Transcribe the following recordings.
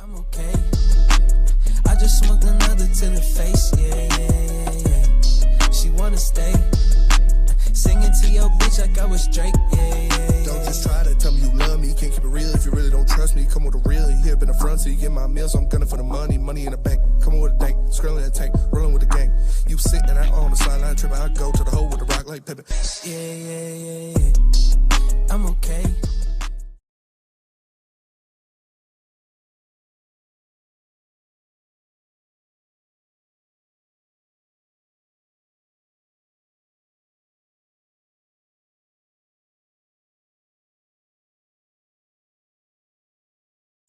I'm okay. I just smoked another to the face, yeah. She wanna stay. Singing to your bitch like I was Drake, yeah. Don't just try to tell me you love me. Can't keep it real if you really don't trust me. Come with a real, you here up in the front, so you get my meals. I'm gunning for the money in the bank. Come with a dank, scrolling that tank, rolling with the gang. You sitting out on the sideline tripping, I go to the hole with the rock like Pippin. Yeah. I'm okay.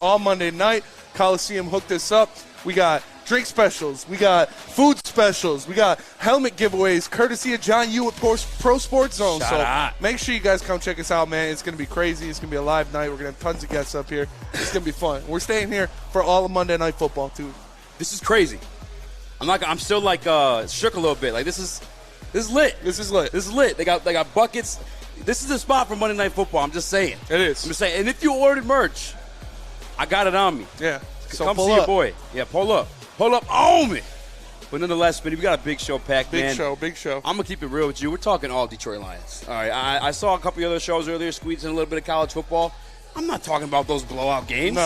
All Monday night, Coliseum hooked us up. We got drink specials. We got food specials. We got helmet giveaways, courtesy of John Yu at Pro Sports Zone. Make sure you guys come check us out, man. It's going to be crazy. It's going to be a live night. We're going to have tons of guests up here. It's going to be fun. We're staying here for all of Monday Night Football, too. This is crazy. I'm still like shook a little bit. Like this is lit. This is lit. This is lit. They got buckets. This is the spot for Monday Night Football. I'm just saying. It is. I'm just saying. And if you ordered merch, I got it on me. Yeah. So come see your boy. Yeah, pull up. Pull up on me. But nonetheless, Smitty, we got a big show packed, man. Big show. I'm going to keep it real with you. We're talking all Detroit Lions. All right, I saw a couple of other shows earlier squeezing a little bit of college football. I'm not talking about those blowout games.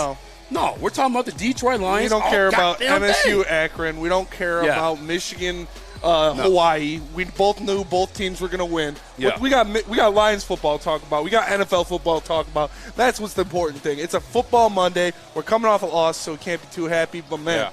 No, we're talking about the Detroit Lions. We don't care about MSU Akron. We don't care about Michigan Hawaii. We both knew both teams were going to win. Yeah. We got Lions football to talk about. We got NFL football to talk about. That's what's the important thing. It's a football Monday. We're coming off a loss, so we can't be too happy. But, man,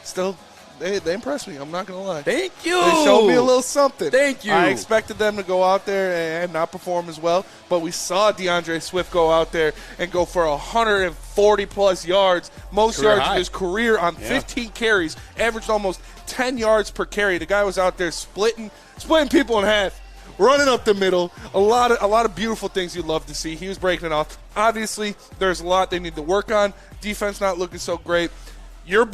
still, they impressed me. I'm not going to lie. Thank you. They showed me a little something. Thank you. I expected them to go out there and not perform as well, but we saw DeAndre Swift go out there and go for 140-plus yards, most Career yards high. of his career on 15 carries, averaged almost 10 yards per carry. The guy was out there splitting people in half, running up the middle. A lot of beautiful things you'd love to see. He was breaking it off. Obviously, there's a lot they need to work on. Defense not looking so great. Your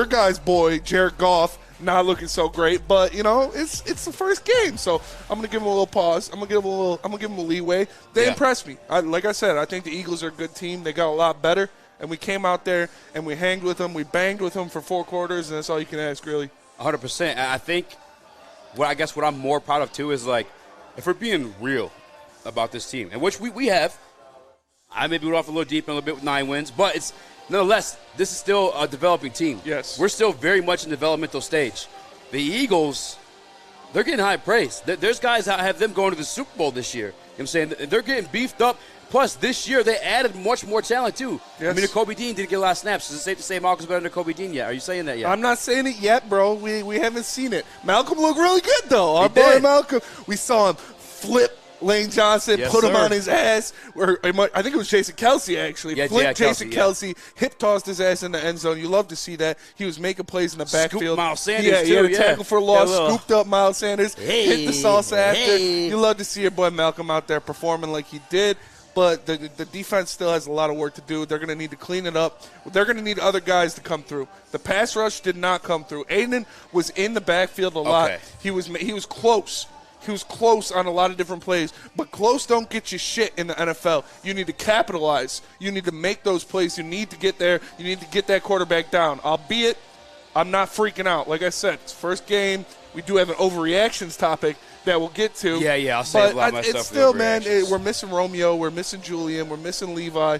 guy's boy, Jared Goff, not looking so great. But it's the first game, so I'm gonna give him a little pause. I'm gonna give him a leeway. They impressed me. Like I said, I think the Eagles are a good team. They got a lot better, and we came out there and we hanged with them. We banged with them for 4 quarters, and that's all you can ask, really. 100%. I think what I'm more proud of too is like if we're being real about this team, and which we have. I maybe went off a little deep in a little bit with 9 wins, but it's nonetheless, this is still a developing team. Yes. We're still very much in the developmental stage. The Eagles, they're getting high praise. There's guys that have them going to the Super Bowl this year. You know what I'm saying? They're getting beefed up. Plus, this year, they added much more talent, too. Yes. I mean, Kobe Dean didn't get a lot of snaps. Is it safe to say Malcolm's better than Kobe Dean yet? Are you saying that yet? I'm not saying it yet, bro. We haven't seen it. Malcolm looked really good, though. Our He boy did. Malcolm, we saw him flip Lane Johnson, Yes, put him sir. on his ass. I think it was Jason Kelsey, actually. Yeah, Flipped Jason Kelsey, Kelsey, hip-tossed his ass in the end zone. You love to see that. He was making plays in the backfield. Scooped Miles Sanders, he had a too, tackle for a loss, Yeah, scooped up Miles Sanders, hit the salsa after. You love to see your boy Malcolm out there performing like he did. But the defense still has a lot of work to do. They're going to need to clean it up. They're going to need other guys to come through. The pass rush did not come through. Aidan was in the backfield a lot. Okay. He was close. He was close on a lot of different plays, but close don't get you shit in the NFL. You need to capitalize. You need to make those plays. You need to get there. You need to get that quarterback down. Albeit, I'm not freaking out. Like I said, it's first game. We do have an overreactions topic that we'll get to. Yeah, I'll save a lot of my stuff. It's still, for man, overreactions. we're missing Romeo. We're missing Julian. We're missing Levi.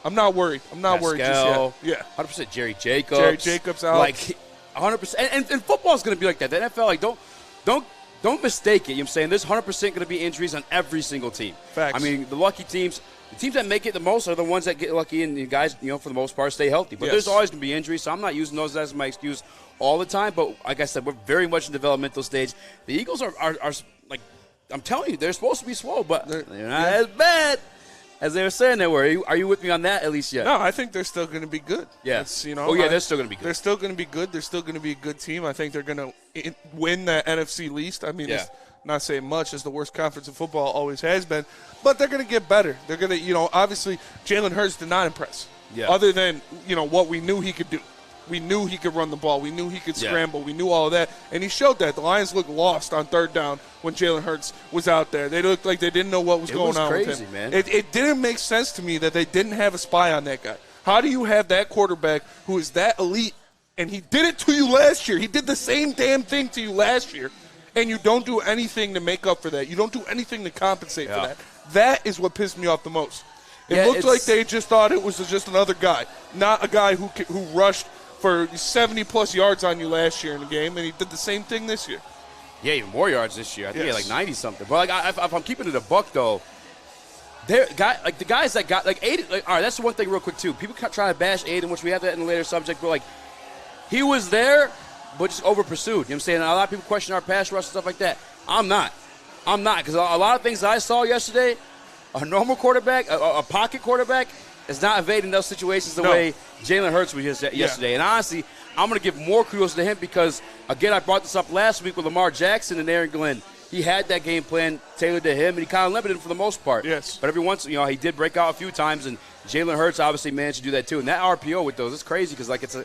I'm not worried. I'm not worried just yet. Yeah. 100% Jerry Jacobs. Jerry Jacobs out. Like, 100%. And football's going to be like that. The NFL, like, don't mistake it. You know what I'm saying? There's 100% going to be injuries on every single team. Facts. I mean, the lucky teams, the teams that make it the most are the ones that get lucky, and the guys, for the most part, stay healthy. But there's always going to be injuries, so I'm not using those as my excuse all the time. But like I said, we're very much in the developmental stage. The Eagles are like, I'm telling you, they're supposed to be slow, but they're not as bad as they were saying they were. Are you with me on that at least yet? No, I think they're still going to be good. Yeah. They're still going to be good. They're still going to be good. They're still going to be a good team. I think they're going to win the NFC least. I mean, it's not saying much, as the worst conference in football always has been, but they're going to get better. They're going to, obviously Jalen Hurts did not impress. Yeah. Other than, what we knew he could do. We knew he could run the ball. We knew he could scramble. We knew all of that. And he showed that. The Lions looked lost on third down when Jalen Hurts was out there. They looked like they didn't know what was going on with him. Man. It didn't make sense to me that they didn't have a spy on that guy. How do you have that quarterback who is that elite, and he did it to you last year? He did the same damn thing to you last year, and you don't do anything to make up for that. You don't do anything to compensate for that. That is what pissed me off the most. It looked like they just thought it was just another guy, not a guy who rushed for 70-plus yards on you last year in the game, and he did the same thing this year. Yeah, even more yards this year. I think he had like 90-something. But if I'm keeping it a buck, though, the guys that got, like, Aidan, like, all right, that's the one thing real quick, too. People try to bash Aidan, which we have that in a later subject, but, like, he was there, but just over-pursued. You know what I'm saying? A lot of people question our pass rush and stuff like that. I'm not, because a lot of things that I saw yesterday, a normal quarterback, a pocket quarterback, is not evading those situations the way Jalen Hurts was yesterday. And honestly, I'm going to give more kudos to him because, again, I brought this up last week with Lamar Jackson and Aaron Glenn. He had that game plan tailored to him, and he kind of limited him for the most part. Yes. But every once, he did break out a few times, and Jalen Hurts obviously managed to do that too. And that RPO with those, it's crazy because, like, it's a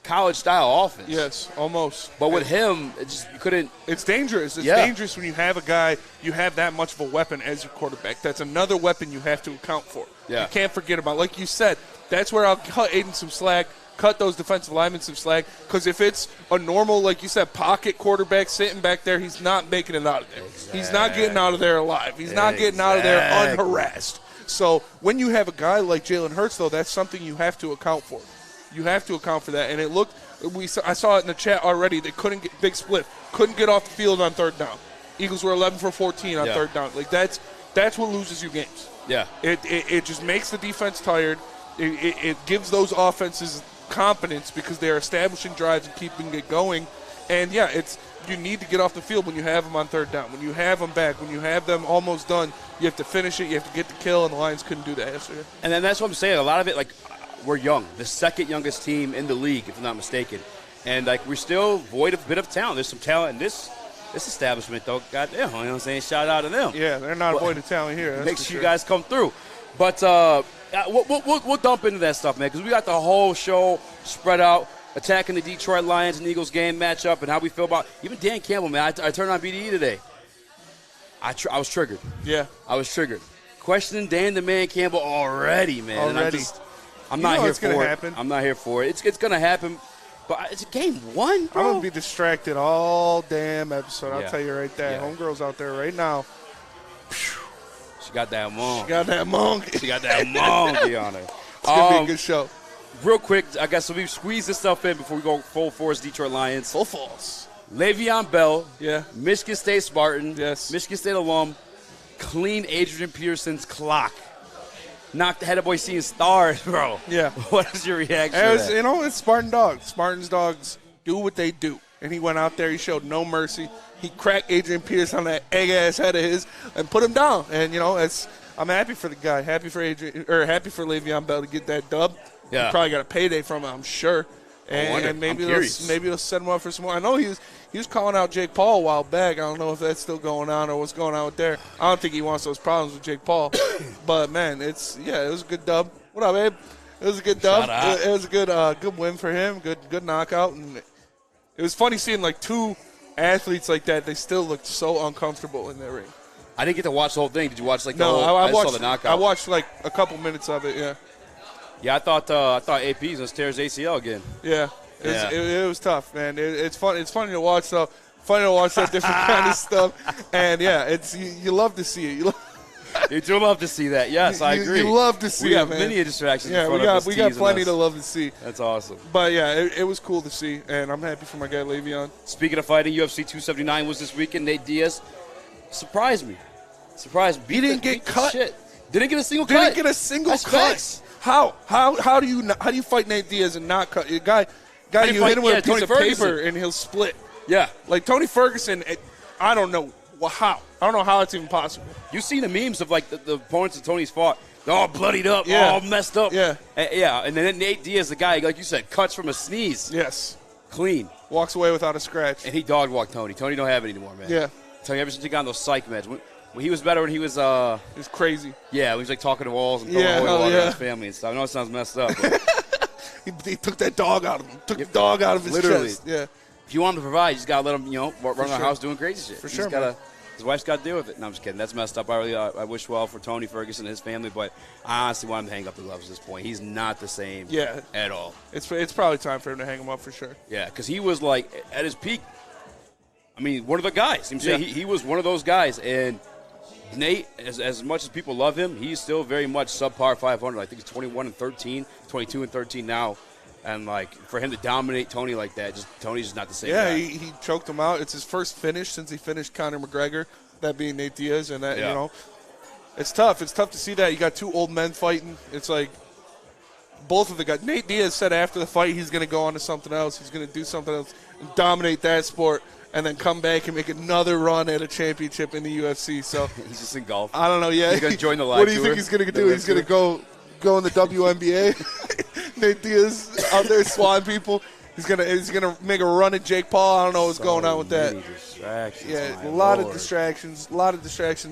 college-style offense. Yes, almost. But with him, you couldn't. It's dangerous. It's dangerous when you have a guy, you have that much of a weapon as your quarterback. That's another weapon you have to account for. Yeah. You can't forget about. Like you said, that's where I'll cut Aidan some slack, cut those defensive linemen some slack, because if it's a normal, like you said, pocket quarterback sitting back there, he's not making it out of there. Exactly. He's not getting out of there alive. He's not getting out of there unharassed. So when you have a guy like Jalen Hurts, though, that's something you have to account for. You have to account for that. And it looked, I saw it in the chat already, they couldn't get, big split, couldn't get off the field on third down. Eagles were 11 for 14 on third down. Like, that's what loses you games. Yeah. It just makes the defense tired. It gives those offenses confidence because they're establishing drives and keeping it going. And, you need to get off the field when you have them on third down. When you have them back, when you have them almost done, you have to finish it, you have to get the kill, and the Lions couldn't do that yesterday. And then that's what I'm saying. A lot of it, like, we're young, the second youngest team in the league, if I'm not mistaken. And, like, we're still void of a bit of talent. There's some talent in this establishment, though. Goddamn, you know what I'm saying? Shout out to them. Yeah, they're not void of talent here. Make sure you guys come through. But we'll dump into that stuff, man, because we got the whole show spread out, attacking the Detroit Lions and Eagles game matchup and how we feel about even Dan Campbell, man. I turned on BDE today. I was triggered. Yeah. I was triggered. Questioning Dan the Man Campbell already, man. Already. And I'm not here for it. Happen. I'm not here for it. It's going to happen. But it's game one, bro. I'm going to be distracted all damn episode. I'll tell you right there. Yeah. Homegirl's out there right now. She got that monk. She got that monkey on her. It's going to be a good show. Real quick, I guess we squeeze this stuff in before we go full force Detroit Lions. Full force. Le'Veon Bell. Yeah. Michigan State Spartan. Yes. Michigan State alum. Clean Adrian Peterson's clock. Knocked the head of boy seeing stars, bro. Yeah. What is your reaction to that? You know, it's Spartan dogs. Spartans dogs do what they do. And he went out there. He showed no mercy. He cracked Adrian Peterson on that egg-ass head of his and put him down. And, I'm happy for the guy. Happy for Le'Veon Bell to get that dub. Yeah. He probably got a payday from it, I'm sure. And maybe they'll set him up for some more. I know he was calling out Jake Paul a while back. I don't know if that's still going on or what's going on with there. I don't think he wants those problems with Jake Paul. But, man, it was a good dub. What up, Abe? It was a good dub. It was a good win for him, good knockout. And it was funny seeing, like, two athletes like that. They still looked so uncomfortable in their ring. I didn't get to watch the whole thing. Did you watch, like, I saw the knockout. I watched, like, a couple minutes of it, yeah. Yeah, I thought AP was going to tear his ACL again. Yeah. It was tough, man. It's fun. It's funny to watch stuff. Funny to watch that different kind of stuff. And, you love to see it. You do love to see that. Yes, I agree. You love to see it, man. We have many distractions in front of us. We got plenty to love to see. That's awesome. But, it was cool to see, and I'm happy for my guy Le'Veon. Speaking of fighting, UFC 279 was this weekend. Nate Diaz surprised me. He didn't get cut. Didn't get a single cut. Didn't get a single cut. Facts. How do you fight Nate Diaz and not cut? Guy you hit him with a piece of paper and he'll split. Yeah. Like Tony Ferguson, I don't know how. I don't know how it's even possible. You seen the memes of like the opponents that Tony's fought. They're all bloodied up, all messed up. Yeah. And then Nate Diaz, the guy, like you said, cuts from a sneeze. Yes. Clean. Walks away without a scratch. And he dog walked Tony. Tony don't have it anymore, man. Yeah. Tony, ever since he got on those psych meds. When he was better when he was He was crazy. Yeah, he was like talking to walls and throwing holy water on his family and stuff. I know it sounds messed up. But he took that dog out of him. Took the dog out of his chest. Yeah. If you want him to provide, you just gotta let him, run around the house doing crazy shit. For sure, gotta His wife's got to deal with it. No, I'm just kidding. That's messed up. I wish well for Tony Ferguson and his family, but I honestly want him to hang up the gloves at this point. He's not the same at all. It's probably time for him to hang him up for sure. Yeah, because he was, like, at his peak, I mean, one of the guys. I'm saying he was one of those guys, and Nate, as much as people love him, he's still very much subpar 500. I think he's 21-13, 22-13 now. And, like, for him to dominate Tony like that, Tony's just not the same guy. Yeah, he choked him out. It's his first finish since he finished Conor McGregor, that being Nate Diaz. And, that, you know, it's tough. It's tough to see that. You got two old men fighting. It's like both of the guys. Nate Diaz said after the fight he's going to go on to something else. He's going to do something else and dominate that sport and then come back and make another run at a championship in the UFC. So he's just in golf. I don't know. Yeah. He's going to join the live What do you think he's going to do? He's going to go in the WNBA. Nate Diaz out there swatting people. He's gonna make a run at Jake Paul. I don't know what's going on with that. Yeah, a lot of distractions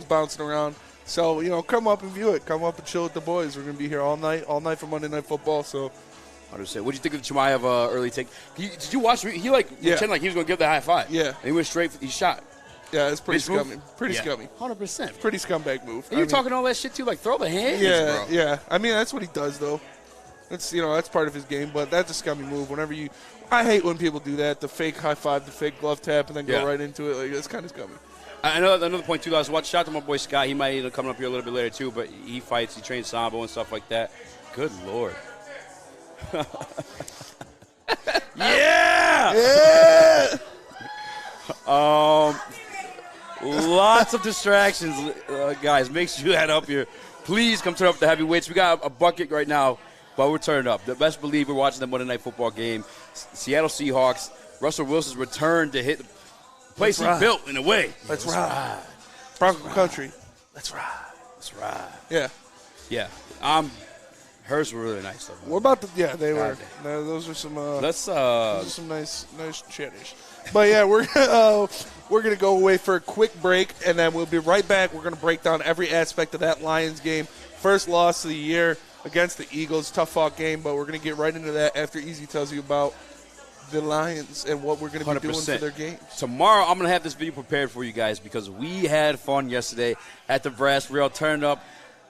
bouncing around. So, you know, come up and view it. Come up and chill with the boys. We're gonna be here all night for Monday Night Football. So, what do you think of the Chimaev early take? Did you watch? He pretended like he was gonna give the high five. Yeah, and he went straight. He shot. Yeah, it's pretty scummy. Pretty scummy. 100%. Pretty scumbag move. And you're talking all that shit too, like throw the hands. Yeah, bro. yeah. I mean, that's what he does, though. That's that's part of his game. But that's a scummy move. I hate when people do that. The fake high five, the fake glove tap, and then go right into it. Like, it's kind of scummy. I know another point too. I was watching. Shout out to my boy Scott. He might end up coming up here a little bit later too. But he fights. He trains sambo and stuff like that. Good Lord. Yeah. Lots of distractions, guys. Make sure you head up here. Please come turn up the heavyweights. We got a bucket right now, but we're turning up. The best believe we're watching the Monday Night Football game. Seattle Seahawks. Russell Wilson's return to hit the place he built in a way. Let's ride. Bronco country. Let's ride. Let's ride. Yeah. Yeah. Hers were really nice though. What about they were. No, those are some. Those are some nice cheddars. But yeah, we're gonna go away for a quick break, and then we'll be right back. We're gonna break down every aspect of that Lions game. First loss of the year against the Eagles, tough fought game, but we're gonna get right into that after Eazy tells you about the Lions and what we're gonna be doing for their games. Tomorrow, I'm gonna have this video prepared for you guys because we had fun yesterday at the Brass Rail. Turned up.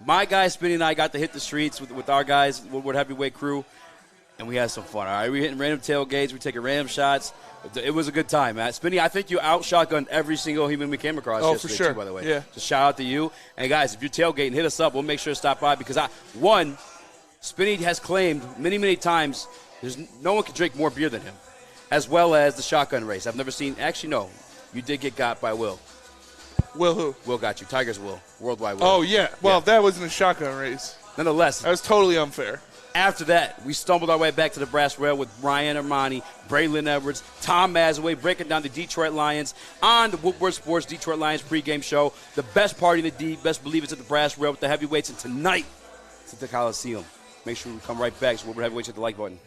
My guy Spinny and I got to hit the streets with our guys, Woodward Heavyweight crew, and we had some fun. All right, we hitting random tailgates, we taking random shots. It was a good time, man. Spinny, I think you out-shotgunned every single human we came across yesterday, for sure. too, by the way. Yeah. So shout out to you. And, guys, if you're tailgating, hit us up. We'll make sure to stop by because, Spinny has claimed many, many times no one can drink more beer than him, as well as the shotgun race. I've never seen – actually, no. You did get got by Will. Will who? Will got you. Tiger's Will. Worldwide Will. Oh, yeah. Well, that wasn't a shotgun race. Nonetheless. That was totally unfair. After that, we stumbled our way back to the Brass Rail with Ryan Armani, Braylon Edwards, Tom Mazaway, breaking down the Detroit Lions on the Woodward Sports Detroit Lions pregame show. The best party in the D, best believe it's at the Brass Rail with the heavyweights. And tonight, it's at the Coliseum. Make sure we come right back. So Woodward Heavyweights hit the like button.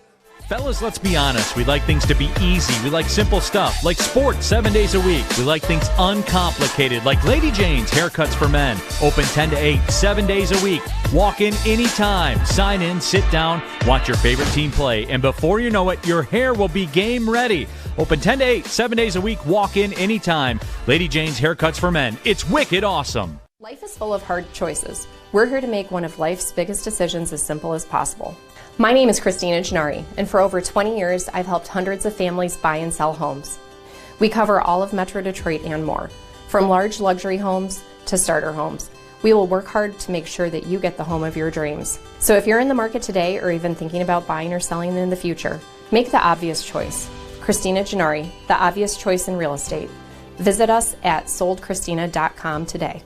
Fellas, let's be honest. We like things to be easy. We like simple stuff, like sports 7 days a week. We like things uncomplicated, like Lady Jane's Haircuts for Men. Open 10 to 8, 7 days a week. Walk in anytime. Sign in, sit down, watch your favorite team play, and before you know it, your hair will be game ready. Open 10 to 8, 7 days a week. Walk in anytime. Lady Jane's Haircuts for Men. It's wicked awesome. Life is full of hard choices. We're here to make one of life's biggest decisions as simple as possible. My name is Christina Gennari, and for over 20 years, I've helped hundreds of families buy and sell homes. We cover all of Metro Detroit and more, from large luxury homes to starter homes. We will work hard to make sure that you get the home of your dreams. So if you're in the market today or even thinking about buying or selling in the future, make the obvious choice. Christina Gennari, the obvious choice in real estate. Visit us at soldchristina.com today.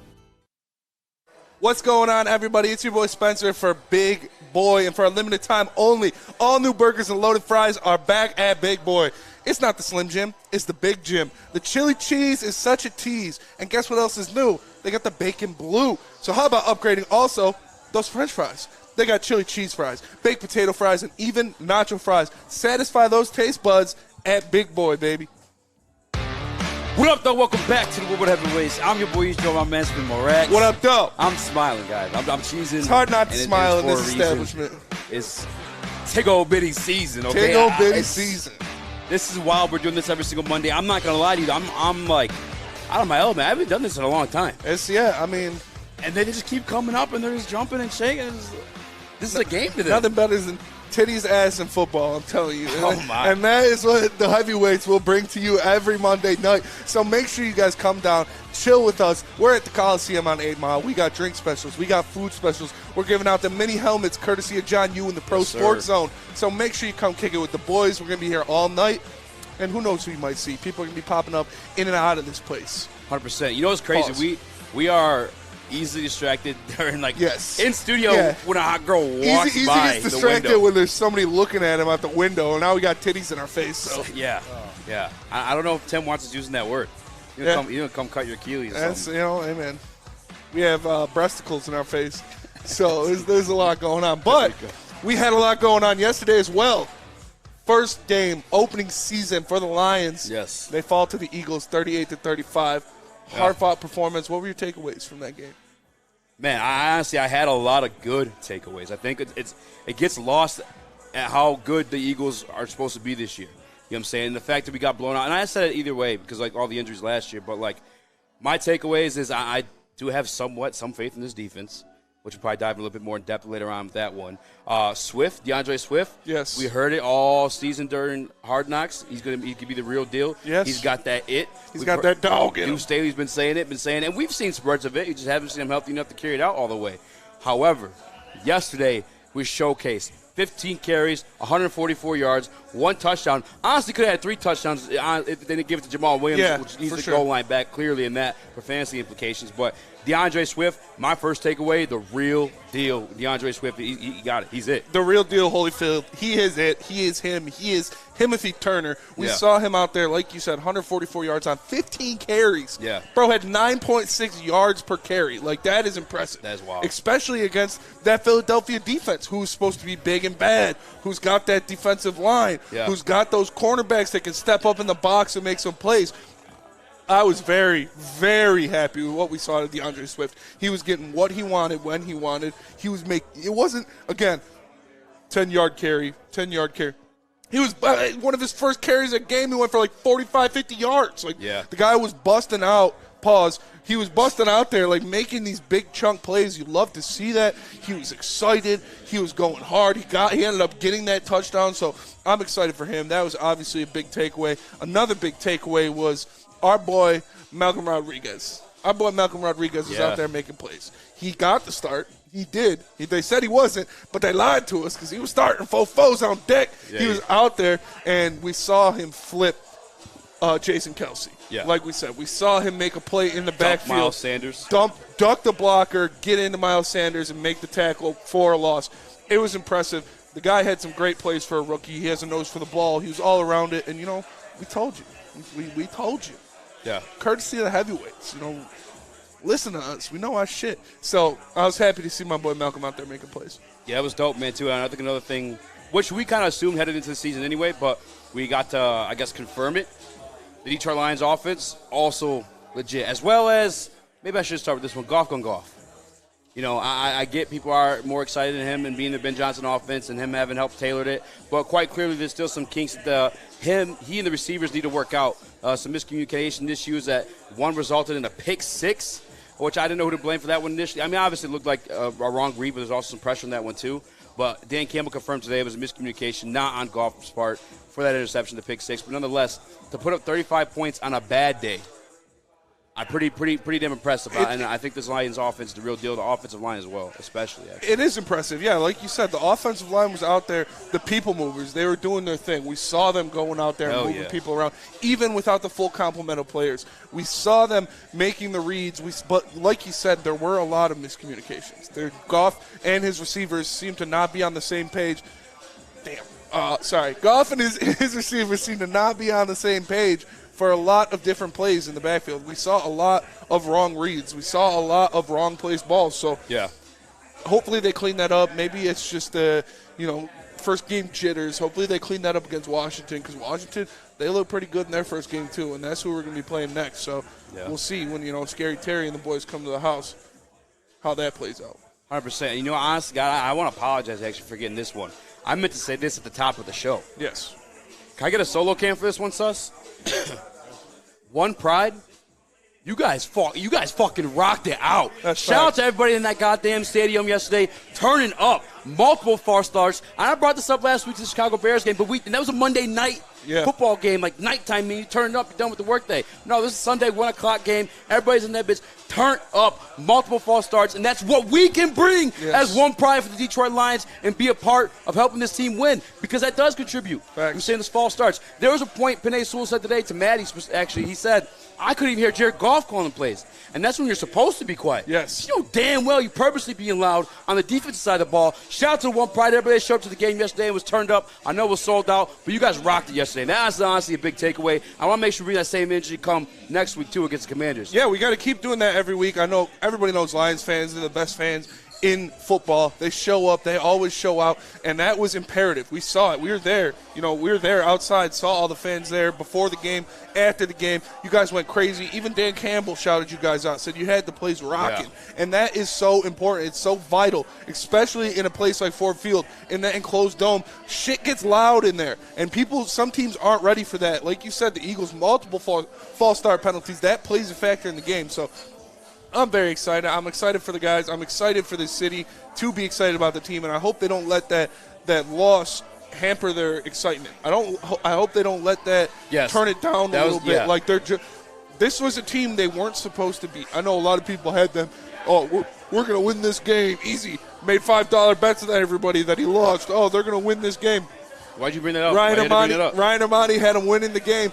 What's going on, everybody? It's your boy Spencer for Big Boy, and for a limited time only, all new burgers and loaded fries are back at Big Boy. It's not the Slim Jim, it's the Big Jim. The chili cheese is such a tease, and guess what else is new? They got the bacon blue. So how about upgrading also those French fries? They got chili cheese fries, baked potato fries, and even nacho fries. Satisfy those taste buds at Big Boy, baby. What up, though? Welcome back to the Woodward Heavyweights. I'm your boy, Joe, my man, Spin Morax. What up, though? I'm smiling, guys. I'm cheesing. It's hard not to smile in this establishment. It's Tig-O Bitty season, okay? Tig-O Bitty season. This is wild. We're doing this every single Monday. I'm not going to lie to you. I'm out of my element. I haven't done this in a long time. I mean. And they just keep coming up, and they're just jumping and shaking. This is a game to them. Nothing better than titties, ass, and football, I'm telling you. Oh, my. And that is what the heavyweights will bring to you every Monday night. So make sure you guys come down, chill with us. We're at the Coliseum on 8 Mile. We got drink specials. We got food specials. We're giving out the mini helmets courtesy of John Yu in the Pro Sports Zone. So make sure you come kick it with the boys. We're going to be here all night. And who knows who you might see. People are going to be popping up in and out of this place. 100%. You know what's crazy? Pause. We are easily distracted during in studio when a hot girl walks Easy by gets the distracted window. when there's somebody looking at him out the window, and now we got titties in our face. So yeah. I don't know if Tim wants us using that word. You're gonna come cut your Achilles. That's hey man, we have breasticles in our face, so there's a lot going on. But we had a lot going on yesterday as well. First game, opening season for the Lions. Yes, they fall to the Eagles, 38-35. Hard-fought performance. What were your takeaways from that game? Man, I had a lot of good takeaways. I think it gets lost at how good the Eagles are supposed to be this year. You know what I'm saying? The fact that we got blown out, and I said it either way because all the injuries last year. But my takeaways is I do have some faith in this defense, which we'll probably dive a little bit more in depth later on with that one. DeAndre Swift. Yes. We heard it all season during Hard Knocks. He could be the real deal. Yes. He's got that it. He's got that dog in him. Deuce Staley's been saying it, and we've seen spurts of it. You just haven't seen him healthy enough to carry it out all the way. However, yesterday we showcased 15 carries, 144 yards, 1 touchdown. Honestly, could have had 3 touchdowns if they didn't give it to Jamal Williams, which needs the goal line back clearly in that for fantasy implications. But DeAndre Swift, my first takeaway, the real deal. DeAndre Swift, he got it. He's it. The real deal, Holyfield. He is it. He is him. He is Timothy Turner. We saw him out there, like you said, 144 yards on 15 carries. Yeah. Bro had 9.6 yards per carry. That is impressive. That is wild. Especially against that Philadelphia defense, who's supposed to be big and bad, who's got that defensive line, who's got those cornerbacks that can step up in the box and make some plays. I was very, very happy with what we saw of DeAndre Swift. He was getting what he wanted when he wanted. He was it wasn't, again, 10-yard carry. He was one of his first carries a game. He went for 45, 50 yards. The guy was busting out. Pause. He was busting out there, making these big chunk plays. You love to see that. He was excited. He was going hard. He ended up getting that touchdown. So I'm excited for him. That was obviously a big takeaway. Another big takeaway was our boy Malcolm Rodriguez. Our boy Malcolm Rodriguez was out there making plays. He got the start. He did. They said he wasn't, but they lied to us because he was starting foes on deck. He was out there, and we saw him flip Jason Kelce. Yeah. Like we said, we saw him make a play in the backfield. Miles Sanders. Duck the blocker, get into Miles Sanders, and make the tackle for a loss. It was impressive. The guy had some great plays for a rookie. He has a nose for the ball. He was all around it, and, we told you. We told you. Yeah. Courtesy of the heavyweights, listen to us. We know our shit. So I was happy to see my boy Malcolm out there making plays. Yeah, it was dope, man, too. And I think another thing, which we kind of assumed headed into the season anyway, but we got to, confirm it. The Detroit Lions offense, also legit. As well as, maybe I should start with this one, Goff gone Goff. I get people are more excited than him and being the Ben Johnson offense and him having helped tailored it. But quite clearly, there's still some kinks that he and the receivers need to work out. Some miscommunication issues that one resulted in a pick 6, which I didn't know who to blame for that one initially. I mean, obviously it looked like a wrong read, but there's also some pressure on that one too. But Dan Campbell confirmed today it was a miscommunication, not on Goff's part, for that interception, the pick 6. But nonetheless, to put up 35 points on a bad day, I'm pretty damn impressed about it. And I think this Lions offense is the real deal. The offensive line as well, especially. Actually. It is impressive. Yeah, like you said, the offensive line was out there. The people movers, they were doing their thing. We saw them going out there and moving people around, even without the full complement of players. We saw them making the reads. But like you said, there were a lot of miscommunications. Goff and his receivers seemed to not be on the same page. Goff and his receivers seemed to not be on the same page for a lot of different plays in the backfield. We saw a lot of wrong reads. We saw a lot of wrong placed balls. So hopefully they clean that up. Maybe it's just first game jitters. Hopefully they clean that up against Washington, because Washington, they look pretty good in their first game too, and that's who we're going to be playing next. So we'll see when Scary Terry and the boys come to the house how that plays out. 100%. Honestly, God, I want to apologize actually for getting this one. I meant to say this at the top of the show. Yes. Can I get a solo cam for this one, Sus? One pride You guys fucking rocked it out. Shout out facts. to everybody in that goddamn stadium yesterday, turning up. Multiple false starts. And I brought this up last week to the Chicago Bears game, and that was a Monday night football game, like nighttime meeting. You turn it up, you're done with the workday. No, this is Sunday, 1 o'clock game. Everybody's in that bitch. Turn up. Multiple false starts, and that's what we can bring as one pride for the Detroit Lions and be a part of helping this team win, because that does contribute. Facts. I'm saying this false starts. There was a point Penei Sewell said today to Maddie, actually, he said, I couldn't even hear Jared Goff calling plays. And that's when you're supposed to be quiet. Yes. You know damn well you're purposely being loud on the defensive side of the ball. Shout out to One Pride. Everybody that showed up to the game yesterday and was turned up. I know it was sold out, but you guys rocked it yesterday. That's honestly a big takeaway. I want to make sure we bring that same energy come next week, too, against the Commanders. Yeah, we got to keep doing that every week. I know everybody knows Lions fans. They're the best fans in football. They show up. They always show out, and that was imperative. We saw it. We were there. We were there outside, saw all the fans there before the game, after the game. You guys went crazy. Even Dan Campbell shouted you guys out, said you had the place rocking, and that is so important. It's so vital, especially in a place like Ford Field, in that enclosed dome. Shit gets loud in there, and some teams aren't ready for that. Like you said, the Eagles, multiple false start penalties. That plays a factor in the game, so I'm very excited. I'm excited for the guys. I'm excited for this city to be excited about the team, and I hope they don't let that loss hamper their excitement. I hope they don't let that turn it down a little bit. Like this was a team they weren't supposed to beat. I know a lot of people had them. Oh, we're going to win this game easy. Made $5 bets on everybody that he lost. Oh, they're going to win this game. Why'd you bring that up? Ryan Amani had them winning the game.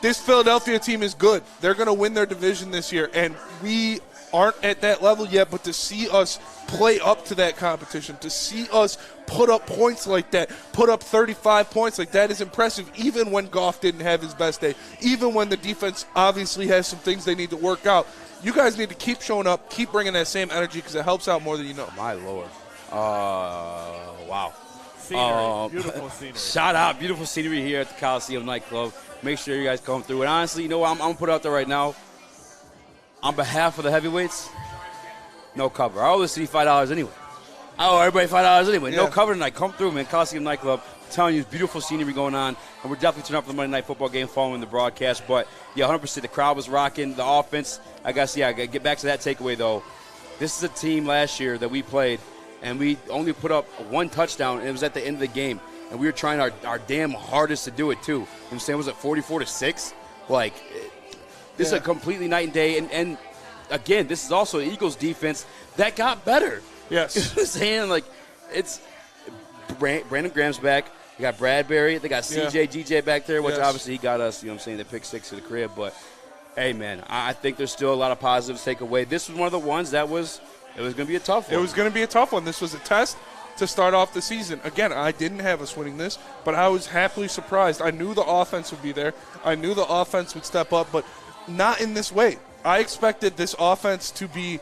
This Philadelphia team is good. They're going to win their division this year, and we aren't at that level yet, but to see us play up to that competition, to see us put up points like that, put up 35 points like that is impressive, even when Goff didn't have his best day, even when the defense obviously has some things they need to work out. You guys need to keep showing up, keep bringing that same energy, because it helps out more than you know. My Lord. Wow. Scenery. Beautiful scenery. Shout out. Beautiful scenery here at the Coliseum nightclub. Make sure you guys come through. And honestly, you know what? I'm going to put it out there right now. On behalf of the heavyweights, no cover. I owe the city $5 anyway. I owe everybody $5 anyway. No cover tonight. Come through, man. Coliseum nightclub. I'm telling you, beautiful scenery going on. And we're definitely turning up for the Monday Night Football game following the broadcast. But, 100%. The crowd was rocking. The offense, I got to get back to that takeaway, though. This is a team last year that we played, and we only put up one touchdown, and it was at the end of the game. And we were trying our damn hardest to do it, too. I'm saying, was it 44-6? Like, this is a completely night and day. And again, this is also the Eagles' defense that got better. Yes. You know what I'm saying? Like, it's Brandon Graham's back. They got Bradbury. They got CJ, DJ back there, which obviously he got us, the pick six to the crib. But, hey, man, I think there's still a lot of positives to take away. This was one of the ones that it was going to be a tough one. It was going to be a tough one. This was a test to start off the season. Again, I didn't have us winning this, but I was happily surprised. I knew the offense would be there. I knew the offense would step up, but not in this way. I expected this offense to be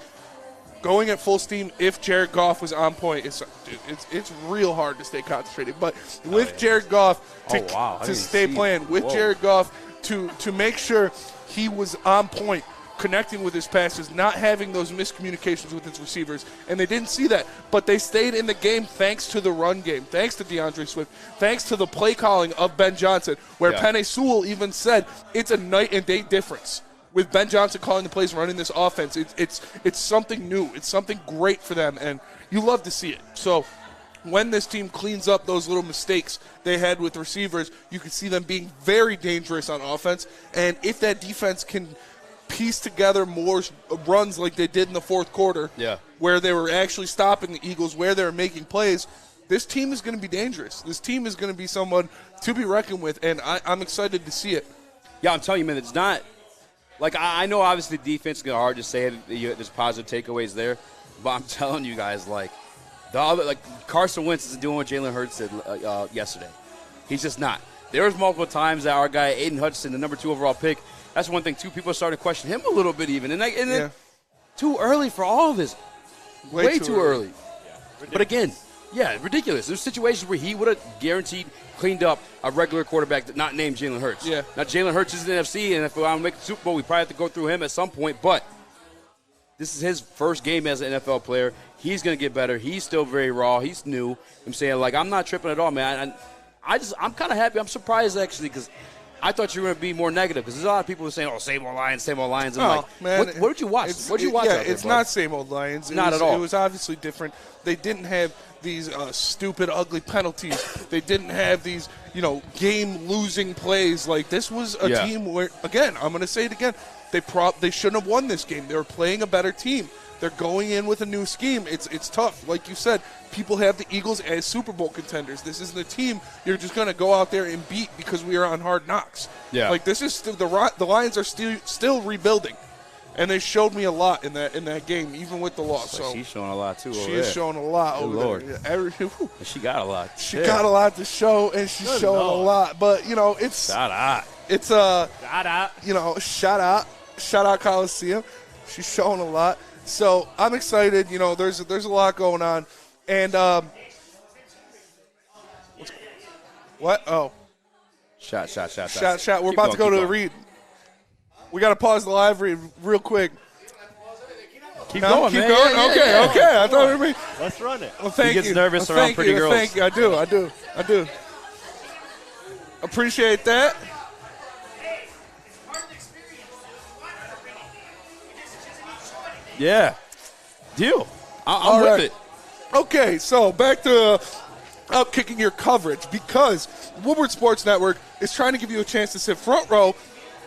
going at full steam if Jared Goff was on point. It's real hard to stay concentrated, but with Jared Goff to stay playing, with Jared Goff to make sure he was on point, connecting with his passes, not having those miscommunications with his receivers, and they didn't see that. But they stayed in the game thanks to the run game, thanks to DeAndre Swift, thanks to the play calling of Ben Johnson, where Penei Sewell even said it's a night and day difference with Ben Johnson calling the plays, running this offense. It's something new. It's something great for them, and you love to see it. So when this team cleans up those little mistakes they had with receivers, you can see them being very dangerous on offense. And if that defense can piece together more runs like they did in the fourth quarter, where they were actually stopping the Eagles, where they were making plays, this team is going to be dangerous. This team is going to be someone to be reckoned with, and I'm excited to see it. Yeah, I'm telling you, man, it's not – like, I know obviously the defense is going to hard to say it, there's positive takeaways there, but I'm telling you guys, Carson Wentz isn't doing what Jalen Hurts did yesterday. He's just not. There was multiple times that our guy, Aidan Hutchinson, the number 2 overall pick, that's one thing, too. People are starting to question him a little bit even. And too early for all of this. Way too early. But again, ridiculous. There's situations where he would have guaranteed cleaned up a regular quarterback not named Jalen Hurts. Yeah. Now, Jalen Hurts is in the NFC, and if we want to make the Super Bowl, we probably have to go through him at some point. But this is his first game as an NFL player. He's going to get better. He's still very raw. He's new. I'm saying, I'm not tripping at all, man. I'm kind of happy. I'm surprised, actually, because I thought you were going to be more negative because there's a lot of people who are saying, "Oh, same old Lions, same old Lions." I'm like, man, what did you watch? What did you watch? Yeah, out there, it's bud? not same old Lions. Not at all. It was obviously different. They didn't have these stupid, ugly penalties. They didn't have these, game-losing plays. Like, this was a team where, again, I'm going to say it again, they shouldn't have won this game. They were playing a better team. They're going in with a new scheme. It's tough. Like you said, people have the Eagles as Super Bowl contenders. This isn't a team you're just going to go out there and beat because we are on Hard Knocks. Yeah. Like, this is still, the Lions are still rebuilding. And they showed me a lot in that game, even with the loss. So she's showing a lot, too. She is showing a lot over Lord. there. Yeah, she got a lot. She got a lot to show, and she's showing a lot. But, it's – Shout out. It's shout out Coliseum. She's showing a lot. So I'm excited. There's a lot going on. And what? Oh. Shot. We're about to go to the read. We got to pause the live read real quick. Keep going, man. Okay. I thought it Let's run it. Well, thank he gets you. nervous around pretty girls. Thank you. I do. Appreciate that. Yeah. Deal. I'm with it. Okay, so back to outkicking your coverage because Woodward Sports Network is trying to give you a chance to sit front row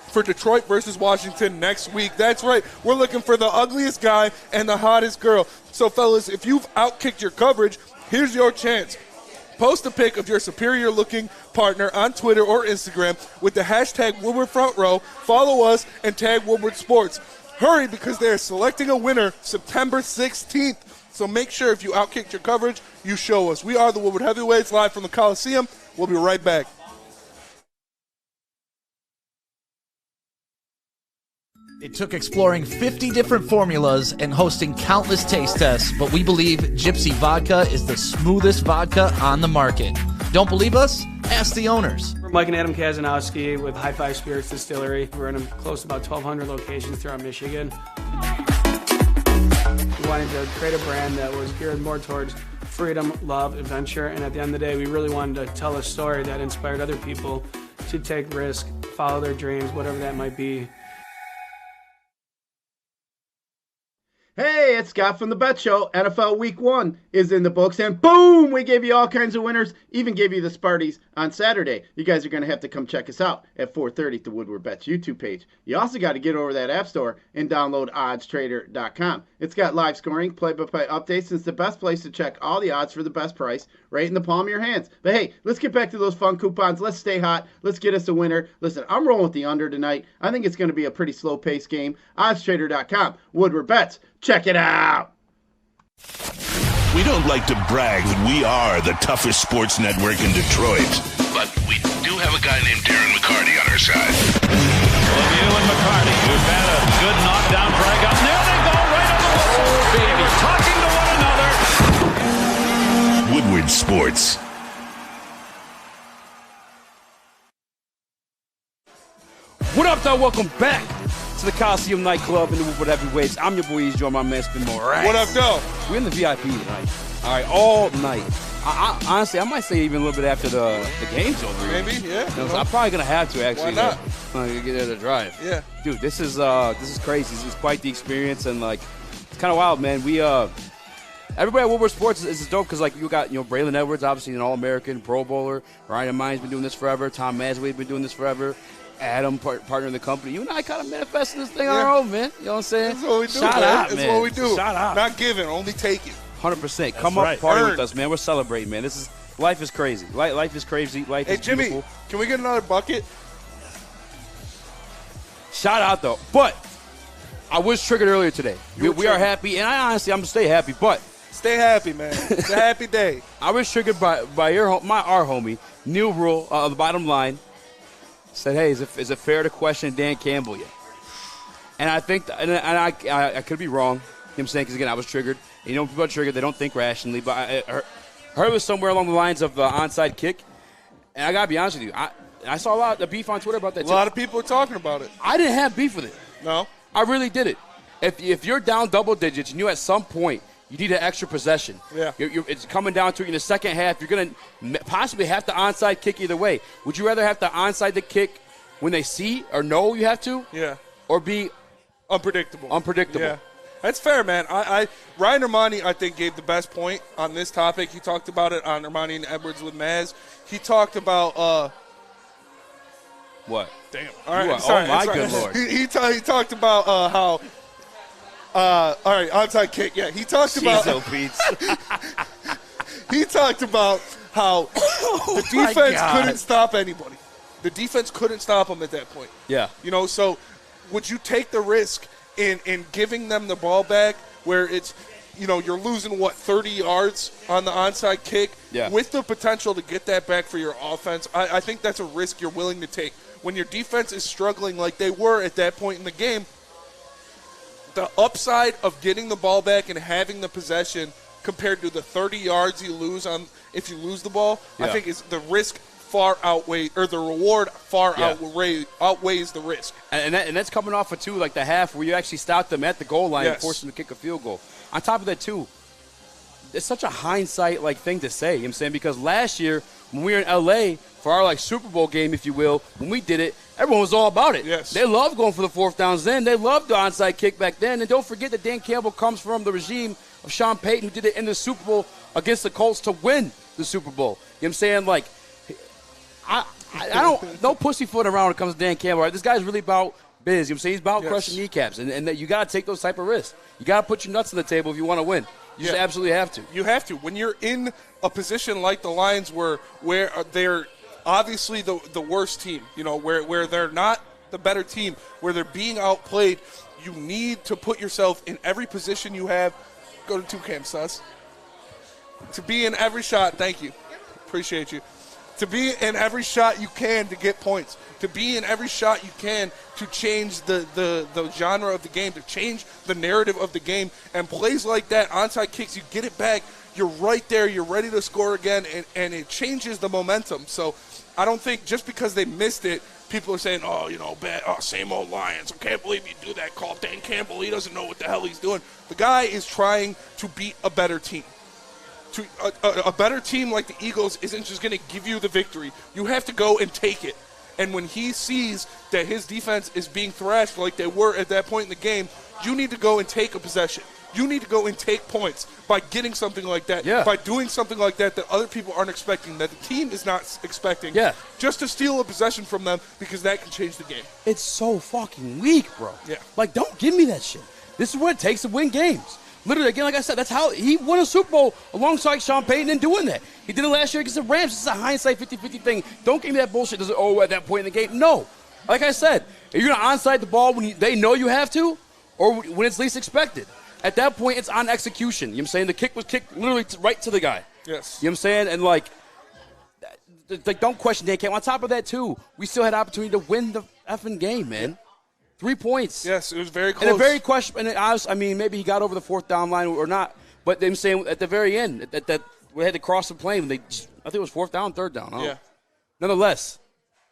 for Detroit versus Washington next week. That's right. We're looking for the ugliest guy and the hottest girl. So, fellas, if you've outkicked your coverage, here's your chance. Post a pic of your superior-looking partner on Twitter or Instagram with the hashtag Woodward Front Row. Follow us and tag Woodward Sports. Hurry because they're selecting a winner September 16th. So make sure if you outkicked your coverage, you show us. We are the Woodward Heavyweights live from the Coliseum. We'll be right back. It took exploring 50 different formulas and hosting countless taste tests, but we believe Gypsy Vodka is the smoothest vodka on the market. Don't believe us? Ask the owners. We're Mike and Adam Kazanowski with High Five Spirits Distillery. We're in close to about 1,200 locations throughout Michigan. We wanted to create a brand that was geared more towards freedom, love, adventure, and at the end of the day, we really wanted to tell a story that inspired other people to take risk, follow their dreams, whatever that might be. Hey, it's Scott from The Bet Show. NFL Week 1 is in the books, and boom, we gave you all kinds of winners, even gave you the Sparties on Saturday. You guys are going to have to come check us out at 4:30 at the Woodward Bets YouTube page. You also got to get over that App Store and download oddstrader.com. It's got live scoring, play-by-play updates, and it's the best place to check all the odds for the best price right in the palm of your hands. But hey, let's get back to those fun coupons. Let's stay hot. Let's get us a winner. Listen, I'm rolling with the under tonight. I think it's going to be a pretty slow-paced game. oddstrader.com. Woodward Bets. Check it out. We don't like to brag that we are the toughest sports network in Detroit, but we do have a guy named Darren McCarty on our side. Lemieux and McCarty, who've had a good knockdown drag up. There they go, right on the whistle. They were talking to one another. Woodward Sports. What up, though? Welcome back to the Coliseum nightclub in the Woodward Heavyweights. I'm your boy Eazy, joined my man Spin Morax. What up, though? We're in the VIP tonight. All right, all night. Honestly, I might say even a little bit after the game's over. Maybe, yeah. I'm probably gonna have to actually. Why not? I'm gonna get there to drive. Yeah. Dude, this is crazy. This is quite the experience, and like, it's kind of wild, man. We everybody at Woodward Sports is dope because like you got Braylon Edwards, obviously an All-American, Pro Bowler. Ryan Mine's been doing this forever. Tom Masway's been doing this forever. Adam, partner in the company. You and I kind of manifesting this thing on our own, man. You know what I'm saying? That's what we do, Shout man. out, That's man. what we do. Shout out. Not giving, only taking. 100%. Come up, party with us, man. We're celebrating, man. Life is crazy. Life is crazy. Life is Jimmy, beautiful. can we get another bucket? Shout out, though. But I was triggered earlier today. We are happy, and I'm going to stay happy, but. Stay happy, man. It's a happy day. I was triggered by our homie, Neil Rule, of the Bottom Line. Said, hey, is it fair to question Dan Campbell yet? And I think, I could be wrong. You know what I'm saying? Because, again, I was triggered. And when people are triggered, they don't think rationally. But I heard it was somewhere along the lines of the onside kick. And I got to be honest with you. I saw a lot of beef on Twitter about that, too. A lot of people are talking about it. I didn't have beef with it. No? I really did it. If you're down double digits and you at some point you need an extra possession. Yeah. It's coming down to it in the second half. You're going to possibly have to onside kick either way. Would you rather have to onside the kick when they see or know you have to, or be unpredictable. Yeah. That's fair, man. Ryan Armani, I think, gave the best point on this topic. He talked about it on Armani and Edwards with Maz. He talked about what? Damn. All right. Sorry, oh my good Lord. He talked about how. All right, onside kick. Yeah, he talked about. He talked about how the defense couldn't stop anybody. The defense couldn't stop them at that point. Yeah. So would you take the risk in giving them the ball back where it's, you're losing, 30 yards on the onside kick with the potential to get that back for your offense? I think that's a risk you're willing to take. When your defense is struggling like they were at that point in the game, the upside of getting the ball back and having the possession compared to the 30 yards you lose if you lose the ball, I think is the risk far outweighs, or the reward far outweighs the risk. And that's coming off of, too, like the half where you actually stopped them at the goal line and forced them to kick a field goal. On top of that, too, it's such a hindsight thing to say, you know what I'm saying? Because last year, when we were in L.A. for our Super Bowl game, if you will, when we did it, everyone was all about it. Yes. They loved going for the fourth downs then. They loved the onside kick back then. And don't forget that Dan Campbell comes from the regime of Sean Payton, who did it in the Super Bowl against the Colts to win the Super Bowl. You know what I'm saying? I don't, no pussyfoot around when it comes to Dan Campbell. Right? This guy's really about biz. You know what I'm saying? He's about crushing kneecaps. And that you got to take those type of risks. You got to put your nuts on the table if you want to win. You just absolutely have to. You have to. When you're in a position like the Lions where they're obviously the worst team, where they're not the better team, where they're being outplayed, you need to put yourself in every position you have. Go to 2Cam, sus. To be in every shot, thank you. Appreciate you. To be in every shot you can to get points. To be in every shot you can to change the genre of the game, to change the narrative of the game. And plays like that, onside kicks, you get it back, you're right there, you're ready to score again, and it changes the momentum. So I don't think just because they missed it, people are saying, same old Lions. I can't believe you do that call. Dan Campbell, he doesn't know what the hell he's doing. The guy is trying to beat a better team. A better team like the Eagles isn't just going to give you the victory. You have to go and take it. And when he sees that his defense is being thrashed like they were at that point in the game, you need to go and take a possession. You need to go and take points by getting something like that, by doing something like that other people aren't expecting, that the team is not expecting, just to steal a possession from them, because that can change the game. It's so fucking weak, bro. Yeah. Don't give me that shit. This is what it takes to win games. Literally, again, like I said, that's how he won a Super Bowl alongside Sean Payton and doing that. He did it last year against the Rams. This is a hindsight 50-50 thing. Don't give me that bullshit. Does it, at that point in the game? No. Like I said, are you going to onside the ball when they know you have to, or when it's least expected? At that point, it's on execution. You know what I'm saying? The kick was kicked literally right to the guy. Yes. You know what I'm saying? And, don't question Dan Campbell. On top of that, too, we still had opportunity to win the effing game, man. 3 points. Yes, it was very close. And a very question. And maybe he got over the fourth down line or not. But I'm saying at the very end that we had to cross the plane. I think it was fourth down, third down. Yeah. Nonetheless,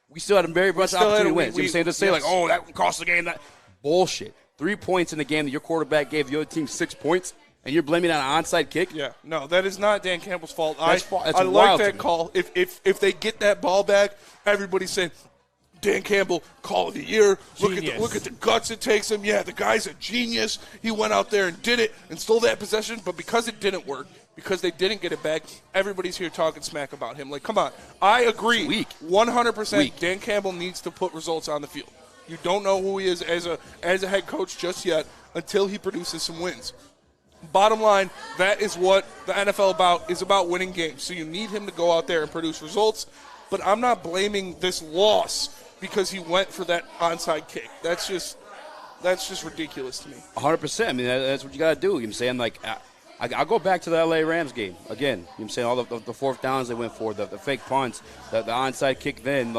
we still had a very much opportunity to win. You know what I'm saying? To say that cost the game. That bullshit. 3 points in the game that your quarterback gave the other team 6 points, and you're blaming it on an onside kick? Yeah. No, that is not Dan Campbell's fault. That's I like that call. If they get that ball back, everybody's saying, Dan Campbell, call of the year. Look at the guts it takes him. Yeah, the guy's a genius. He went out there and did it and stole that possession. But because it didn't work, because they didn't get it back, everybody's here talking smack about him. Come on. I agree. Weak. 100%. Weak. Dan Campbell needs to put results on the field. You don't know who he is as a head coach just yet until he produces some wins. Bottom line, that is what the NFL is about winning games. So you need him to go out there and produce results. But I'm not blaming this loss because he went for that onside kick. That's just ridiculous to me. 100%. I mean, that's what you got to do. You know what I'm saying? I'll go back to the L.A. Rams game again. You know what I'm saying? All the fourth downs they went for, the fake punts, the onside kick then,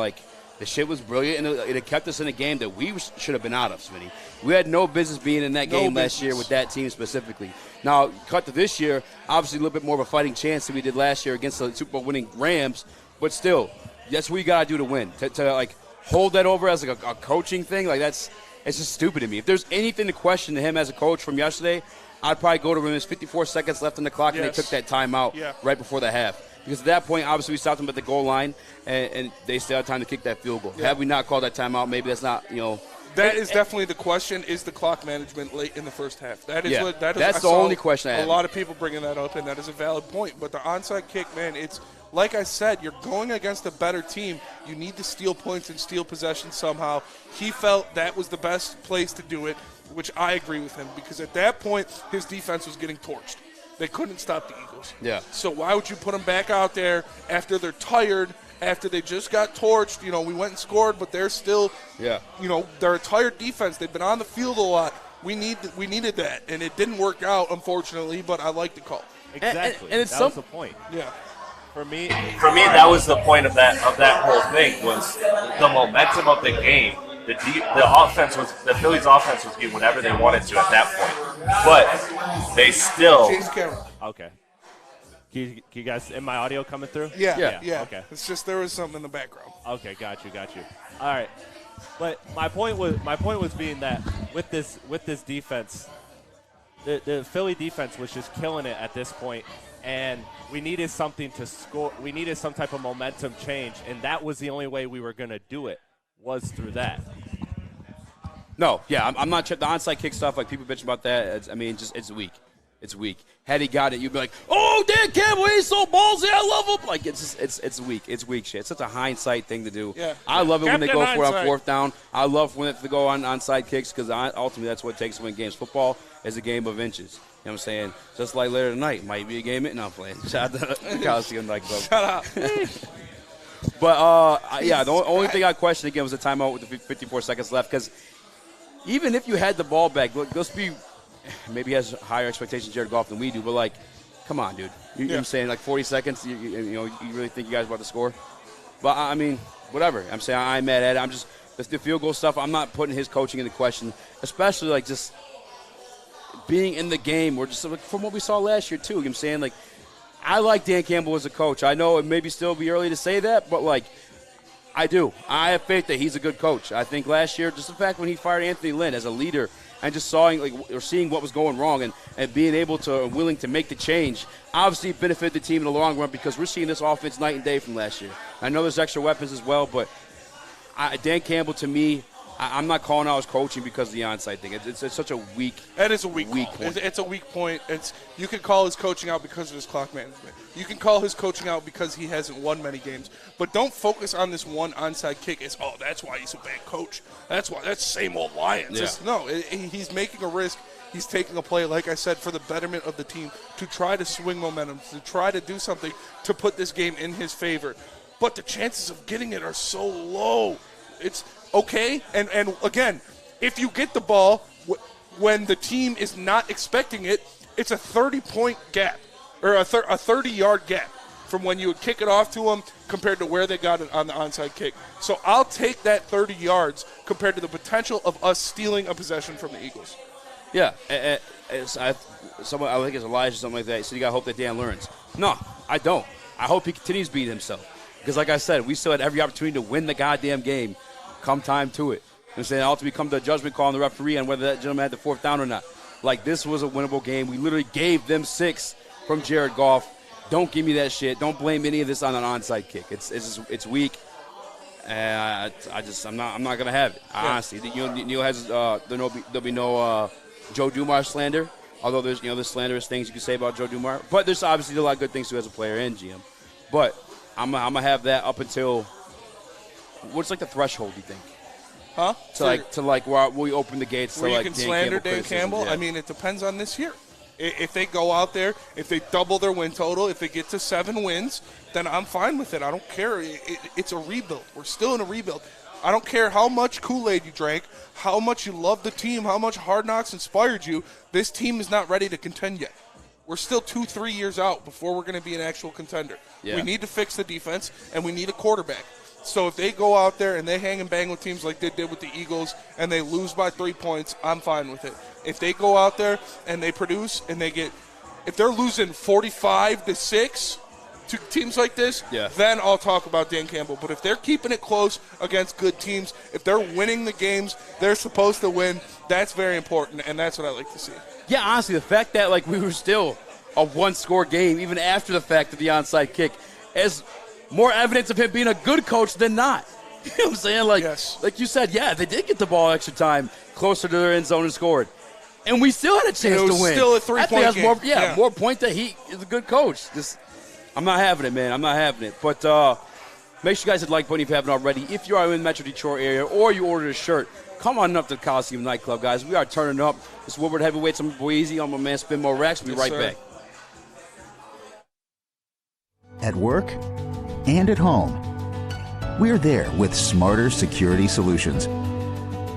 the shit was brilliant, and it kept us in a game that we should have been out of, Smitty. We had no business being in that game last year with that team specifically. Now, cut to this year, obviously a little bit more of a fighting chance than we did last year against the Super Bowl winning Rams, but still, that's what you got to do to win. To hold that over as a coaching thing, it's just stupid to me. If there's anything to question to him as a coach from yesterday, I'd probably go to him. There's 54 seconds left on the clock, and they took that timeout right before the half. Because at that point, obviously, we stopped them at the goal line, and they still had time to kick that field goal. Yeah. Had we not called that timeout, maybe that's not, That is definitely the question, is the clock management late in the first half. That is what that is. That's the only question I have. A lot of people bringing that up, and that is a valid point. But the onside kick, man, it's like I said, you're going against a better team. You need to steal points and steal possession somehow. He felt that was the best place to do it, which I agree with him, because at that point, his defense was getting torched. They couldn't stop the Eagles. Yeah. So why would you put them back out there after they're tired, after they just got torched? We went and scored, but they're still, they're a tired defense. They've been on the field a lot. We needed that, and it didn't work out, unfortunately, but I like the call. Exactly. And that was the point. Yeah. For me, that was the point of that whole thing, was the momentum of the game. The Phillies offense was getting whatever they wanted to at that point, but they still. Okay. Can you guys, in my audio coming through? Yeah. Okay. It's just there was something in the background. Okay, got you. All right, but my point was being that with this defense, the Philly defense was just killing it at this point, and we needed something to score. We needed some type of momentum change, and that was the only way we were going to do it, was through that. No, I'm not the onside kick stuff. Like, people bitch about that. It's weak. It's weak. Had he got it, you'd be like, "Oh, Dan Campbell, he's so ballsy. I love him." Like, it's weak. It's weak shit. It's such a hindsight thing to do. Yeah. I love it when they go for it on fourth down. I love when they go on onside kicks, because ultimately that's what it takes to win games. Football is a game of inches. You know what I'm saying? Just like later tonight, might be a game. No, I'm playing. Shout out to the Coliseum nightclub. Shut up. But the only thing I questioned again was the timeout with the 54 seconds left, because even if you had the ball back, let's be. Maybe he has higher expectations, Jared Goff, than we do, but, like, come on, dude. You know what I'm saying? Like, 40 seconds, you really think you guys about to score? But, whatever. I'm saying I'm mad at it. I'm just – the field goal stuff, I'm not putting his coaching into question, especially, like, just being in the game, or just from what we saw last year, too. You know what I'm saying? Like, I like Dan Campbell as a coach. I know it maybe still be early to say that, but, like, I do. I have faith that he's a good coach. I think last year, just the fact when he fired Anthony Lynn as a leader – and just seeing what was going wrong and being able to, willing to make the change, obviously benefit the team in the long run, because we're seeing this offense night and day from last year. I know there's extra weapons as well, but Dan Campbell, to me, I'm not calling out his coaching because of the onside thing. It's such a weak. That is a weak point. It's a weak point. You can call his coaching out because of his clock management. You can call his coaching out because he hasn't won many games. But don't focus on this one onside kick. That's why he's a bad coach. That's the same old Lions. Yeah. He's making a risk. He's taking a play, like I said, for the betterment of the team, to try to swing momentum, to try to do something to put this game in his favor. But the chances of getting it are so low. It's okay, and again, if you get the ball when the team is not expecting it, it's a 30-point gap, or a 30-yard gap from when you would kick it off to them compared to where they got it on the onside kick. So I'll take that 30 yards compared to the potential of us stealing a possession from the Eagles. Yeah, I think it's Elijah or something like that. So you got to hope that Dan learns. No, I don't. I hope he continues beating himself. Because like I said, we still had every opportunity to win the goddamn game come time to it. I'm saying ultimately come to a judgment call on the referee on whether that gentleman had the fourth down or not. Like, this was a winnable game. We literally gave them 6 from Jared Goff. Don't give me that shit. Don't blame any of this on an onside kick. It's weak. I'm not gonna have it. Honestly, Neil has there'll be no Joe Dumars slander. Although there's slanderous things you can say about Joe Dumars, but there's obviously a lot of good things too as a player and GM. But I'm gonna have that up until what's like the threshold, you think? Huh? To where we open the gates where to you can slander Dan Campbell. Yeah. I mean, it depends on this year. If they go out there, if they double their win total, if they get to 7 wins, then I'm fine with it. I don't care. It's a rebuild. We're still in a rebuild. I don't care how much Kool-Aid you drank, how much you love the team, how much Hard Knocks inspired you. This team is not ready to contend yet. We're still 2-3 years out before we're going to be an actual contender. Yeah. We need to fix the defense, and we need a quarterback. So if they go out there and they hang and bang with teams like they did with the Eagles and they lose by 3 points, I'm fine with it. If they go out there and they produce and if they're losing 45-6 to teams like this, then I'll talk about Dan Campbell. But if they're keeping it close against good teams, if they're winning the games they're supposed to win, that's very important, and that's what I like to see. Yeah, honestly, the fact that we were still a 1-score game even after the fact of the onside kick, as more evidence of him being a good coach than not. You know what I'm saying? Like you said, yeah, they did get the ball extra time closer to their end zone and scored. And we still had a chance to win. Still a 3-point game. More point that he is a good coach. I'm not having it, man. I'm not having it. But make sure you guys hit the like button if you haven't already. If you are in the Metro Detroit area or you ordered a shirt, come on up to the Coliseum nightclub, guys. We are turning up. This is Woodward Heavyweights. I'm boy Eazy. I'm my man Spin More Racks. We'll be right back. At work and at home, we're there with smarter security solutions.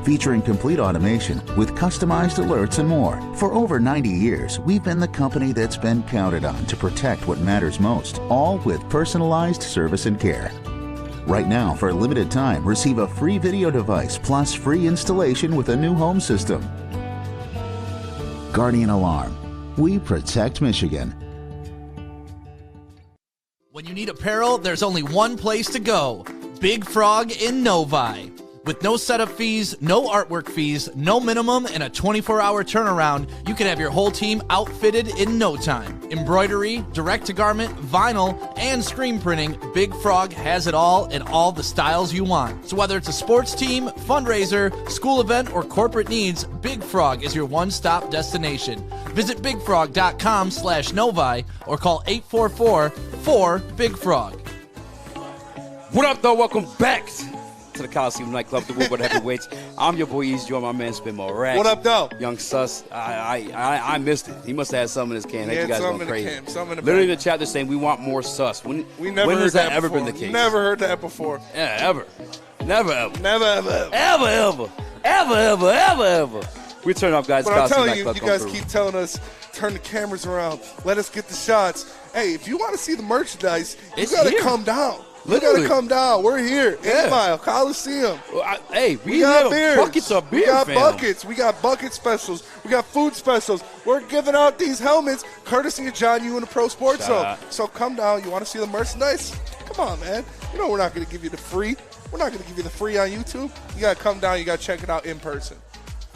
Featuring complete automation with customized alerts and more. For over 90 years, we've been the company that's been counted on to protect what matters most, all with personalized service and care. Right now, for a limited time, receive a free video device plus free installation with a new home system. Guardian Alarm. We protect Michigan. When you need apparel, there's only one place to go. Big Frog in Novi. With no setup fees, no artwork fees, no minimum, and a 24-hour turnaround, you can have your whole team outfitted in no time. Embroidery, direct-to-garment, vinyl, and screen printing, Big Frog has it all in all the styles you want. So whether it's a sports team, fundraiser, school event, or corporate needs, Big Frog is your one-stop destination. Visit bigfrog.com/Novi or call 844-4-BIG-FROG. What up, though? Welcome back to the Coliseum nightclub, the Woodward Heavyweights. I'm your boy Eazy, my man Spin More Racks. What up, though? Young Sus. I missed it. He must have had something in his can. He You had guys something going in the crazy. can, something in the Literally bag. in the chat they're saying we want more Sus. When never has heard that that ever before. been the case? Never heard that before. Yeah, ever. Never ever. Never ever. Ever ever. Ever ever. Ever ever. We turn up, guys. But I'm Coliseum telling you, nightclub, you come guys through. keep telling us, turn the cameras around, let us get the shots. Hey, if you want to see the merchandise, you got to here. come down. Literally. You got to come down. We're here. 8 Mile, Coliseum. Hey, we got have beers. buckets of beer, We got fam. buckets. We got bucket specials. We got food specials. We're giving out these helmets courtesy of John Yu and the Pro Sports Zone. out. So come down. You want to see the merchandise? Come on, man. You know we're not going to give you the free. We're not going to give you the free on YouTube. You got to come down. You got to check it out in person.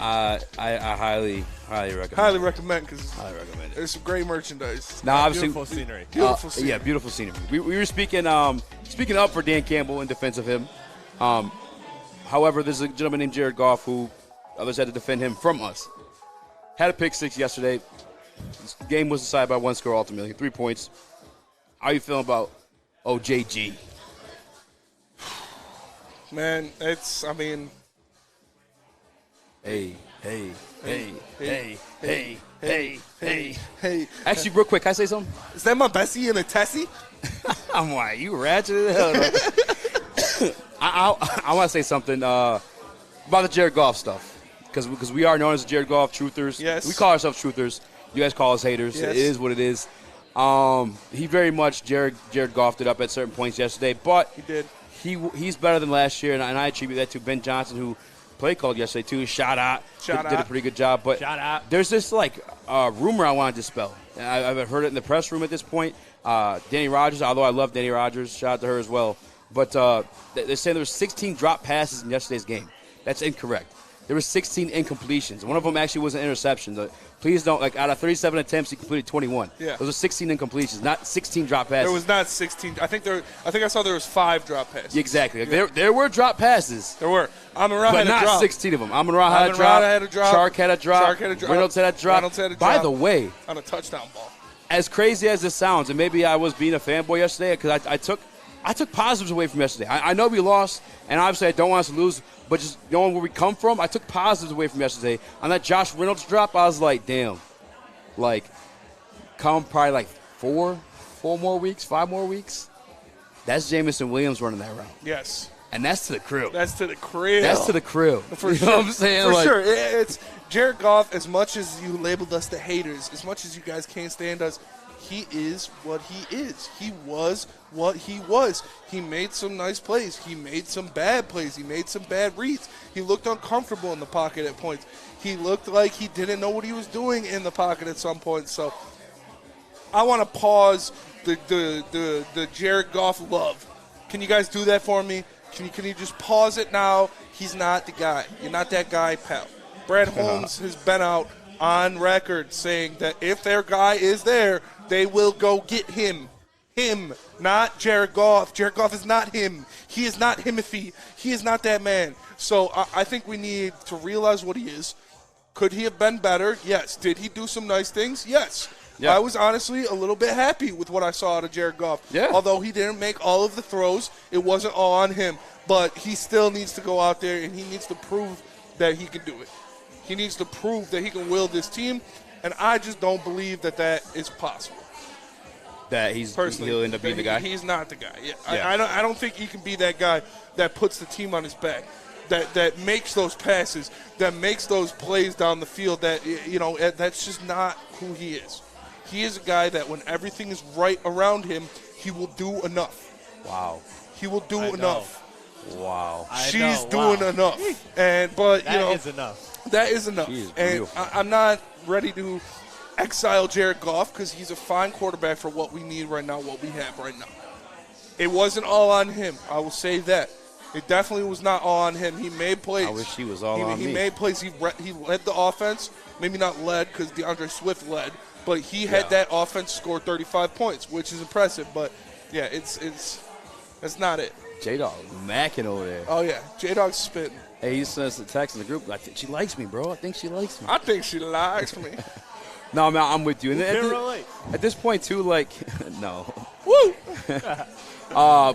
I highly recommend. Highly recommend because recommend it. there's some great merchandise. Now, obviously, Beautiful scenery. Beautiful scenery. Yeah, beautiful scenery. We were speaking up for Dan Campbell in defense of him. However, there's a gentleman named Jared Goff who others had to defend him from us. Had a pick six yesterday. This game was decided by one score ultimately, 3 points. How are you feeling about OJG? Man, Hey. Hey. Actually, real quick, can I say something? Is that my Bessie and a Tessie? I'm like, you ratchet as hell. I want to say something about the Jared Goff stuff because we are known as the Jared Goff truthers. Yes. We call ourselves truthers. You guys call us haters. Yes. It is what it is. He very much Jared Goffed it up at certain points yesterday, but He did. He's better than last year, and I attribute that to Ben Johnson, who play called yesterday too. Shout out. Did a pretty good job. But Shout out. there's this rumor I want to dispel. And I've heard it in the press room at this point. Danny Rogers, although I love Danny Rogers, shout out to her as well. But they're saying there were 16 drop passes in yesterday's game. That's incorrect. There were 16 incompletions. One of them actually was an interception. Please don't, out of 37 attempts, he completed 21. Yeah. Those are 16 incompletions, not 16 drop passes. There was not 16. I think I saw there was 5 drop passes. Exactly. There were drop passes. There were. Amon-Ra But had a not drop. 16 of them. Amon-Ra had a drop. Shark had a drop. Reynolds had a drop. By the way, on a touchdown ball. as crazy as this sounds, and maybe I was being a fanboy yesterday because I took positives away from yesterday. I know we lost, and obviously I don't want us to lose, but just knowing where we come from, I took positives away from yesterday. On that Josh Reynolds drop, I was like, damn. Come probably 4 more weeks, 5 more weeks. That's Jamison Williams running that route. Yes. And that's to the crib. That's to the crib. That's to the crib. For you sure. know what I'm saying? For sure. It's Jared Goff, as much as you labeled us the haters, as much as you guys can't stand us, he is what he is. He was what he was. He made some nice plays. He made some bad plays. He made some bad reads. He looked uncomfortable in the pocket at points. He looked like he didn't know what he was doing in the pocket at some point. So I want to pause the Jared Goff love. Can you guys do that for me? Can you just pause it now? He's not the guy. You're not that guy, pal. Brad Holmes has been out on record saying that if their guy is there, they will go get him. him, not Jared Goff. Jared Goff is not him. He is not Himothy. He is not that man. So I think we need to realize what he is. Could he have been better? Yes. Did he do some nice things? Yes. Yeah. I was honestly a little bit happy with what I saw out of Jared Goff. Yeah. Although he didn't make all of the throws, it wasn't all on him. But he still needs to go out there and he needs to prove that he can do it. He needs to prove that he can will this team, and I just don't believe that is possible. That he'll end up being the guy? He's not the guy. Yeah. I don't think he can be that guy that puts the team on his back, that makes those passes, that makes those plays down the field. That's just not who he is. He is a guy that when everything is right around him, he will do enough. Wow. He will do enough. Wow. She's doing enough. That is enough. That is enough. And I'm not ready to exile Jared Goff because he's a fine quarterback for what we need right now, what we have right now. It wasn't all on him. I will say that. It definitely was not all on him. He made plays. I wish he was all on me. He made plays. He led the offense. Maybe not led because DeAndre Swift led. But he had that offense score 35 points, which is impressive. But, yeah, that's not it. J-Dog macking over there. Oh, yeah. J-Dog's spitting. Hey, he sent us a text in the group. I think she likes me, bro. I think she likes me. I think she likes me. No, man, I'm with you. And at this point, too, like, no. Woo!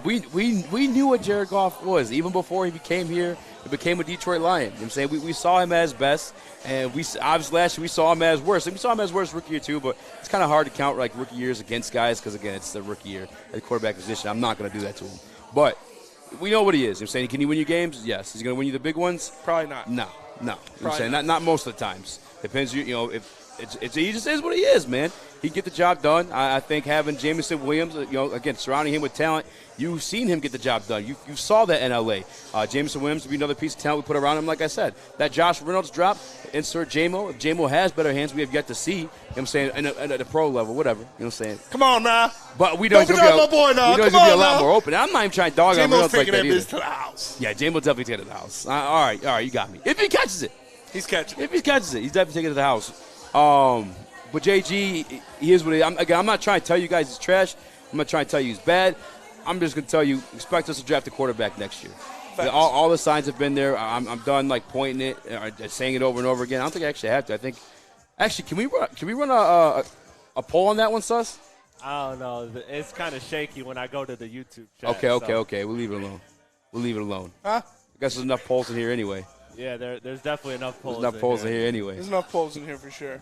We knew what Jared Goff was. Even before he became here, he became a Detroit Lion. You know what I'm saying? We saw him as best. And obviously last year we saw him as worse. We saw him as worse rookie year too, but it's kind of hard to count like rookie years against guys because, again, it's the rookie year at the quarterback position. I'm not going to do that to him. But we know what he is. You know what I'm saying? Can he win you games? Yes. He's going to win you the big ones? Probably not. No. You know what I'm saying? Not most of the times. Depends, he just is what he is, man. He can get the job done. I think having Jameson Williams, again, surrounding him with talent, you've seen him get the job done. You saw that in L.A. Jameson Williams would be another piece of talent we put around him, like I said. That Josh Reynolds drop, insert J-Mo. If J-Mo has better hands, we have yet to see. You know what I'm saying? At the pro level, whatever. You know what I'm saying? Come on, now. But we know he's going to be a lot more open. I'm not even trying to dog on Reynolds like that either. To the house. Yeah, J-Mo definitely taking it to the house. All right, you got me. If he catches it. He's catching it. If he catches it, he's definitely taking it to the house. But JG, he is what he is. I'm not trying to tell you guys he's trash. I'm not trying to tell you he's bad. I'm just going to tell you, expect us to draft a quarterback next year. All the signs have been there. I'm done like pointing it, or saying it over and over again. I don't think I actually have to. I think, actually, can we run a poll on that one, Sus? I don't know. It's kind of shaky when I go to the YouTube chat. Okay. We'll leave it alone. Huh? I guess there's enough polls in here anyway. Yeah, there's definitely enough polls. There's enough polls in here anyway. There's enough polls in here for sure.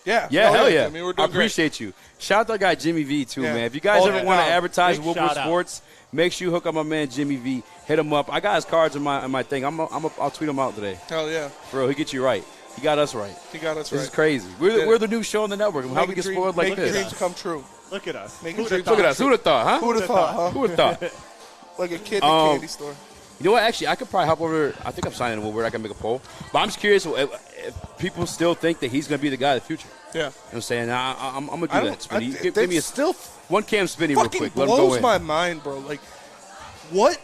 Yeah, hell yeah. I mean, we're doing appreciate great. you. Shout out to our guy Jimmy V too, man. If you guys ever want to advertise Woodward Sports, make sure you hook up my man Jimmy V. Hit him up. I got his cards in my thing. I'll tweet him out today. Hell yeah, for real. He get you right. He got us right. This is crazy. We're the new show on the network. How we get spoiled like this? Make dreams come true. Look at us. Look at us. Who'd have thought, huh? Who would have thought, huh? Who would have thought? Like a kid in a candy store. You know what? Actually, I could probably hop over. I think I'm signing Woodward. I can make a poll. But I'm just curious if people still think that he's going to be the guy of the future. Yeah. You know what I'm saying? I'm going to do that. Spinny. Give me still one Cam Spinny real quick. Let him go in. Blows my mind, bro. Like, what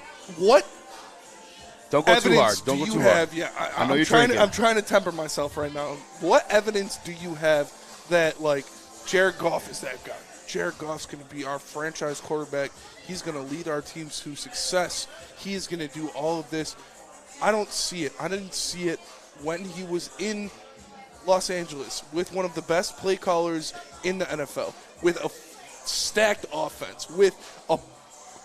Don't go too hard. Don't go too hard. I know you're trying. I'm trying to temper myself right now. What evidence do you have that, like, Jared Goff is that guy? Jared Goff's going to be our franchise quarterback. He's going to lead our teams to success. He's going to do all of this. I don't see it. I didn't see it when he was in Los Angeles with one of the best play callers in the NFL, with a stacked offense, with a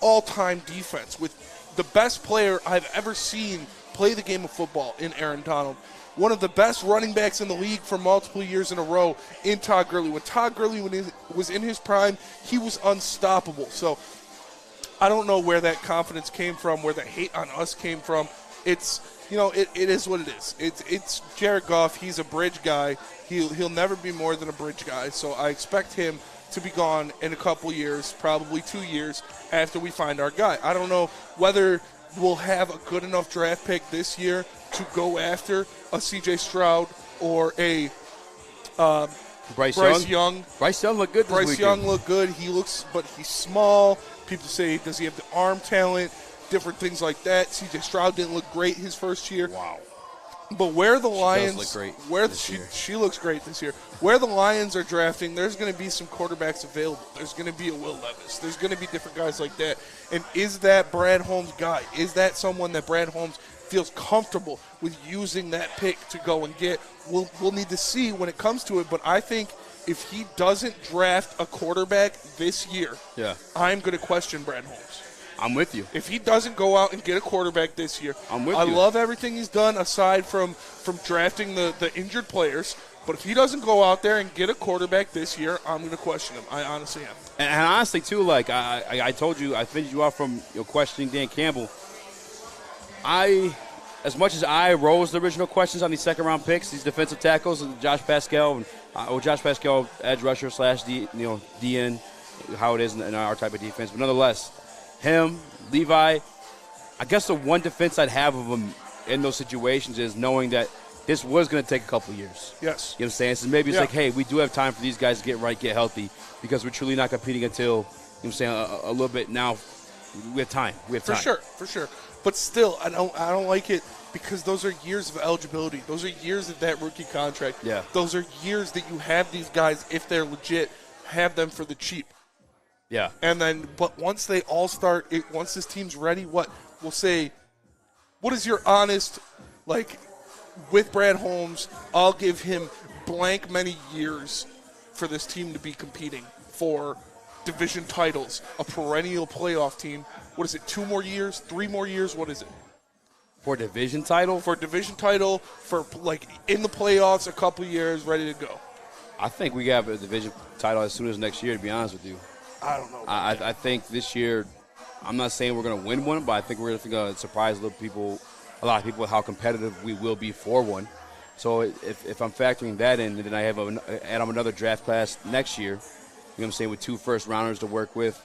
all-time defense, with the best player I've ever seen play the game of football in Aaron Donald. One of the best running backs in the league for multiple years in a row in Todd Gurley. When Todd Gurley was in his prime, he was unstoppable. So I don't know where that confidence came from, where the hate on us came from. It's, it is what it is. It's Jared Goff. He's a bridge guy. He'll never be more than a bridge guy. So I expect him to be gone in a couple years, probably 2 years after we find our guy. I don't know whether we'll have a good enough draft pick this year to go after a C.J. Stroud or a Bryce Young. Bryce Young looked good this weekend. Bryce Young looked good. But he's small. People say, does he have the arm talent? Different things like that. C.J. Stroud didn't look great his first year. Wow. But where the Lions, look great where this year. she looks great this year. Where the Lions are drafting, there's going to be some quarterbacks available. There's going to be a Will Levis. There's going to be different guys like that. And is that Brad Holmes' guy? Is that someone that Brad Holmes feels comfortable with using that pick to go and get? We'll need to see when it comes to it. But I think if he doesn't draft a quarterback this year, I'm going to question Brad Holmes. I'm with you. If he doesn't go out and get a quarterback this year, I'm with I you. love everything he's done aside from drafting the injured players. But if he doesn't go out there and get a quarterback this year, I'm going to question him. I honestly am. And honestly, too, like I told you, I finished you off from questioning Dan Campbell. As much as I rose the original questions on these second-round picks, these defensive tackles, and Josh Pascal, edge rusher / DN, how it is in our type of defense. But nonetheless, him, Levi, I guess the one defense I'd have of him in those situations is knowing that this was going to take a couple of years. Yes. You know what I'm saying? So maybe it's like, hey, we do have time for these guys to get right, get healthy, because we're truly not competing until, you know what I'm saying, a little bit now. We have time. For sure. But still, I don't like it because those are years of eligibility. Those are years of that rookie contract. Yeah. Those are years that you have these guys, if they're legit, have them for the cheap. Yeah. And then, but once they all start, once this team's ready, we'll say, what is your honest, with Brad Holmes, I'll give him blank many years for this team to be competing for division titles, a perennial playoff team. What is it, 2 more years, 3 more years? What is it? For division title? For division title, for in the playoffs, a couple years, ready to go. I think we have a division title as soon as next year, to be honest with you. I don't know. I think this year, I'm not saying we're going to win one, but I think we're going to surprise a lot of people with how competitive we will be for one. So if I'm factoring that in, then I have add on another draft class next year, you know what I'm saying, with 2 first-rounders to work with.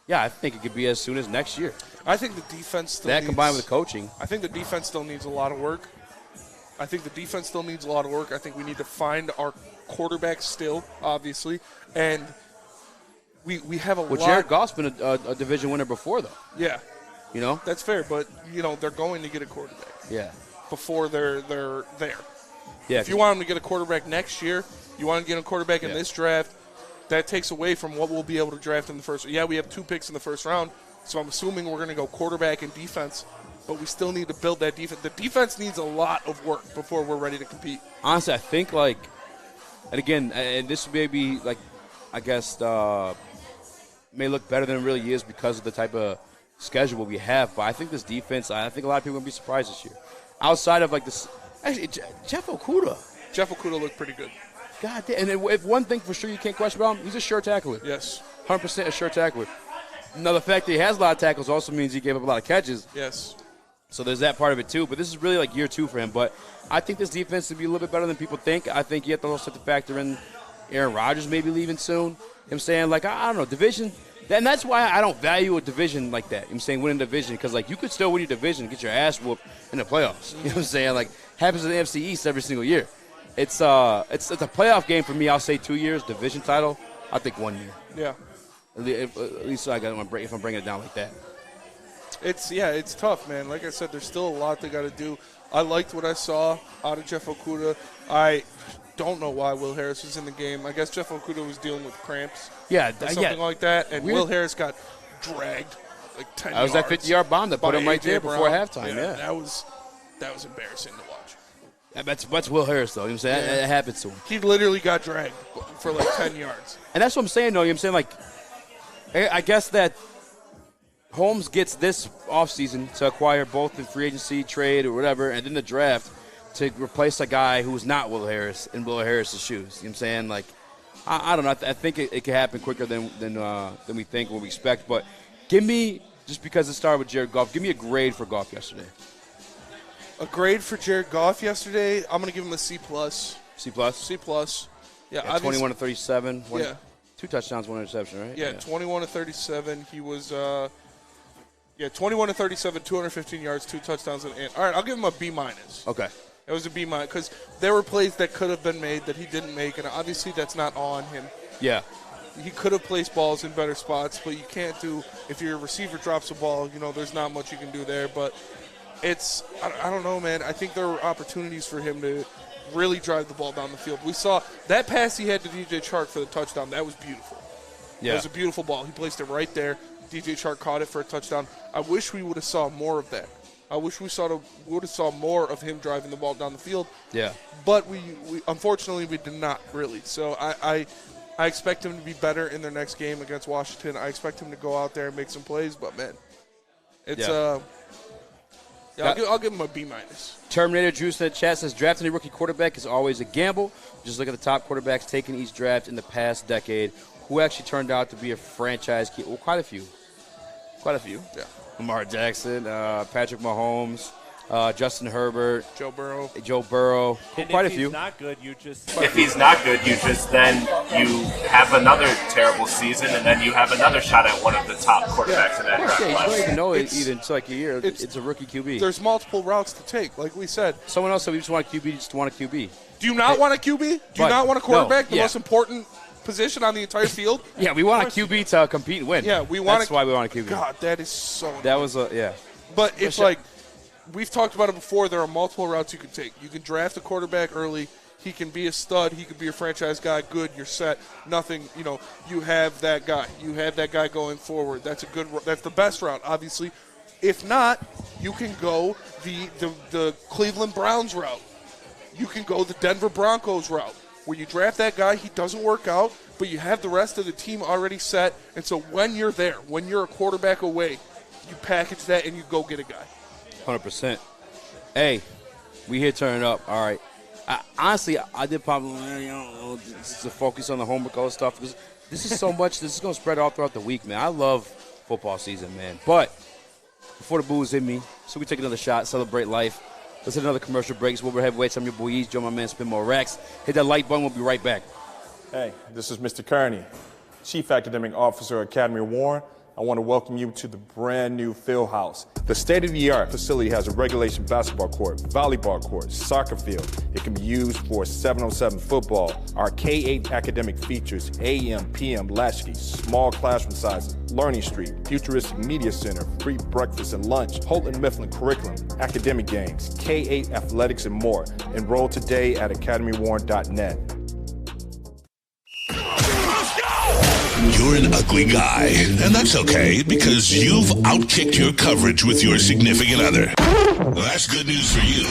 Yeah, I think it could be as soon as next year. I think the defense still that combined with the coaching. I think the defense still needs a lot of work. I think we need to find our quarterback still, obviously, and we have a lot. Well, Jared Goff's been a division winner before, though. Yeah. You know? That's fair, but, they're going to get a quarterback. Yeah. Before they're there. Yeah. If you want them to get a quarterback next year, you want to get a quarterback in this draft, that takes away from what we'll be able to draft in the first. Yeah, we have 2 picks in the first round, so I'm assuming we're going to go quarterback and defense, but we still need to build that defense. The defense needs a lot of work before we're ready to compete. Honestly, I think, and again, and this may be, I guess, may look better than it really is because of the type of schedule we have, but I think this defense, I think a lot of people are going to be surprised this year. Outside of, this, actually, Jeff Okudah. Jeff Okudah looked pretty good. God damn. And if one thing for sure you can't question about him, he's a sure tackler. Yes. 100% a sure tackler. Now, the fact that he has a lot of tackles also means he gave up a lot of catches. Yes. So there's that part of it, too. But this is really year 2 for him. But I think this defense will be a little bit better than people think. I think you have to also have to factor in Aaron Rodgers maybe leaving soon. You know what I'm saying? I don't know, division. And that's why I don't value a division like that. You know what I'm saying, winning a division. Because, you could still win your division and get your ass whooped in the playoffs. You know what I'm saying? Happens in the NFC East every single year. It's a playoff game for me. I'll say 2 years. Division title, I think 1 year. Yeah. At least I got if I'm bringing it down like that. It's tough, man. Like I said, there's still a lot they got to do. I liked what I saw out of Jeff Okudah. I don't know why Will Harris was in the game. I guess Jeff Okudah was dealing with cramps. Yeah, or something like that. And Will Harris got dragged 10 yards. That was that 50-yard bomb that put him right there before halftime. Yeah, that was embarrassing to watch. That's Will Harris, though. You know what I'm saying? That happens to him. He literally got dragged for 10 yards. And that's what I'm saying, though. You know what I'm saying? I guess that Holmes gets this offseason to acquire both the free agency, trade, or whatever, and then the draft to replace a guy who's not Will Harris in Will Harris' shoes. You know what I'm saying? I don't know. I think it can happen quicker than we think, what we expect. But give me, just because it started with Jared Goff, give me a grade for Goff yesterday. A grade for Jared Goff yesterday, I'm going to give him a C+. C+? C+. Yeah, 21 to 37. 2 touchdowns, 1 interception, right? Yeah, 21 to 37. He was 21 to 37, 215 yards, 2 touchdowns. All right, I'll give him a B-. Okay. It was a B- because there were plays that could have been made that he didn't make, and obviously that's not on him. Yeah. He could have placed balls in better spots, but you can't do – if your receiver drops a ball, there's not much you can do there. But I don't know, man. I think there were opportunities for him to really drive the ball down the field. We saw that pass he had to DJ Chark for the touchdown. That was beautiful. Yeah. It was a beautiful ball. He placed it right there. DJ Chark caught it for a touchdown. I wish we would have saw more of that. I wish we would have saw more of him driving the ball down the field. Yeah. But we unfortunately we did not really. So I expect him to be better in their next game against Washington. I expect him to go out there and make some plays. But man, it's I'll give him a B-. Terminator Juice in the chat says drafting a rookie quarterback is always a gamble. Just look at the top quarterbacks taken each draft in the past decade. Who actually turned out to be a franchise key? Well, quite a few. Yeah. Lamar Jackson, Patrick Mahomes, Justin Herbert, Joe Burrow. Quite a few. If he's not good, you just then you have another terrible season, and then you have another shot at one of the top quarterbacks in that draft class. You don't even know it even until like a year. It's a rookie QB. There's multiple routes to take, like we said. Someone else said we just want a QB, just want a QB. Do you not want a QB? Do you not want a quarterback? The most important position on the entire field? Yeah, we want a QB to compete and win. Yeah, that's why we want a QB. God, that is so That was But it's like, we've talked about it before, there are multiple routes you can take. You can draft a quarterback early. He can be a stud. He could be a franchise guy. Good, you're set. Nothing, you have that guy. You have that guy going forward. That's the best route, obviously. If not, you can go the Cleveland Browns route. You can go the Denver Broncos route, where you draft that guy, he doesn't work out, but you have the rest of the team already set. And so when you're there, when you're a quarterback away, you package that and you go get a guy. 100%. Hey, we here turning up. All right. Honestly, I did probably just to focus on the homework, all this stuff, because this is so much. This is going to spread all throughout the week, man. I love football season, man. But before the booze hit me, so we take another shot, celebrate life. Let's hit another commercial break. It's Woodward Heavyweights. I'm your boy Eazy, join my man Spin More Racks. Hit that like button. We'll be right back. Hey, this is Mr. Kearney, Chief Academic Officer, Academy of Warren. I want to welcome you to the brand new Field House. The state-of-the-art facility has a regulation basketball court, volleyball court, soccer field. It can be used for 7-on-7 football. Our K-8 academic features AM, PM, latchkey, small classroom sizes, Learning Street, futuristic media center, free breakfast and lunch, Holton Mifflin curriculum, academic games, K-8 athletics, and more. Enroll today at academywarren.net. You're an ugly guy, and that's okay because you've outkicked your coverage with your significant other. Well, that's good news for you.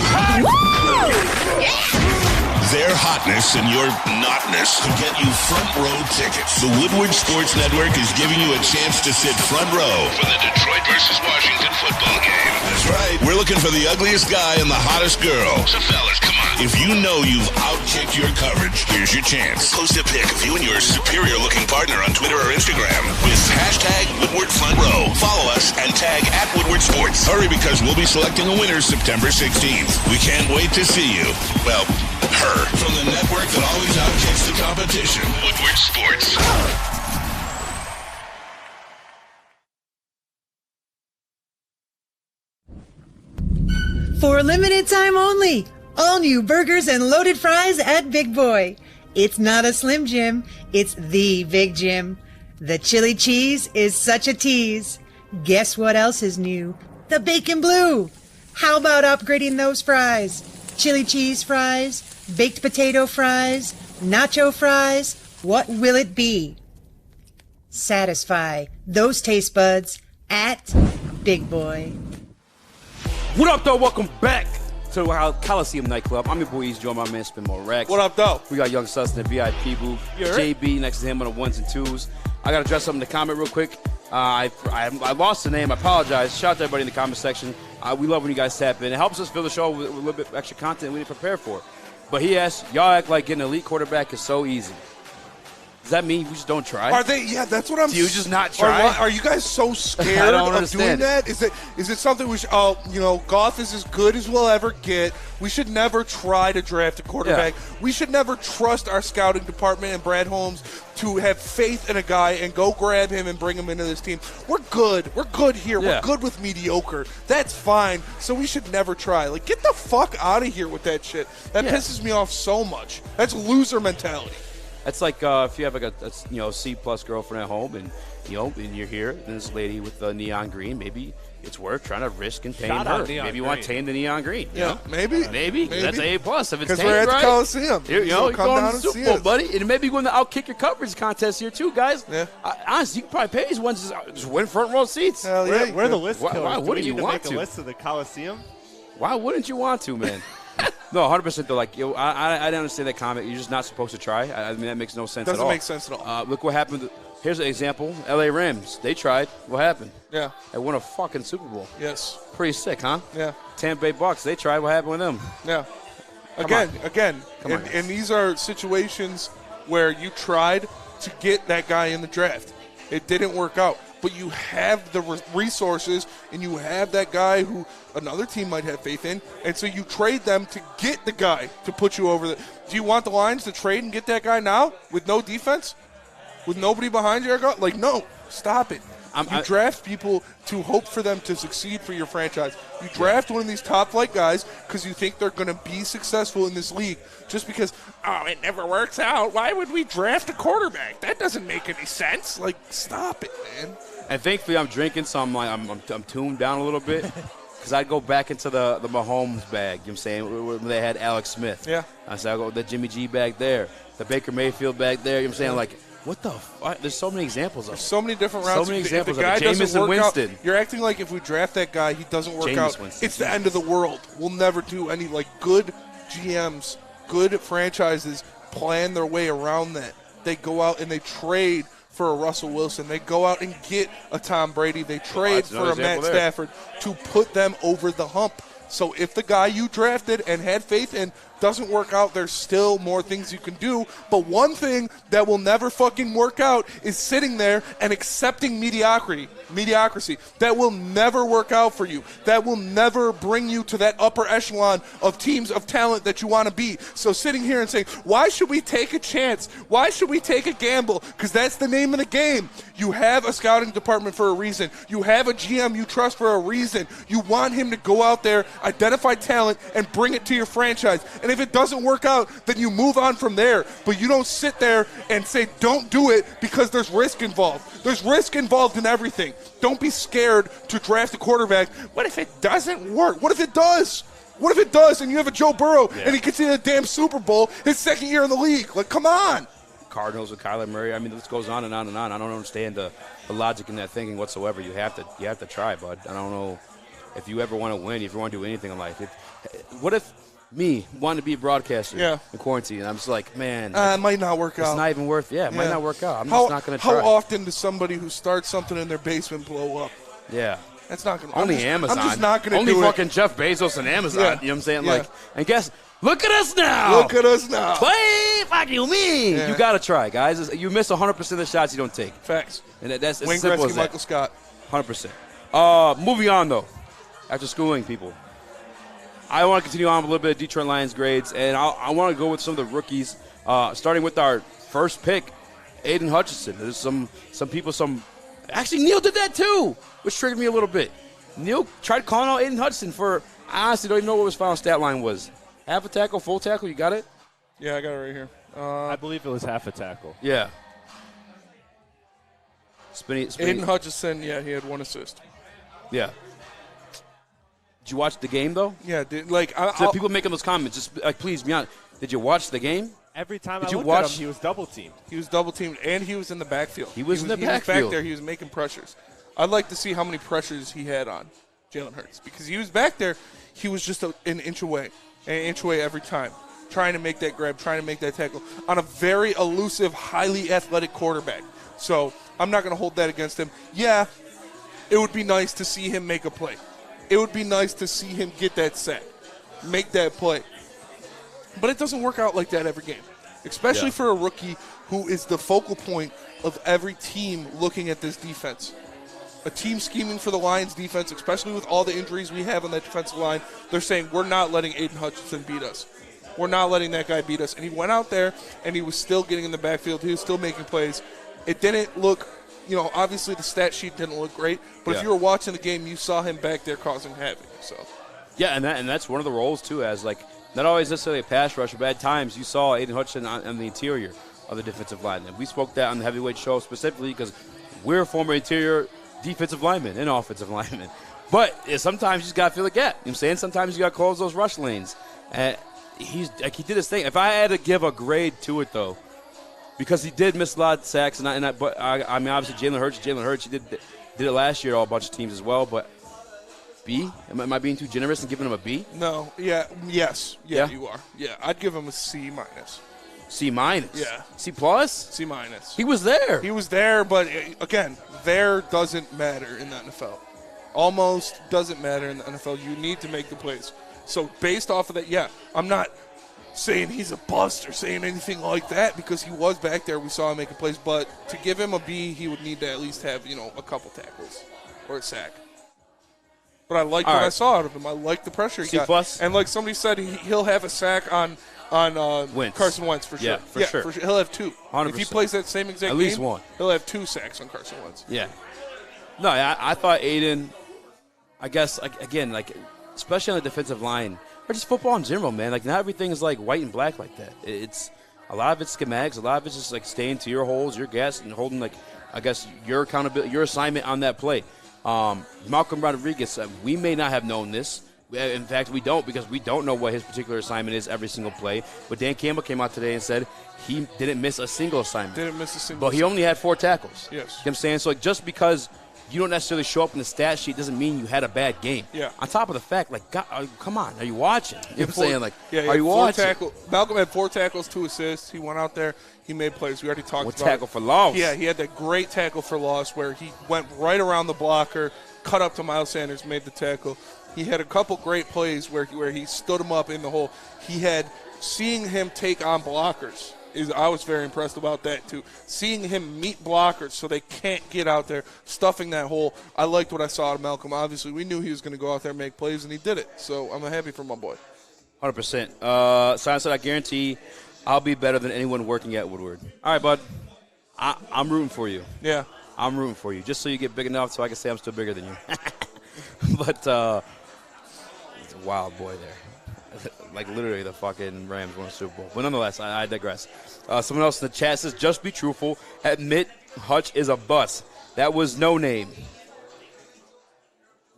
Their hotness and your notness could get you front row tickets. The Woodward Sports Network is giving you a chance to sit front row for the Detroit versus Washington football game. That's right. We're looking for the ugliest guy and the hottest girl. So fellas, come on. If you know you've outkicked your coverage, here's your chance. Post a pic of you and your superior-looking partner on Twitter or Instagram with hashtag Woodward Front Row. Follow us and tag at Woodward Sports. Hurry, because we'll be selecting a winner September 16th. We can't wait to see you. Well, her. From the network that always outkicks the competition, Woodward Sports. For a limited time only, all new burgers and loaded fries at Big Boy. It's not a Slim Jim, it's the Big Jim. The chili cheese is such a tease. Guess what else is new? The bacon blue. How about upgrading those fries? Chili cheese fries, baked potato fries, nacho fries, what will it be? Satisfy those taste buds at Big Boy. What up, though? Welcome back to our Coliseum nightclub. I'm your boy Eazy, join my man Spin More Racks. What up, though? We got Young Sus in the VIP booth. JB next to him on the ones and twos. I got to address something in the comment real quick. I lost the name. I apologize. Shout out to everybody in the comment section. We love when you guys tap in. It helps us fill the show with a little bit extra content we didn't prepare for. But he asked, y'all act like getting an elite quarterback is so easy. Does that mean we just don't try? Are they? Yeah, that's what I'm. Do you just not try? Are you guys so scared of doing that? Is it something we should? Oh, Goff is as good as we'll ever get. We should never try to draft a quarterback. Yeah. We should never trust our scouting department and Brad Holmes to have faith in a guy and go grab him and bring him into this team. We're good. We're good here. Yeah. We're good with mediocre. That's fine. So we should never try. Like, get the fuck out of here with that shit. That pisses me off so much. That's loser mentality. That's like if you have like a C+ girlfriend at home, and and you're here, and this lady with the neon green, maybe it's worth trying to risk and tame Shout out her. Neon Maybe you want to tame the neon green. You know? Maybe. Maybe. That's A+. If it's Because tamed we're at right, the Coliseum. you're come going down to and the see Super Bowl, us. buddy. And maybe you're going to outkick your coverage contest here, too, guys. Yeah. Honestly, you can probably pay these ones just win front row seats. Hell yeah. We're the list Why- killers. why Do we wouldn't need you to want make to? a list of the Coliseum? Why wouldn't you want to, man? No, 100%. Though, like, I didn't understand that comment. You're just not supposed to try. I mean, that makes no sense Doesn't at all. make sense at all. Look what happened. Here's an example. L.A. Rams. They tried. What happened? Yeah. They won a fucking Super Bowl. Yes. Pretty sick, huh? Yeah. Tampa Bay Bucks. They tried. What happened with them? Yeah. Come Again. Come on, And these are situations where you tried to get that guy in the draft. It didn't work out. But you have the resources, and you have that guy who another team might have faith in, and so you trade them to get the guy to put you over the. Do you want the Lions to trade and get that guy now with no defense, with nobody behind you? Like, no, stop it. You draft people to hope for them to succeed for your franchise. You draft one of these top-flight guys because you think they're going to be successful in this league. Just because, it never works out. Why would we draft a quarterback? That doesn't make any sense. Like, stop it, man. And thankfully, I'm drinking, so I'm tuned down a little bit. Because I'd go back into the Mahomes bag, you know what I'm saying, when they had Alex Smith. Yeah. I said, I'll go with the Jimmy G bag there, the Baker Mayfield bag there, you know what I'm saying? Like, what the fuck? There's so many examples of it. So many different routes. So many If examples the of guy it. doesn't Jameis work Winston. out, you're acting like if we draft that guy, he doesn't work Jameis out. Winston. It's the end of the world. We'll never do any, good GMs, good franchises plan their way around that. They go out and they trade for a Russell Wilson. They go out and get a Tom Brady. They trade for a Matt Stafford to put them over the hump. So if the guy you drafted and had faith in doesn't work out, there's still more things you can do. But one thing that will never fucking work out is sitting there and accepting mediocrity. That will never work out for you. That will never bring you to that upper echelon of teams of talent that you want to be. So sitting here and saying, why should we take a chance? Why should we take a gamble? Because that's the name of the game. You have a scouting department for a reason. You have a GM you trust for a reason. You want him to go out there, identify talent, and bring it to your franchise. And if it doesn't work out, then you move on from there. But you don't sit there and say, don't do it because there's risk involved. There's risk involved in everything. Don't be scared to draft a quarterback. What if it doesn't work? What if it does? What if it does and you have a Joe Burrow and he gets in a damn Super Bowl his second year in the league? Like, come on. Cardinals with Kyler Murray. I mean, this goes on and on and on. I don't understand the logic in that thinking whatsoever. You have to try, bud. I don't know if you ever want to win, if you want to do anything in life. What if me wanted to be a broadcaster in quarantine, and I'm just like, man, it might not work out. It's not even worth. It might not work out. I'm just not going to try. How often does somebody who starts something in their basement blow up? Yeah. That's not going to. Only Amazon. I'm just not going to do it. Only fucking Jeff Bezos and Amazon. Yeah. You know what I'm saying? Yeah. Like, and guess, look at us now. Look at us now. Hey, fuck you, me. Yeah. You got to try, guys. You miss 100% of the shots you don't take. Facts. And that's as Wayne simple Gretzky, as that. Michael Scott. 100%. Moving on, though. After schooling people. I want to continue on with a little bit of Detroit Lions grades, and I want to go with some of the rookies, starting with our first pick, Aidan Hutchinson. There's some people, actually Neil did that too, which triggered me a little bit. Neil tried calling out Aidan Hutchinson for, I honestly don't even know what his final stat line was. Half a tackle, full tackle, you got it? Yeah, I got it right here. I believe it was half a tackle. Yeah. Spinny. Aidan Hutchinson, yeah, he had 1 assist. Yeah. Did you watch the game, though? Yeah, dude. So people making those comments, just please be honest. Did you watch the game? Every time Did I you looked watch? at him, he was double-teamed. He was double-teamed, and he was in the backfield. He was in the He was backfield. back there. He was making pressures. I'd like to see how many pressures he had on Jalen Hurts, because he was back there. He was just an inch away every time, trying to make that grab, trying to make that tackle on a very elusive, highly athletic quarterback. So I'm not going to hold that against him. Yeah, it would be nice to see him make a play. It would be nice to see him get that sack, make that play. But it doesn't work out like that every game, especially for a rookie who is the focal point of every team looking at this defense. A team scheming for the Lions defense, especially with all the injuries we have on that defensive line, they're saying we're not letting Aidan Hutchinson beat us. We're not letting that guy beat us. And he went out there, and he was still getting in the backfield. He was still making plays. It didn't look, obviously the stat sheet didn't look great, but if you were watching the game, you saw him back there causing havoc. So, yeah, and that's one of the roles, too, as, not always necessarily a pass rusher, but at times you saw Aidan Hutchinson on the interior of the defensive line. And we spoke that on the heavyweight show specifically because we're former interior defensive linemen and offensive linemen. But sometimes you just got to fill the gap. You know what I'm saying? Sometimes you got to close those rush lanes. And he did his thing. If I had to give a grade to it, though, because he did miss a lot of sacks, but I mean, obviously Jalen Hurts, he did it last year to a bunch of teams as well, but B? Am I being too generous and giving him a B? No. Yes. Yeah, you are. Yeah, I'd give him a C-. C-? Yeah. C+? C-. He was there. He was there, but again, there doesn't matter in the NFL. Almost doesn't matter in the NFL. You need to make the plays. So based off of that, yeah, I'm not saying he's a bust or saying anything like that because he was back there. We saw him making plays. But to give him a B, he would need to at least have, a couple tackles or a sack. But I liked what I saw out of him. I liked the pressure he got. C+? And like somebody said, he'll have a sack on Carson Wentz for sure. Yeah, for sure. He'll have 2. 100%. If he plays that same exact at game, least 1. He'll have 2 sacks on Carson Wentz. Yeah. No, I thought Aidan, I guess, especially on the defensive line, or just football in general, man. Like, not everything is, white and black like that. It's a lot of it's schematics. A lot of it's just, staying to your holes, your gas, and holding, your accountability, your assignment on that play. Malcolm Rodriguez, we may not have known this. In fact, we don't, because we don't know what his particular assignment is every single play. But Dan Campbell came out today and said he didn't miss a single assignment. But he only had 4 tackles. Yes. You know what I'm saying? So, just because you don't necessarily show up in the stat sheet doesn't mean you had a bad game. Yeah. On top of the fact, God, come on, are you watching? You know what I'm saying? Yeah, are you watching? Malcolm had 4 tackles, 2 assists. He went out there. He made plays. We already talked about it. Tackle for loss. Yeah, he had that great tackle for loss where he went right around the blocker, cut up to Miles Sanders, made the tackle. He had a couple great plays where he stood him up in the hole. Seeing him take on blockers, I was very impressed about that too. Seeing him meet blockers so they can't get out there, stuffing that hole. I liked what I saw of Malcolm. Obviously, we knew he was going to go out there and make plays, and he did it. So I'm happy for my boy. 100%. Simon said, I guarantee I'll be better than anyone working at Woodward. All right, bud. I'm rooting for you. Yeah. I'm rooting for you, just so you get big enough so I can say I'm still bigger than you. But he's a wild boy there. Literally the fucking Rams won a Super Bowl. But nonetheless, I digress. Someone else in the chat says, just be truthful. Admit Hutch is a bust. That was no name.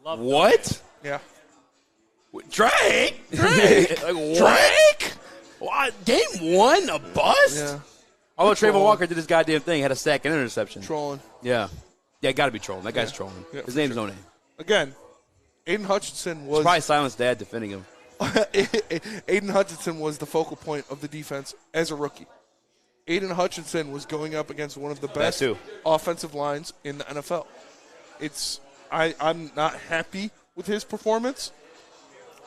Love what? Yeah. Drake? Drake? Drake? What? Game 1, a bust? Yeah. Although Trayvon Walker did his goddamn thing, had a sack and interception. Trolling. Yeah. Yeah, got to be trolling. That guy's trolling. Yeah, his name's no name. Again, Aidan Hutchinson was... Probably Silence Dad defending him. Aidan Hutchinson was the focal point of the defense as a rookie. Aidan Hutchinson was going up against one of the best offensive lines in the NFL. I'm not happy with his performance.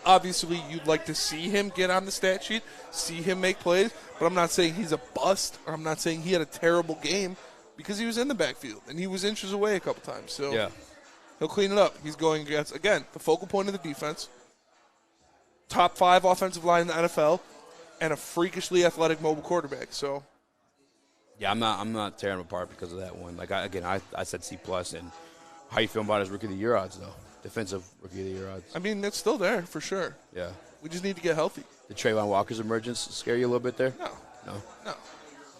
Obviously, you'd like to see him get on the stat sheet, see him make plays, but I'm not saying he's a bust, or I'm not saying he had a terrible game, because he was in the backfield, and he was inches away a couple times. So yeah. He'll clean it up. He's going against, again, the focal point of the defense, top 5 offensive line in the NFL, and a freakishly athletic mobile quarterback. So, yeah, I'm not tearing him apart because of that one. I said C+, and how you feel about his Rookie of the Year odds, though? Defensive Rookie of the Year odds. I mean, it's still there for sure. Yeah. We just need to get healthy. Did Trayvon Walker's emergence scare you a little bit there? No.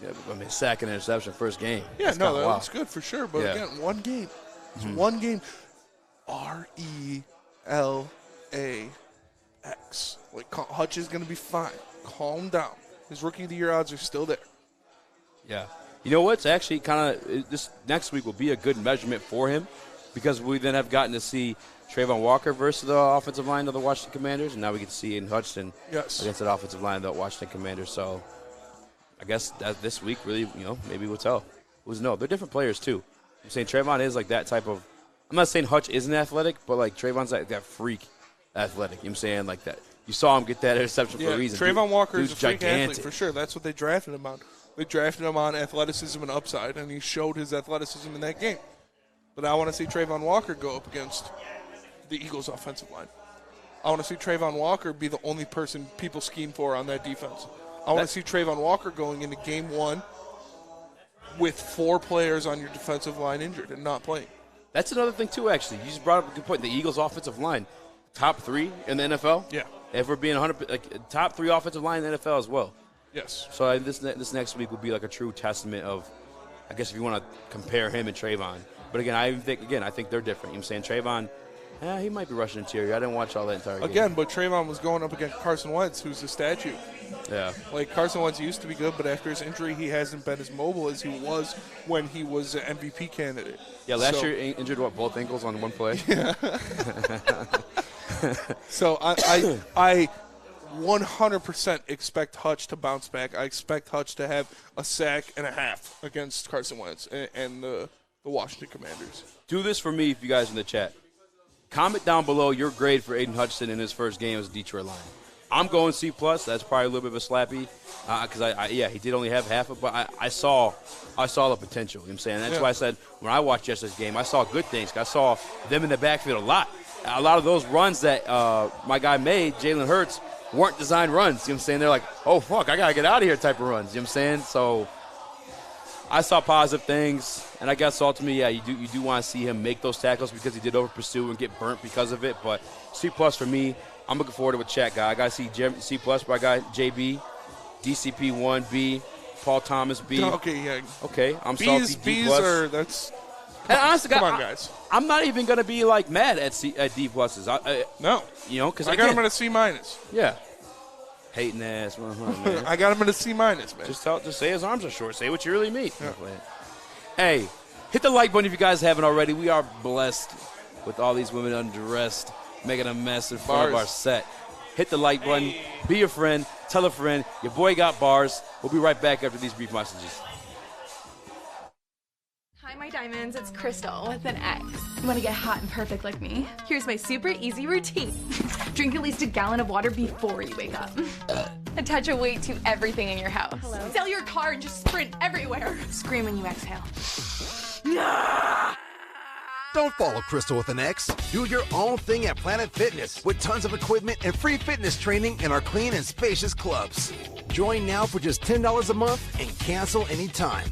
Yeah, I mean, sack and interception first game. Yeah, that's no, that's good for sure. But again, one game. It's one game. RELAX. Hutch is going to be fine. Calm down. His Rookie of the Year odds are still there. Yeah. You know what's actually kind of this next week will be a good measurement for him, because we then have gotten to see Trayvon Walker versus the offensive line of the Washington Commanders, and now we get to see Aidan Hutchinson against that offensive line of the Washington Commanders. So I guess that this week really, maybe we'll tell. Who's know? They're different players too. I'm saying Trayvon is like that type of. I'm not saying Hutch isn't athletic, but Trayvon's that freak athletic. You know what I'm saying? Like that. You saw him get that interception for a reason. Trayvon Walker is a freak gigantic athlete for sure. That's what they drafted him on. They drafted him on athleticism and upside, and he showed his athleticism in that game. But I want to see Trayvon Walker go up against the Eagles' offensive line. I want to see Trayvon Walker be the only person people scheme for on that defense. I want to see Trayvon Walker going into game 1 with 4 players on your defensive line injured and not playing. That's another thing, too, actually. You just brought up a good point. The Eagles' offensive line, top 3 in the NFL? Yeah. If we're being 100%, top 3 offensive line in the NFL as well. Yes. So this next week will be like a true testament of, I guess if you want to compare him and Trayvon. But again, I think they're different. You know what I'm saying? Trayvon Yeah, he might be rushing interior. I didn't watch all that entire game. Again, but Trayvon was going up against Carson Wentz, who's a statue. Yeah. Like, Carson Wentz used to be good, but after his injury, he hasn't been as mobile as he was when he was an MVP candidate. Yeah, last year injured, both ankles on one play? Yeah. So I 100% expect Hutch to bounce back. I expect Hutch to have a sack and a half against Carson Wentz and the Washington Commanders. Do this for me if you guys in the chat. Comment down below your grade for Aidan Hutchinson in his first game as a Detroit Lion. I'm going C+. That's probably a little bit of a slappy because, he did only have half of it, but I saw the potential. You know what I'm saying? That's why I said when I watched yesterday's game, I saw good things. I saw them in the backfield a lot. A lot of those runs that my guy made, Jalen Hurts, weren't designed runs. You know what I'm saying? They're like, oh, fuck, I got to get out of here type of runs. You know what I'm saying? So I saw positive things, and I guess ultimately, you do want to see him make those tackles because he did over-pursue and get burnt because of it. But C+ for me. I'm looking forward to a chat guy. I got to see C+ by guy JB, DCP 1, B, Paul Thomas, B. Okay, yeah. Okay, I'm B's, salty. D+. B's are, that's... And honestly, come on, guys. I'm not even going to be, like, mad at D+. No. You know, because I got him at a C-. Yeah. Hating ass. Man. I got him at a C-, man. Just say his arms are short. Say what you really mean. Yeah. Hey, hit the like button if you guys haven't already. We are blessed with all these women undressed, making a mess in front of our set. Hit the like button. Be a friend. Tell a friend. Your boy got bars. We'll be right back after these brief messages. Hi, my diamonds. It's Crystal with an X. You want to get hot and perfect like me? Here's my super easy routine. Drink at least a gallon of water before you wake up. Attach a weight to everything in your house. Hello? Sell your car and just sprint everywhere. Scream when you exhale. Don't follow Crystal with an X. Do your own thing at Planet Fitness with tons of equipment and free fitness training in our clean and spacious clubs. Join now for just $10 a month and cancel anytime.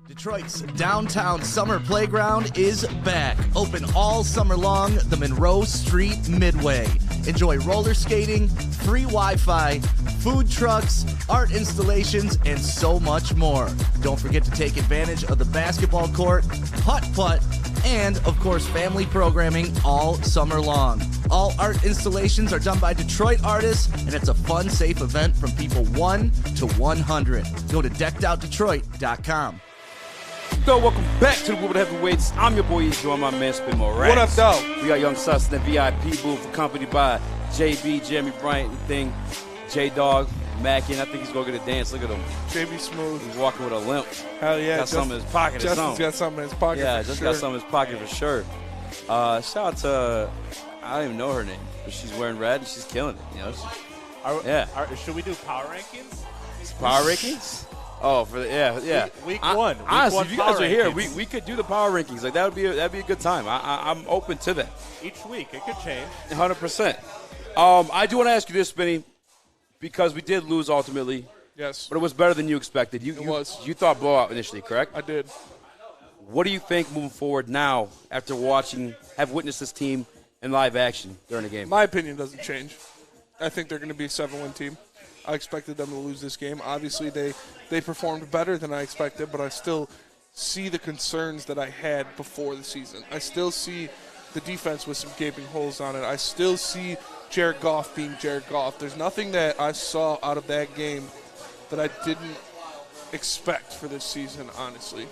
Detroit's downtown summer playground is back. Open all summer long, the Monroe Street Midway. Enjoy roller skating, free Wi-Fi, food trucks, art installations, and so much more. Don't forget to take advantage of the basketball court, putt-putt, and, of course, family programming all summer long. All art installations are done by Detroit artists, and it's a fun, safe event from people 1 to 100. Go to deckedoutdetroit.com. Yo, welcome back to the Woodward Heavyweights. I'm your boy Eazy, my man Spin Morax. What up, though? We got Young Sus in the VIP booth, accompanied by JB, Jeremy Bryant, thing, J-Dog, Mackin. I think he's going to get a dance. Look at him. JB Smooth. He's walking with a limp. Hell yeah. Got something in his pocket. Justin's got something in his pocket. Yeah, for just sure. got something in his pocket for sure. Shout out to, I don't even know her name, but she's wearing red and she's killing it. You know? Should we do power rankings? Power rankings? Oh, for yeah. Week one. Honestly, if you guys are here, we could do the power rankings. Like that'd be a good time. I'm open to that. Each week, it could change. 100%. I do want to ask you this, Spinny, because we did lose ultimately. Yes. But it was better than you expected. You thought blowout initially, correct? I did. What do you think moving forward now after have witnessed this team in live action during the game? My opinion doesn't change. I think they're going to be a 7-win team. I expected them to lose this game. Obviously, they performed better than I expected, but I still see the concerns that I had before the season. I still see the defense with some gaping holes on it. I still see Jared Goff being Jared Goff. There's nothing that I saw out of that game that I didn't expect for this season, honestly.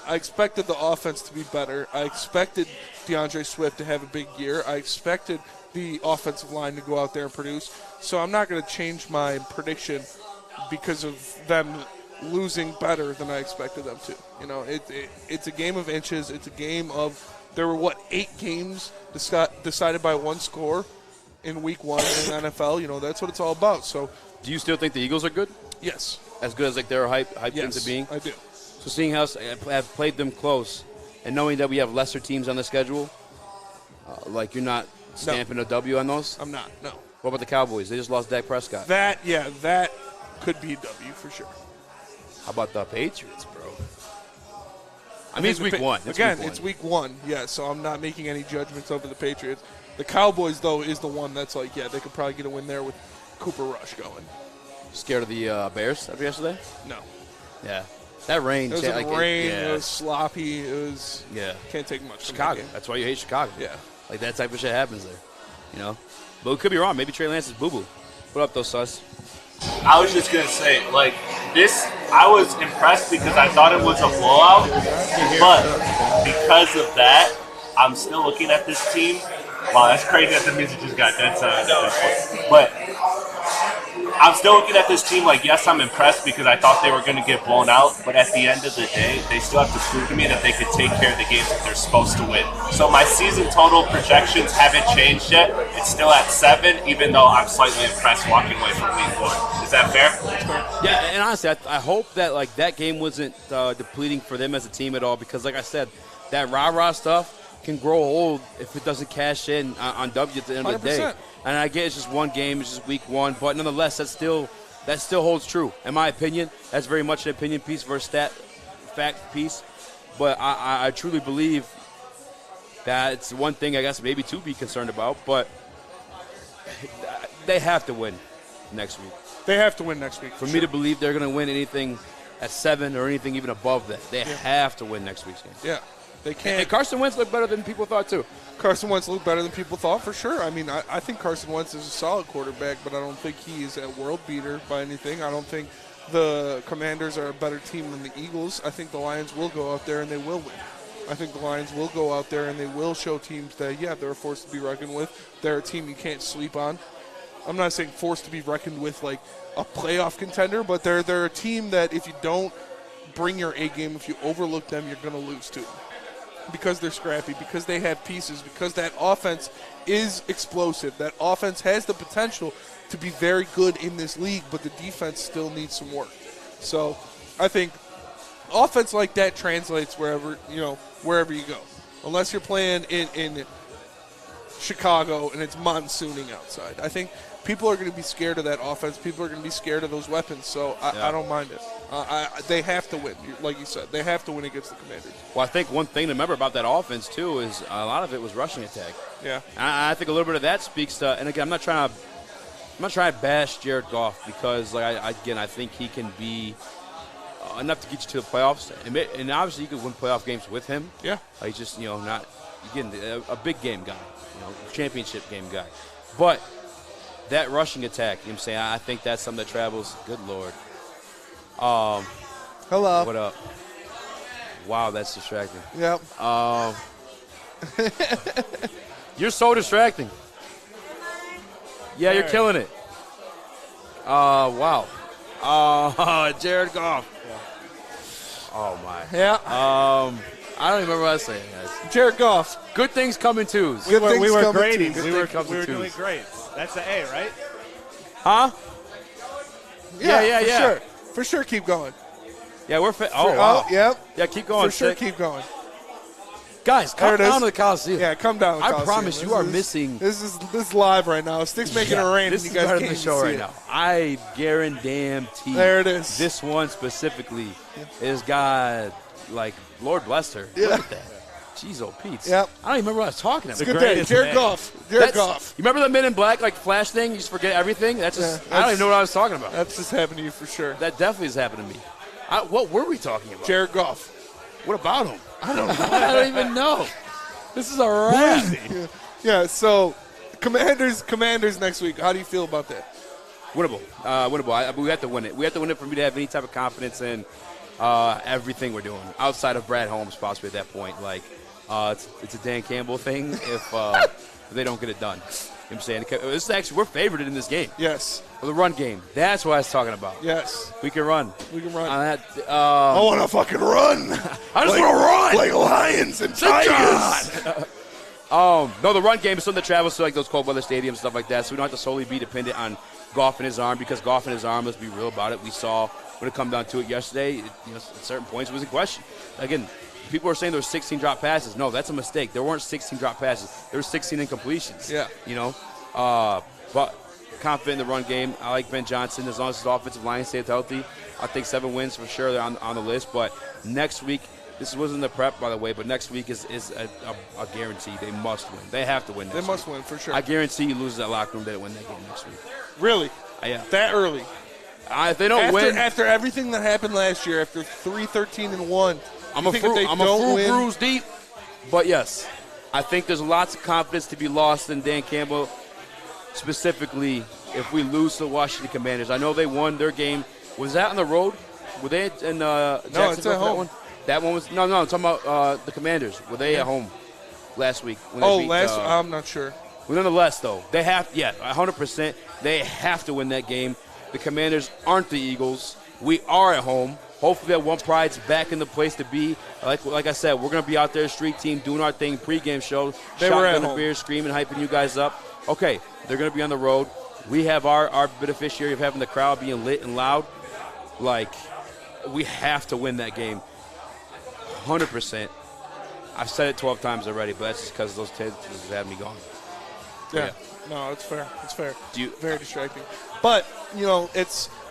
I expected the offense to be better. I expected DeAndre Swift to have a big year. I expected the offensive line to go out there and produce. So I'm not going to change my prediction because of them losing better than I expected them to. You know, it's a game of inches. It's a game of, there were, 8 games decided by one score in week 1 in the NFL. You know, that's what it's all about. So, do you still think the Eagles are good? Yes. As good as they're hyped into being? I do. So seeing how I've played them close and knowing that we have lesser teams on the schedule, you're not stamping a W on those? I'm not, no. What about the Cowboys? They just lost Dak Prescott. That could be a W for sure. How about the Patriots, bro? I mean, it's week 1. It's week 1, yeah, so I'm not making any judgments over the Patriots. The Cowboys, though, is the one that's they could probably get a win there with Cooper Rush going. Scared of the Bears after yesterday? No. Yeah. That rain. It was It was sloppy. It was. Yeah. Can't take much. Chicago. That's why you hate Chicago. Yeah. Like that type of shit happens there. You know. But we could be wrong. Maybe Trey Lance is boo-boo. What up, though, Sus? I was just going to say, like, this, I was impressed because I thought it was a blowout, but because of that, I'm still looking at this team. Wow, that's crazy that the music just got dead silent at this point. But I'm still looking at this team like, yes, I'm impressed because I thought they were going to get blown out, but at the end of the day, they still have to prove to me that they could take care of the games that they're supposed to win. So my season total projections haven't changed yet. It's still at 7, even though I'm slightly impressed walking away from week 1. Is that fair? Yeah, and honestly, I hope that like that game wasn't depleting for them as a team at all because, like I said, that rah-rah stuff can grow old if it doesn't cash in on W at the end of the day. And I get it's just one game, it's just week 1, but nonetheless, that still holds true. In my opinion, that's very much an opinion piece versus fact piece. But I truly believe that it's one thing, I guess, maybe to be concerned about. But they have to win next week. They have to win next week. For me to believe they're going to win anything at 7 or anything even above that, they have to win next week's game. Yeah. They can't. And Carson Wentz looked better than people thought, too. Carson Wentz looked better than people thought, for sure. I mean, I think Carson Wentz is a solid quarterback, but I don't think he is a world beater by anything. I don't think the Commanders are a better team than the Eagles. I think the Lions will go out there and they will win. I think the Lions will go out there and they will show teams that, yeah, they're a force to be reckoned with. They're a team you can't sleep on. I'm not saying force to be reckoned with like a playoff contender, but they're a team that if you don't bring your A game, if you overlook them, you're going to lose to them. Because they're scrappy, because they have pieces, because that offense is explosive. That offense has the potential to be very good in this league, but the defense still needs some work. So I think offense like that translates wherever you go. Unless you're playing in Chicago and it's monsooning outside. I think people are going to be scared of that offense. People are going to be scared of those weapons, so I don't mind it. They have to win, like you said. They have to win against the Commanders. Well, I think one thing to remember about that offense, too, is a lot of it was rushing attack. Yeah. And I think a little bit of that speaks to, and again, I'm not trying to bash Jared Goff because, like, I think he can be enough to get you to the playoffs. And obviously, you could win playoff games with him. Yeah. He's just, not, again, a big game guy, championship game guy. But that rushing attack, you know what I'm saying? I think that's something that travels. Good Lord. Hello. What up? Wow, that's distracting. Yep. You're so distracting. Yeah, you're killing it. Wow. Jared Goff. Yeah. Oh, my. Yeah. I don't even remember what I was saying, guys. Jared Goff. Good things come in twos. We were grading. Good We were things come in doing twos. great. That's the A, right? Huh? Yeah. For sure, keep going. Yeah, we're fit. Oh, wow. Yep. Yeah, keep going. For sure, Stick. keep going. Guys, come down to the Coliseum. Yeah, come down to the I Coliseum. promise you are missing. This is live right now. Stick's making it rain. This and is you guys better can't than the show see right it. now. I guarantee. There it is. This one specifically is God, like, Lord bless her. Yeah. Look at that. Jeez, oh, Pete. Yep. I don't even remember what I was talking about. It's a good day. Jared Goff. Jared Goff. You remember the Men in Black, like, flash thing? You just forget everything? That's just, I don't even know what I was talking about. That's just happened to you for sure. That definitely has happened to me. What were we talking about? Jared Goff. What about him? I don't know. I don't even know. This is a wrap. Yeah, so Commanders next week. How do you feel about that? Winnable. Winnable. We have to win it. We have to win it for me to have any type of confidence in everything we're doing outside of Brad Holmes possibly at that point. Like, it's a Dan Campbell thing if they don't get it done. You know what I'm saying? This is actually, we're favored in this game. Yes. For the run game. That's what I was talking about. Yes. We can run. We can run. I want to fucking run. I just want to run. Like lions and tigers. No, the run game is something that travels to like those cold weather stadiums and stuff like that, so we don't have to solely be dependent on Goff and his arm, because Goff and his arm, let's be real about it, we saw when it come down to it yesterday, at certain points it was in question. Again, people are saying there were 16 drop passes. No, that's a mistake. There weren't 16 drop passes. There were 16 incompletions. Yeah. But confident in the run game. I like Ben Johnson. As long as his offensive line stays healthy, I think 7 wins for sure. They're on the list. But next week, this wasn't the prep, by the way, but next week is a guarantee. They must win. They have to win next week. They must win for sure. I guarantee you lose that locker room, they win that game next week. Really? Yeah. That early? If they don't win. After everything that happened last year, after 3-13-1, I'm a fruit bruise deep. But, yes, I think there's lots of confidence to be lost in Dan Campbell, specifically if we lose to the Washington Commanders. I know they won their game. Was that on the road? Were they in Jacksonville? No, it's at home. That one was – no, I'm talking about the Commanders. Were they at home last week? I'm not sure. Well, nonetheless, though, they have – 100%. They have to win that game. The Commanders aren't the Eagles. We are at home. Hopefully that one pride's back in the place to be. Like I said, we're going to be out there, street team, doing our thing, pregame show, shotgun the beer, screaming, hyping you guys up. Okay, they're going to be on the road. We have our beneficiary of having the crowd being lit and loud. Like, we have to win that game 100%. I've said it 12 times already, but that's just because those kids have me going. Yeah. No, it's fair. It's fair. Very distracting. But,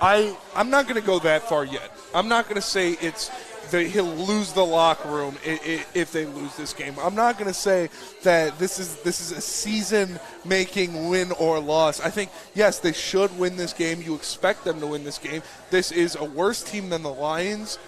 I'm not going to go that far yet. I'm not going to say he'll lose the locker room if they lose this game. I'm not going to say that this is a season-making win or loss. I think, yes, they should win this game. You expect them to win this game. This is a worse team than the Lions.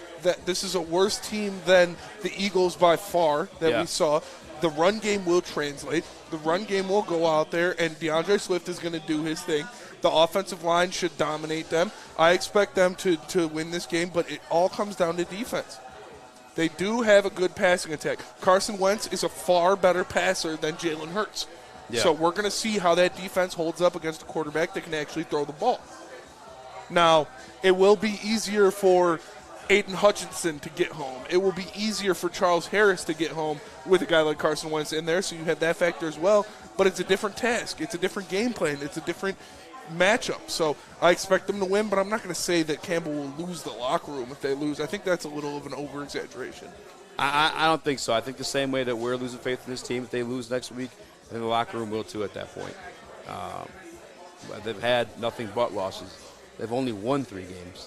This is a worse team than the Eagles by far that we saw. The run game will translate. The run game will go out there, and DeAndre Swift is going to do his thing. The offensive line should dominate them. I expect them to win this game, but it all comes down to defense. They do have a good passing attack. Carson Wentz is a far better passer than Jalen Hurts. Yeah. So we're going to see how that defense holds up against a quarterback that can actually throw the ball. Now, it will be easier for Aidan Hutchinson to get home. It will be easier for Charles Harris to get home with a guy like Carson Wentz in there, so you have that factor as well. But it's a different task. It's a different game plan. It's a different matchup. So I expect them to win, but I'm not going to say that Campbell will lose the locker room if they lose. I think that's a little of an over-exaggeration. I don't think so. I think the same way that we're losing faith in this team, if they lose next week, then the locker room will too at that point. They've had nothing but losses. They've only won 3 games.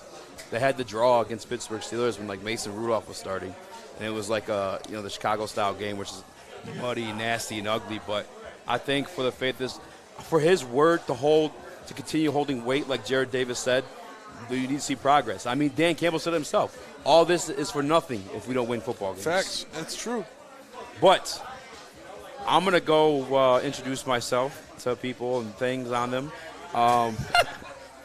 They had the draw against Pittsburgh Steelers when Mason Rudolph was starting, and it was the Chicago-style game, which is muddy, nasty, and ugly. But I think for the faith for his word to continue holding weight, like Jared Davis said, you need to see progress. I mean, Dan Campbell said it himself. All this is for nothing if we don't win football games. Facts. That's true. But I'm going to go introduce myself to people and things on them.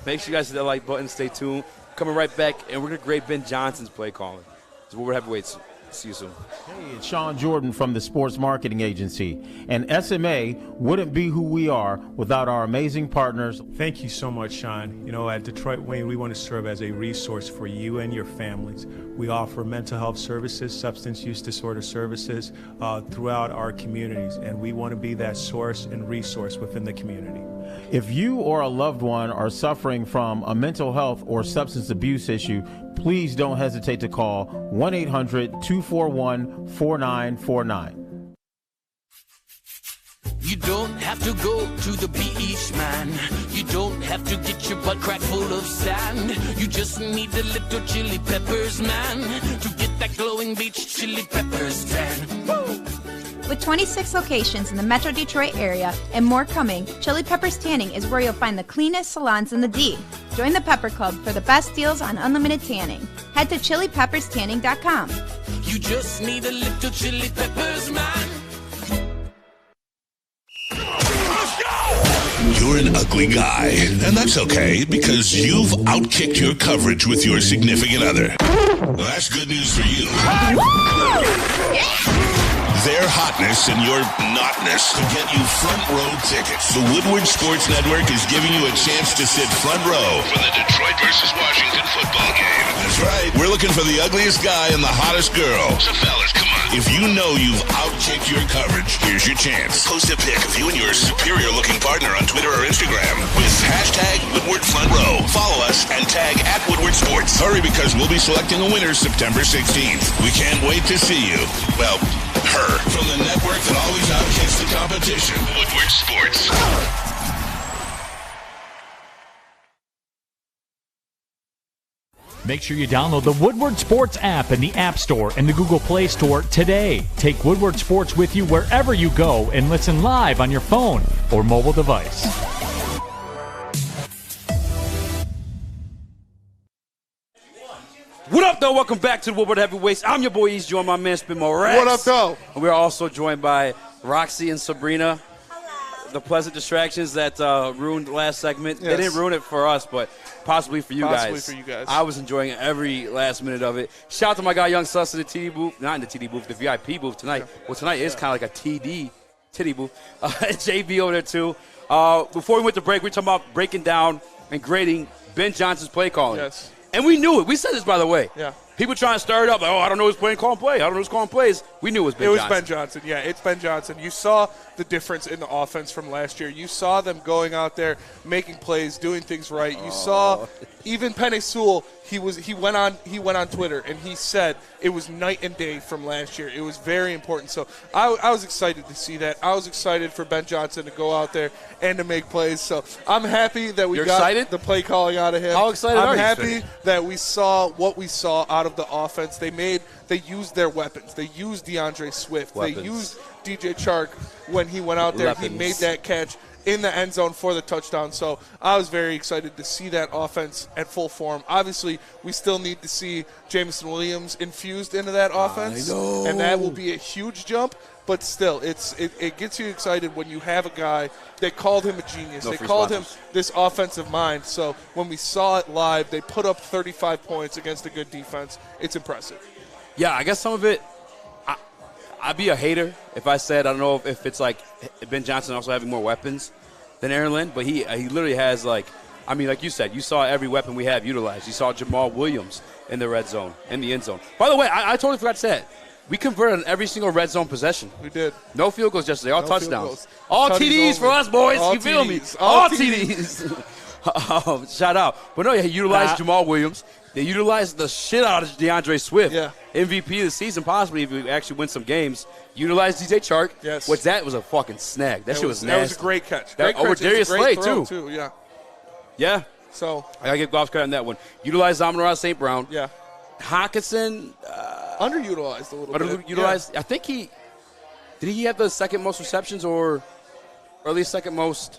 Make sure you guys hit that like button. Stay tuned. Coming right back, and we're going to grade Ben Johnson's play calling. It's Woodward Heavyweights. See you soon. Hey, it's Sean Jordan from the Sports Marketing Agency. And SMA wouldn't be who we are without our amazing partners. Thank you so much, Sean. At Detroit Wayne, we want to serve as a resource for you and your families. We offer mental health services, substance use disorder services throughout our communities, and we want to be that source and resource within the community. If you or a loved one are suffering from a mental health or substance abuse issue, please don't hesitate to call 1-800-241-4949. You don't have to go to the beach, man. You don't have to get your butt crack full of sand. You just need a little chili peppers, man, to get that glowing beach chili peppers tan. Woo! With 26 locations in the Metro Detroit area and more coming, Chili Peppers Tanning is where you'll find the cleanest salons in the D. Join the Pepper Club for the best deals on unlimited tanning. Head to chilipepperstanning.com. You just need a little chili peppers, man. You're an ugly guy, and that's okay because you've outkicked your coverage with your significant other. Well, that's good news for you. Their hotness and your notness to get you front row tickets. The Woodward Sports Network is giving you a chance to sit front row for the Detroit versus Washington football game. That's right. We're looking for the ugliest guy and the hottest girl. So fellas, come on. If you know you've outkicked your coverage, here's your chance. Post a pic of you and your superior-looking partner on Twitter or Instagram with hashtag Woodward Front Row. Follow us and tag at Woodward Sports. Hurry, because we'll be selecting a winner September 16th. We can't wait to see you. Well, her. From the network that always outkicks the competition. Woodward Sports. Make sure you download the Woodward Sports app in the App Store and the Google Play Store today. Take Woodward Sports with you wherever you go and listen live on your phone or mobile device. What up, though? Welcome back to the Woodward Heavyweights. I'm your boy, Eazy, joined my man, Spin Rex. What up, though? And we're also joined by Roxy and Sabrina. The pleasant distractions that ruined the last segment. Yes. They didn't ruin it for us, but possibly for you Possibly guys. for you guys. I was enjoying every last minute of it. Shout out to my guy, Young Sus, in the TD booth. Not in the TD booth, the VIP booth tonight. Well, tonight is kind of like a titty booth. JB over there, too. Before we went to break, we were talking about breaking down and grading Ben Johnson's play calling. Yes. And we knew it. We said this, by the way. Yeah. People trying to stir it up. Like, I don't know who's calling play. I don't know who's calling plays. We knew it was Ben Johnson. It was Ben Johnson. Yeah, it's Ben Johnson. You saw the difference in the offense from last year. You saw them going out there, making plays, doing things right. You saw even Penei Sewell. He went on Twitter and he said it was night and day from last year. It was very important. So I was excited to see that. I was excited for Ben Johnson to go out there and to make plays. So I'm happy that we got the play calling out of him. How excited are you? I'm happy that we saw what we saw out of the offense. They used their weapons. They used DeAndre Swift. They used DJ Chark when he went out there. He made that catch in the end zone for the touchdown. So I was very excited to see that offense at full form. Obviously, we still need to see Jameson Williams infused into that offense. I know. And that will be a huge jump. But still, it gets you excited when you have a guy. They called him a genius. They called him this offensive mind. So when we saw it live, they put up 35 points against a good defense. It's impressive. Yeah, I guess some of it, I'd be a hater if I said, I don't know if it's like Ben Johnson also having more weapons than Aaron Lynn, but he literally has like you said, you saw every weapon we have utilized. You saw Jamal Williams in the red zone, in the end zone. By the way, I totally forgot to say it. We converted on every single red zone possession. We did. No field goals yesterday, all No touchdowns. field goals. All Tutties TDs for only. us, boys. All You feel me? TDs. All All TDs. Shout out. But no, he utilized Jamal Williams. They utilized the shit out of DeAndre Swift. Yeah. MVP of the season, possibly, if we actually win some games. Utilized DJ Chark. Yes. That was a fucking snag. That shit was nasty. That was a great catch. Over Darius Slay, too. Yeah. Yeah. So I got to give Goff credit on that one. Utilized Amon-Ra St. Brown. Yeah. Hutchinson. Underutilized a little bit. Underutilized. Yeah. I think did he have the second most receptions or at least second most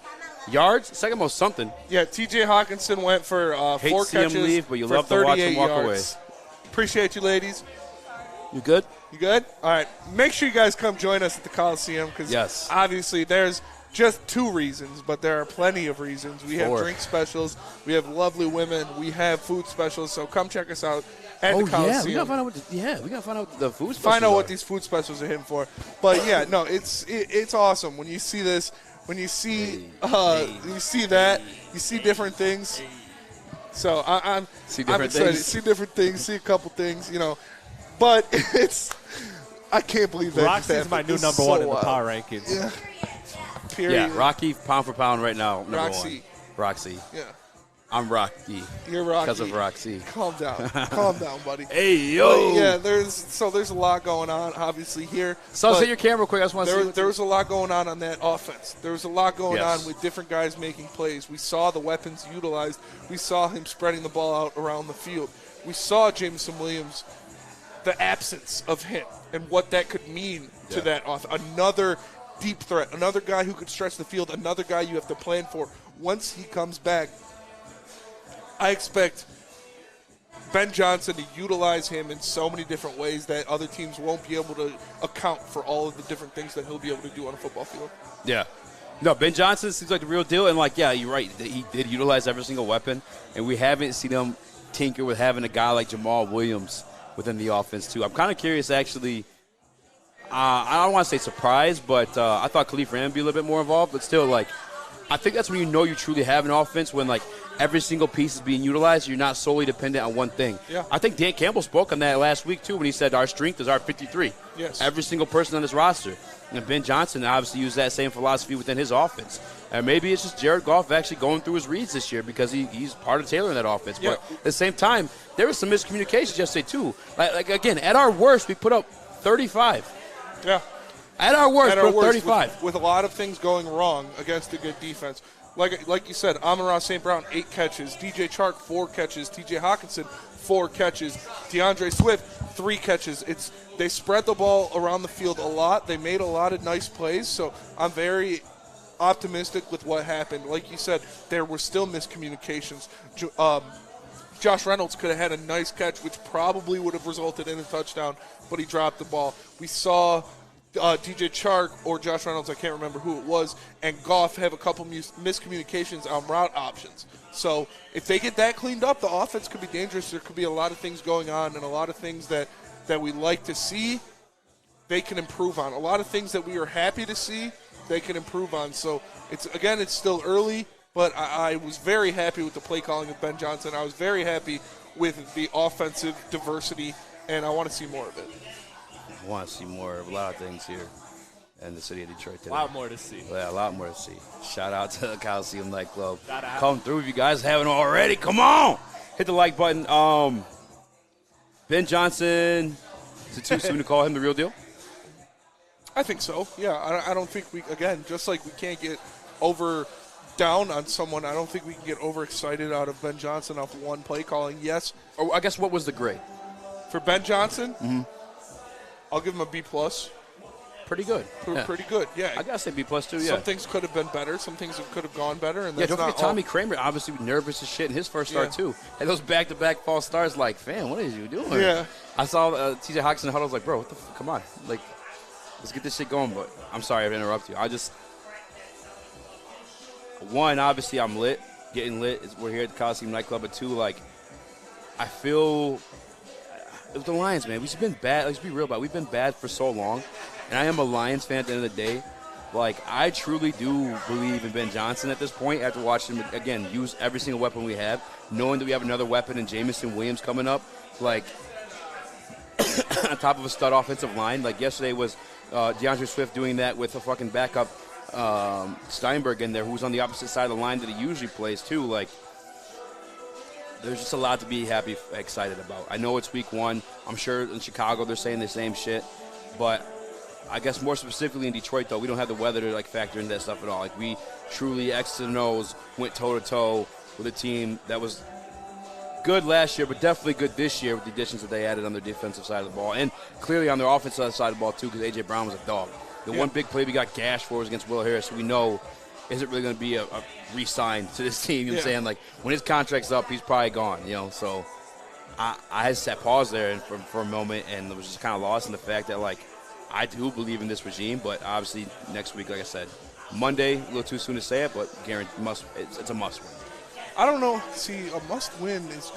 yards? Second most something. Yeah, T.J. Hawkinson went for 4 see him catches leave, but you for love to watch him 38 walk yards. Appreciate you, ladies. You good? You good? All right. Make sure you guys come join us at the Coliseum because obviously there's just 2 reasons, but there are plenty of reasons. We have drink specials. We have lovely women. We have food specials. So come check us out at the Coliseum. Yeah, we got to find out what the food specials Find out are. what these food specials are hitting for. But, yeah, no, it's awesome when you see this. When you see you see that, you see different things. So I'm excited. See different things. See a couple things, But I can't believe that. Roxy's my new number one in the power rankings. Yeah. Period. Yeah, Rocky pound for pound right now. Number Roxy. one. Roxy. Yeah. I'm Rocky. You're Rocky. Because of Roxy. Calm down. Calm down, buddy. Hey, yo. But yeah, there's a lot going on, obviously, here. So hit your camera quick. I just want to see. There was a lot going on that offense. There was a lot going on with different guys making plays. We saw the weapons utilized. We saw him spreading the ball out around the field. We saw Jameson Williams, the absence of him, and what that could mean to that offense. Another deep threat, another guy who could stretch the field, another guy you have to plan for. Once he comes back, I expect Ben Johnson to utilize him in so many different ways that other teams won't be able to account for all of the different things that he'll be able to do on a football field. Yeah. No, Ben Johnson seems like the real deal. And, you're right. He did utilize every single weapon. And we haven't seen him tinker with having a guy like Jamal Williams within the offense, too. I'm kind of curious, actually. I don't want to say surprised, but I thought Khalif Ram would be a little bit more involved. But still, I think that's when you truly have an offense, when, every single piece is being utilized. You're not solely dependent on one thing. Yeah. I think Dan Campbell spoke on that last week, too, when he said our strength is our 53. Yes. Every single person on this roster. And Ben Johnson obviously used that same philosophy within his offense. And maybe it's just Jared Goff actually going through his reads this year because he's part of tailoring that offense. Yeah. But at the same time, there was some miscommunications yesterday, too. Again, at our worst, we put up 35. Yeah. At our worst, we put up 35. With a lot of things going wrong against a good defense. Like you said, Amon-Ra St. Brown, 8 catches. DJ Chark, 4 catches. T.J. Hawkinson, 4 catches. DeAndre Swift, 3 catches. They spread the ball around the field a lot. They made a lot of nice plays. So I'm very optimistic with what happened. Like you said, there were still miscommunications. Josh Reynolds could have had a nice catch, which probably would have resulted in a touchdown, but he dropped the ball. We saw DJ Chark or Josh Reynolds, I can't remember who it was, and Goff have a couple miscommunications on route options. So if they get that cleaned up, the offense could be dangerous. There could be a lot of things going on and a lot of things that we like to see they can improve on. A lot of things that we are happy to see they can improve on. So, it's still early, but I was very happy with the play calling of Ben Johnson. I was very happy with the offensive diversity, and I want to see more of it. I want to see more of a lot of things here in the city of Detroit today. A lot more to see. Yeah, a lot more to see. Shout out to the Coliseum nightclub. Come through if you guys haven't already. Come on! Hit the like button. Ben Johnson, is it too soon to call him the real deal? I think so. Yeah, I don't think just like we can't get down on someone, I don't think we can get overexcited out of Ben Johnson off one play calling. Yes. Or I guess what was the grade? For Ben Johnson, I'll give him a B+. Pretty good. Pretty good, yeah. I got to say B+ too, yeah. Some things could have been better. Some things could have gone better. And don't forget Tommy Kramer, obviously nervous as shit in his first start too. And those back-to-back false starts, like, fam, what is you doing? Yeah. I saw T.J. Hutchinson in the huddle. I was like, bro, come on. Like, let's get this shit going. But I'm sorry to interrupt you. One, obviously I'm lit, getting lit. We're here at the Coliseum nightclub. But two, like, I feel with the Lions, man, we've been bad. Let's be real about it. We've been bad for so long. And I am a Lions fan at the end of the day. Like, I truly do believe in Ben Johnson at this point after watching him, again, use every single weapon we have, knowing that we have another weapon in Jamison Williams coming up. Like, on top of a stud offensive line. Like, yesterday was DeAndre Swift doing that with a fucking backup Steinberg in there, who's on the opposite side of the line that he usually plays, too. Like, there's just a lot to be excited about. I know it's week one. I'm sure in Chicago they're saying the same shit. But I guess more specifically in Detroit, though, we don't have the weather to, like, factor into that stuff at all. Like, we truly, X to the nose, went toe-to-toe with a team that was good last year, but definitely good this year with the additions that they added on their defensive side of the ball. And clearly on their offensive side of the ball, too, because A.J. Brown was a dog. The one big play we got gashed for was against Will Harris, who we know isn't really going to be a re-sign to this team. You know what I'm saying? Like, when his contract's up, he's probably gone, you know. So I had to set pause there for a moment and was just kind of lost in the fact that, like, I do believe in this regime, but obviously next week, like I said, Monday, a little too soon to say it, but it's a must win. I don't know. See, a must win is,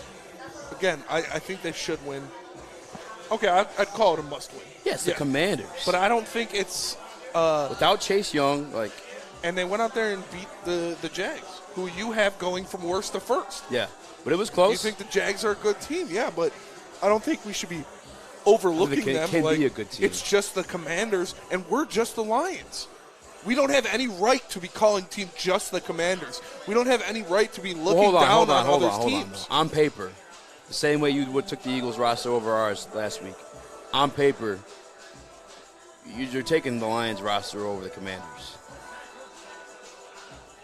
again, I think they should win. Okay, I'd call it a must win. Yes, the Commanders. But I don't think it's without Chase Young, like. And they went out there and beat the Jags, who you have going from worst to first. Yeah, but it was close. You think the Jags are a good team? Yeah, but I don't think we should be overlooking them. Can like, be a good team. It's just the Commanders, and we're just the Lions. We don't have any right to be calling team just the Commanders. We don't have any right to be looking down on other teams. On paper, the same way you would took the Eagles roster over ours last week. On paper, you're taking the Lions roster over the Commanders.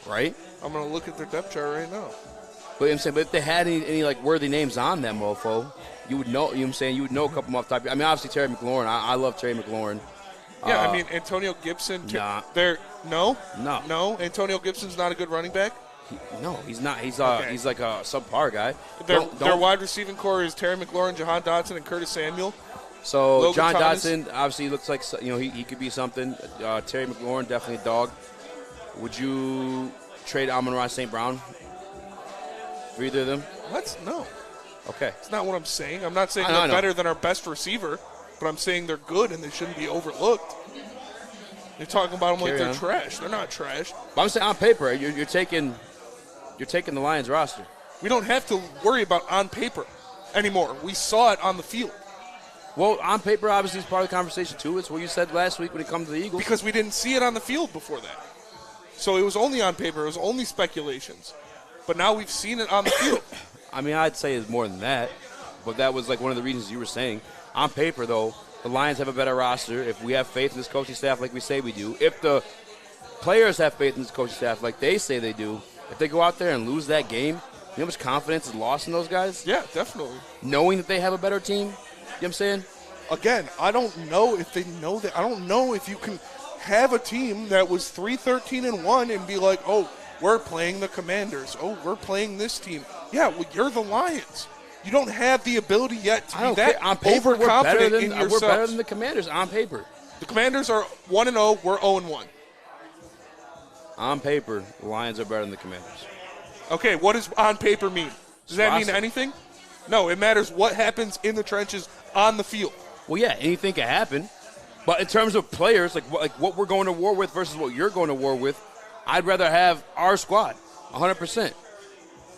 Right? I'm going to look at their depth chart right now. But I'm saying, but if they had any like worthy names on them, mofo, you would know. You know what I'm saying? You would know a couple off top. I mean, obviously Terry McLaurin. I love Terry McLaurin. Yeah, I mean Antonio Gibson. No. Antonio Gibson's not a good running back. No, he's not. He's like a subpar guy. Their wide receiving core is Terry McLaurin, Jahan Dotson, and Curtis Samuel. So Logan John Thomas. Dotson obviously looks like he could be something. Terry McLaurin definitely a dog. Would you trade Amon-Ra St. Brown for either of them? What? No. Okay. It's not what I'm saying. I'm not saying they're better than our best receiver, but I'm saying they're good and they shouldn't be overlooked. You're talking about them like they're trash. They're not trash. But I'm saying on paper, you're taking the Lions roster. We don't have to worry about on paper anymore. We saw it on the field. Well, on paper, obviously, is part of the conversation, too. It's what you said last week when it comes to the Eagles. Because we didn't see it on the field before that. So it was only on paper. It was only speculations. But now we've seen it on the field. I mean, I'd say it's more than that. But that was like one of the reasons you were saying. On paper, though, the Lions have a better roster. If we have faith in this coaching staff like we say we do, if the players have faith in this coaching staff like they say they do, if they go out there and lose that game, you know how much confidence is lost in those guys? Yeah, definitely. Knowing that they have a better team, you know what I'm saying? Again, I don't know if they know that. I don't know if you can have a team that was 3-13-1 and be like, oh, we're playing the Commanders. Oh, we're playing this team. Yeah, well, you're the Lions. You don't have the ability yet to be that on paper, overconfident in yourselves. We're better than the Commanders on paper. The Commanders are 1-0. We're 0-1. On paper, the Lions are better than the Commanders. Okay, what does on paper mean? Does that mean anything? No, it matters what happens in the trenches on the field. Well, yeah, anything can happen. But in terms of players, like what we're going to war with versus what you're going to war with, I'd rather have our squad, 100%.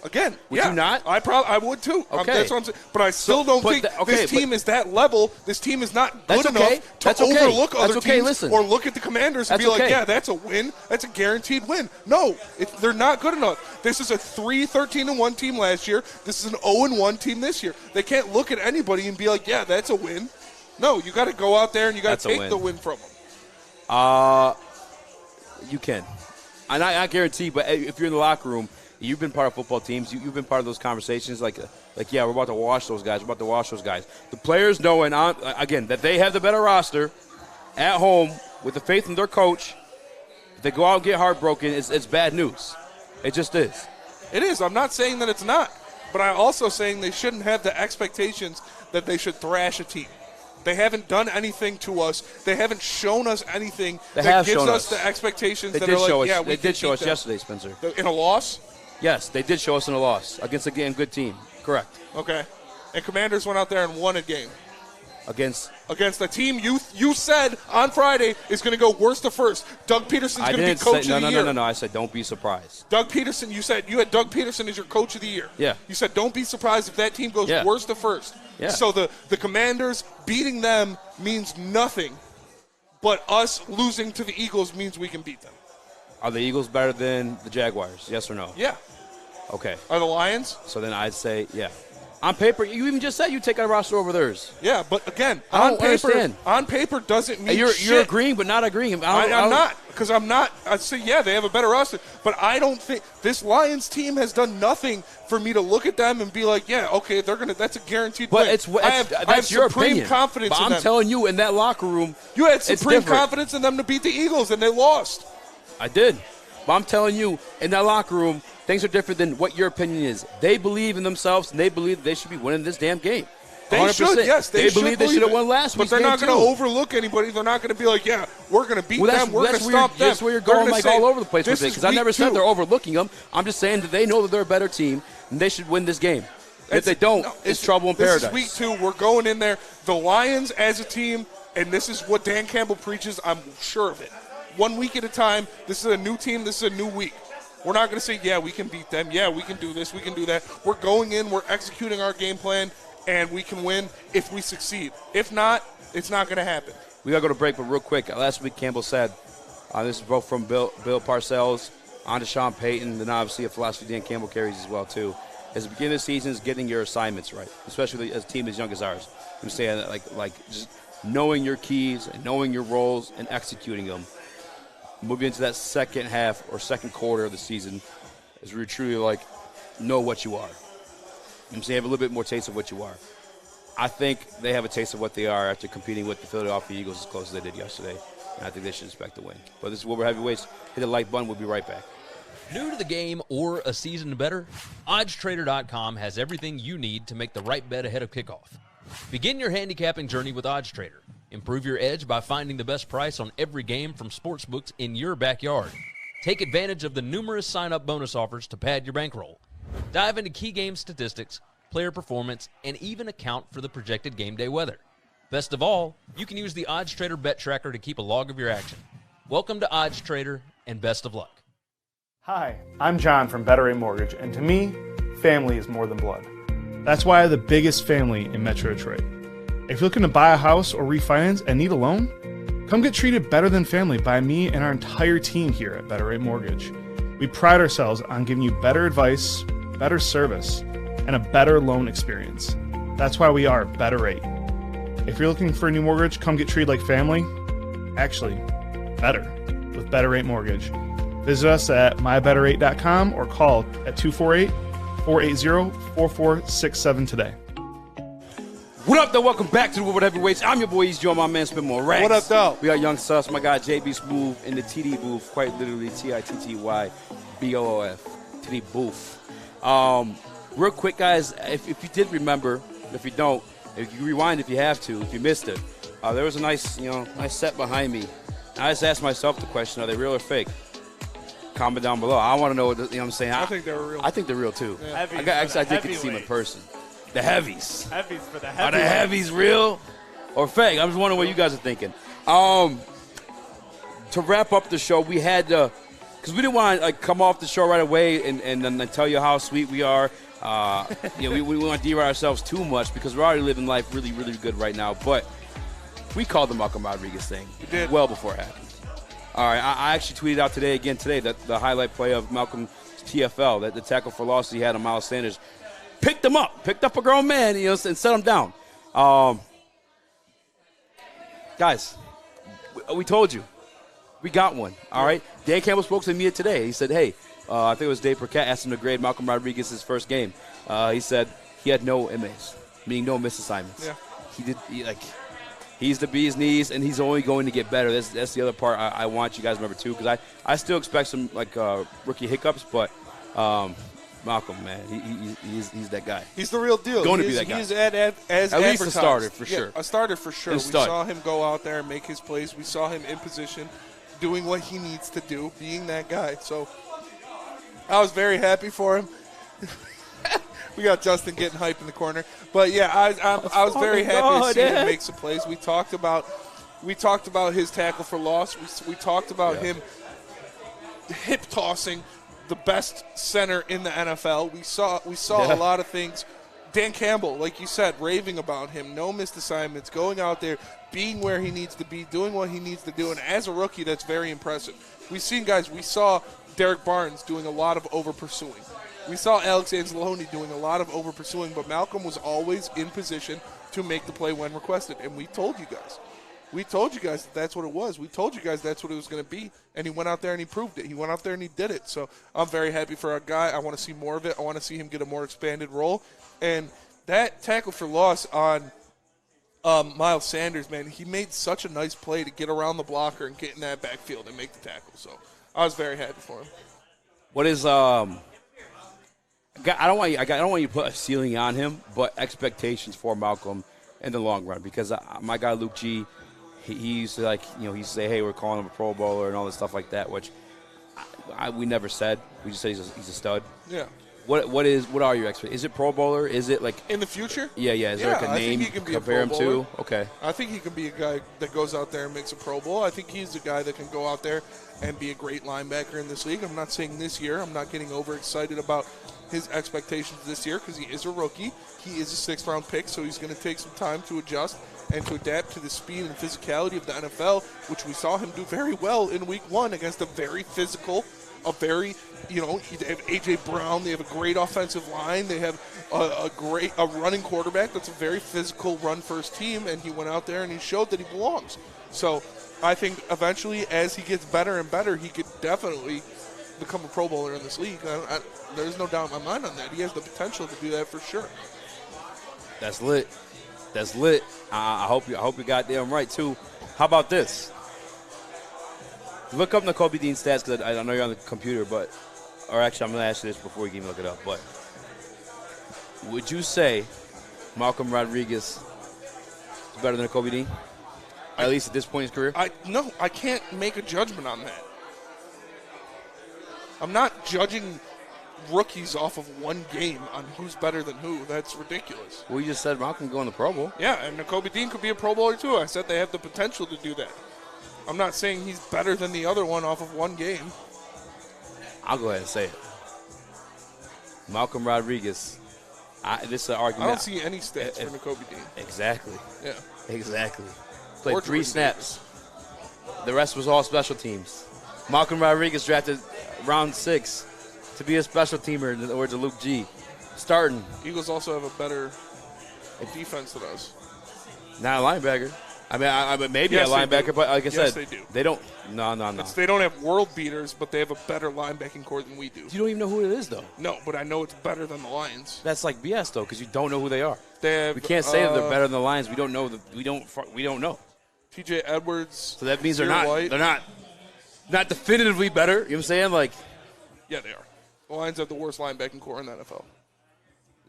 Again, would you not? I would too. Okay. That's what I'm saying. But I still don't think this team is that level. This team is not good enough to overlook other teams or look at the Commanders and be like, yeah, that's a win. That's a guaranteed win. No, they're not good enough. This is a 3-13-1 team last year. This is an 0-1 team this year. They can't look at anybody and be like, yeah, that's a win. No, you got to go out there and you got to take the win from them. You can. And I guarantee, but if you're in the locker room, you've been part of football teams. You've been part of those conversations like, yeah, we're about to wash those guys. We're about to wash those guys. The players know, again, that they have the better roster at home with the faith in their coach. If they go out and get heartbroken, it's bad news. It just is. It is. I'm not saying that it's not. But I'm also saying they shouldn't have the expectations that they should thrash a team. They haven't done anything to us. They haven't shown us anything that gives us the expectations that are like, yeah, we They did show us yesterday, Spencer. In a loss? Yes, they did show us in a loss against a good team. Correct. Okay. And Commanders went out there and won a game. Against a team you said on Friday is going to go worst to first. Doug Peterson's going to be coach of the year. No. I said don't be surprised. Doug Peterson, you said you had Doug Peterson as your coach of the year. Yeah. You said don't be surprised if that team goes worst to first. Yeah. So the Commanders beating them means nothing, but us losing to the Eagles means we can beat them. Are the Eagles better than the Jaguars? Yes or no? Yeah. Okay. Are the Lions? So then I'd say, yeah. On paper, you even just said you take our roster over theirs. Yeah, but again, on paper doesn't mean you're agreeing, but not agreeing. I'm not, because I'm not. I'd say, yeah, they have a better roster, but I don't think this Lions team has done nothing for me to look at them and be like, yeah, okay, that's a guaranteed win. I have your supreme opinion. confidence but in them. I'm telling you, in that locker room, you had supreme confidence in them to beat the Eagles, and they lost. I did. But I'm telling you, in that locker room, things are different than what your opinion is. They believe in themselves, and they believe that they should be winning this damn game. 100%. They should, yes. They believe they should have won last week. But they're not going to overlook anybody. They're not going to be like, yeah, we're going to beat them. We're going to stop them. That's where you're going all over the place with it. Because I never said they're overlooking them. I'm just saying that they know that they're a better team, and they should win this game. If they don't, it's trouble in paradise. This is week 2. We're going in there. The Lions as a team, and this is what Dan Campbell preaches, I'm sure of it. 1 week at a time. This is a new team. This is a new week. We're not going to say, yeah, we can beat them. Yeah, we can do this. We can do that. We're going in. We're executing our game plan, and we can win if we succeed. If not, it's not going to happen. We got to go to break, but real quick. Last week, Campbell said, this is both from Bill Parcells on to Sean Payton, then obviously a philosophy Dan Campbell carries as well, too. As the beginning of the season is getting your assignments right, especially as a team as young as ours. I'm saying that, like just knowing your keys and knowing your roles and executing them. Moving into that second half or second quarter of the season is where you truly know what you are. I'm saying have a little bit more taste of what you are. I think they have a taste of what they are after competing with the Philadelphia Eagles as close as they did yesterday. And I think they should expect to win. But this is Woodward Heavyweights. Hit the like button. We'll be right back. New to the game or a season better? OddsTrader.com has everything you need to make the right bet ahead of kickoff. Begin your handicapping journey with OddsTrader. Improve your edge by finding the best price on every game from sportsbooks in your backyard. Take advantage of the numerous sign-up bonus offers to pad your bankroll. Dive into key game statistics, player performance, and even account for the projected game day weather. Best of all, you can use the OddsTrader bet tracker to keep a log of your action. Welcome to OddsTrader, and best of luck. Hi, I'm John from Better Rate Mortgage, and to me, family is more than blood. That's why I have the biggest family in Metro Detroit. If you're looking to buy a house or refinance and need a loan, come get treated better than family by me and our entire team here at Better Rate Mortgage. We pride ourselves on giving you better advice, better service, and a better loan experience. That's why we are Better Rate. If you're looking for a new mortgage, come get treated like family. Actually, better with Better Rate Mortgage. Visit us at mybetterrate.com or call at 248-480-4467 today. What up, though? Welcome back to the Woodward Heavyweights. I'm your boy, Eazy, my man, Spin More Racks. What up, though? We got Young Sus, my guy, JB Smooth, in the TD booth, quite literally TITTYBOOF. TD booth. Real quick, guys, if you did remember, if you don't, if you rewind if you have to, if you missed it, there was a nice set behind me. I just asked myself the question, are they real or fake? Comment down below. I want to know what I'm saying. I think they're real. I think they're real, too. Yeah. I did get to see them in person. The heavies. Heavies for the Are heavies. the heavies real or fake? I'm just wondering what you guys are thinking. To wrap up the show, we had to, because we didn't want to come off the show right away and then tell you how sweet we are. We want to derail ourselves too much because we're already living life really, really good right now. But we called the Malcolm Rodriguez thing well before it happened. All right, I actually tweeted out today that the highlight play of Malcolm's TFL, that the tackle for loss he had on Miles Sanders, picked up a grown man, and set him down. Guys, we told you. We got one, all right? Dan Campbell spoke to me today. He said, hey, I think it was Dave Burkett asked him to grade Malcolm Rodriguez's first game. He said he had no MAs, meaning no missed assignments. Yeah. He's the bee's knees, and he's only going to get better. That's the other part I want you guys to remember, too, because I still expect some, rookie hiccups, but Malcolm, man, he's that guy. He's the real deal. Going to be that guy. He's as at least a starter, for sure. A starter, for sure. We stud. saw him go out there and make his plays. We saw him in position, doing what he needs to do, being that guy. So I was very happy for him. We got Justin getting hype in the corner. But, yeah, I was very happy to see him make some plays. We talked about his tackle for loss. We talked about him hip-tossing the best center in the NFL. We saw a lot of things. Dan Campbell, like you said, raving about him. No missed assignments, going out there, being where he needs to be, doing what he needs to do. And as a rookie, that's very impressive. We saw Derek Barnes doing a lot of over-pursuing. We saw Alex Anzalone doing a lot of over-pursuing, but Malcolm was always in position to make the play when requested. And we told you guys. We told you guys that's what it was. We told you guys that's what it was going to be. And he went out there and he proved it. He went out there and he did it. So I'm very happy for our guy. I want to see more of it. I want to see him get a more expanded role. And that tackle for loss on Miles Sanders, man, he made such a nice play to get around the blocker and get in that backfield and make the tackle. So I was very happy for him. What is I don't want you to put a ceiling on him, but expectations for Malcolm in the long run, because my guy Luke G, he used to he used to say, hey, we're calling him a Pro Bowler and all this stuff like that, which we never said. We just said he's a stud. Yeah. What are your expectations? Is it Pro Bowler? Is it in the future? Yeah. Is there a name you can compare him to? Okay. I think he can be a guy that goes out there and makes a Pro Bowl. I think he's a guy that can go out there and be a great linebacker in this league. I'm not saying this year. I'm not getting overexcited about his expectations this year because he is a rookie. He is a sixth-round pick, so he's going to take some time to adjust and to adapt to the speed and physicality of the NFL, which we saw him do very well in Week 1 against a very physical, they have A.J. Brown. They have a great offensive line. They have a running quarterback that's a very physical run-first team, and he went out there and he showed that he belongs. So I think eventually, as he gets better and better, he could definitely become a Pro Bowler in this league. There's no doubt in my mind on that. He has the potential to do that for sure. That's lit. I hope you got them right too. How about this? Look up Nakobe Dean's stats because I know you're on the computer, or actually I'm going to ask you this before you can look it up. But would you say Malcolm Rodriguez is better than Nakobe Dean? At least at this point in his career? No, I can't make a judgment on that. I'm not judging rookies off of one game on who's better than who. That's ridiculous. Well, you just said Malcolm can go in the Pro Bowl. Yeah, and Nakobe Dean could be a Pro Bowler too. I said they have the potential to do that. I'm not saying he's better than the other one off of one game. I'll go ahead and say it. Malcolm Rodriguez. This is an argument. I don't see any stats for Nakobe Dean. Exactly. Yeah. Exactly. Played 3 snaps. The rest was all special teams. Malcolm Rodriguez drafted round 6 to be a special teamer, in the words of Luke G. Starting. Eagles also have a better defense than us. Not a linebacker. I mean, maybe a linebacker, but like I said, they do. They don't. No. They don't have world beaters, but they have a better linebacking core than we do. You don't even know who it is, though. No, but I know it's better than the Lions. That's like BS, though, because you don't know who they are. We can't say that they're better than the Lions. We don't know. We don't know. T.J. Edwards. So that means they're not definitively better. You know what I'm saying? Yeah, they are. The Lions have the worst linebacking core in the NFL.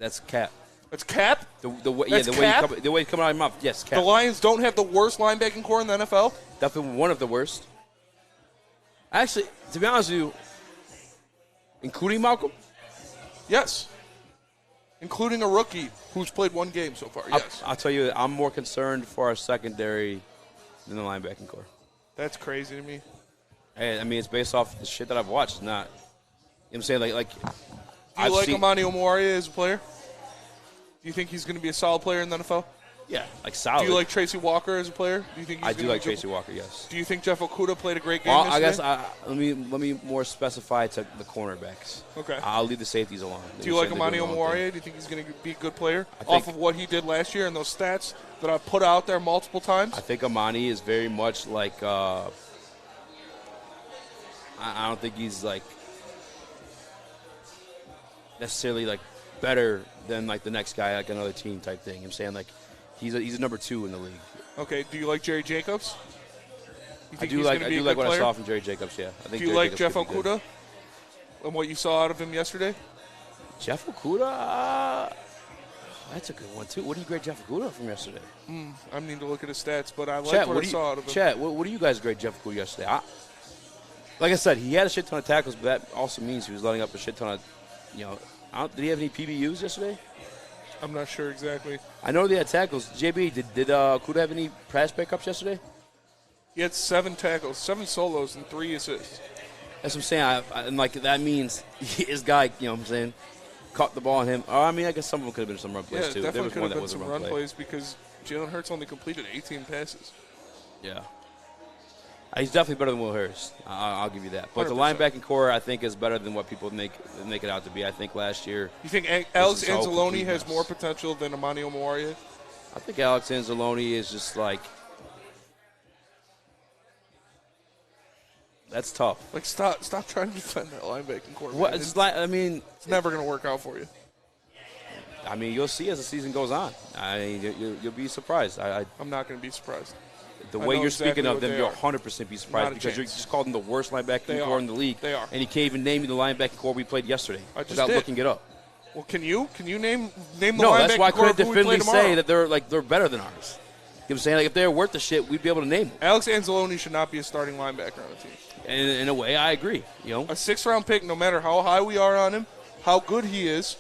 That's cap. That's cap? The way That's you cap? the way it's coming out of your mouth. Yes, cap. The Lions don't have the worst linebacking core in the NFL? Definitely one of the worst. Actually, to be honest with you, including Malcolm? Yes. Including a rookie who's played one game so far, yes. I'll tell you, I'm more concerned for our secondary than the linebacking core. That's crazy to me. Hey, I mean, it's based off the shit that I've watched. It's not, you know what I'm saying? Like Do you like Amani Omoruyi as a player? Do you think he's going to be a solid player in the NFL? Yeah, like solid. Do you like Tracy Walker as a player? Do you think he's I do like Tracy Walker, yes. Do you think Jeff Okudah played a great game Well, yesterday? I guess let me more specify to the cornerbacks. Okay. I'll leave the safeties alone. Do you like Amani Omoruyi? Do you think he's going to be a good player off of what he did last year and those stats that I've put out there multiple times? I think Amani is very much like I don't think he's like necessarily like better than like the next guy, like another team type thing. I'm saying like he's a number 2 in the league. Okay. Do you like Jerry Jacobs? I do like what I saw from Jerry Jacobs. Yeah. I think do you Jerry like Jacobs Jeff Okudah and what you saw out of him yesterday? Jeff Okudah. That's a good one too. What do you grade Jeff Okudah from yesterday? I need to look at his stats, but I like Chet, what I saw out of him. Chet, what do you guys grade Jeff Okudah yesterday? Like I said, he had a shit ton of tackles, but that also means he was letting up a shit ton of, did he have any PBUs yesterday? I'm not sure exactly. I know they had tackles. JB, did Okudah have any pass pickups yesterday? He had 7 tackles, 7 solos, and 3 assists. That's what I'm saying. And like that means his guy, you know what I'm saying, caught the ball on him. I mean, I guess some of them could have been some run plays too. Yeah, There definitely was could one have that been was a some run run play. plays because Jalen Hurts only completed 18 passes. Yeah. He's definitely better than Will Harris. I'll give you that. But the 100%. linebacking core, I think, is better than what people make it out to be. I think last year. You think Alex Anzalone has more potential than Amani Omoruyi? I think Alex Anzalone is just like. That's tough. Like, stop trying to defend that linebacking core. What? Man. It's like, I mean, it's never going to work out for you. I mean, you'll see as the season goes on. I mean, you'll be surprised. I'm not going to be surprised. The I way know you're exactly speaking of what them, they you'll are. 100% be Not surprised a because you chance. just called them the worst linebacking core in the league. They are. And you can't even name me the linebacking core we played yesterday I just without did. looking it up. Well, can you name the No, linebacking that's why I core couldn't of who we play definitively tomorrow? say that they're better than ours. You know what I'm saying? Like, if they're worth the shit, we'd be able to name them. Alex Anzalone should not be a starting linebacker on a team. And in a way, I agree. A 6th-round pick, no matter how high we are on him, how good he is,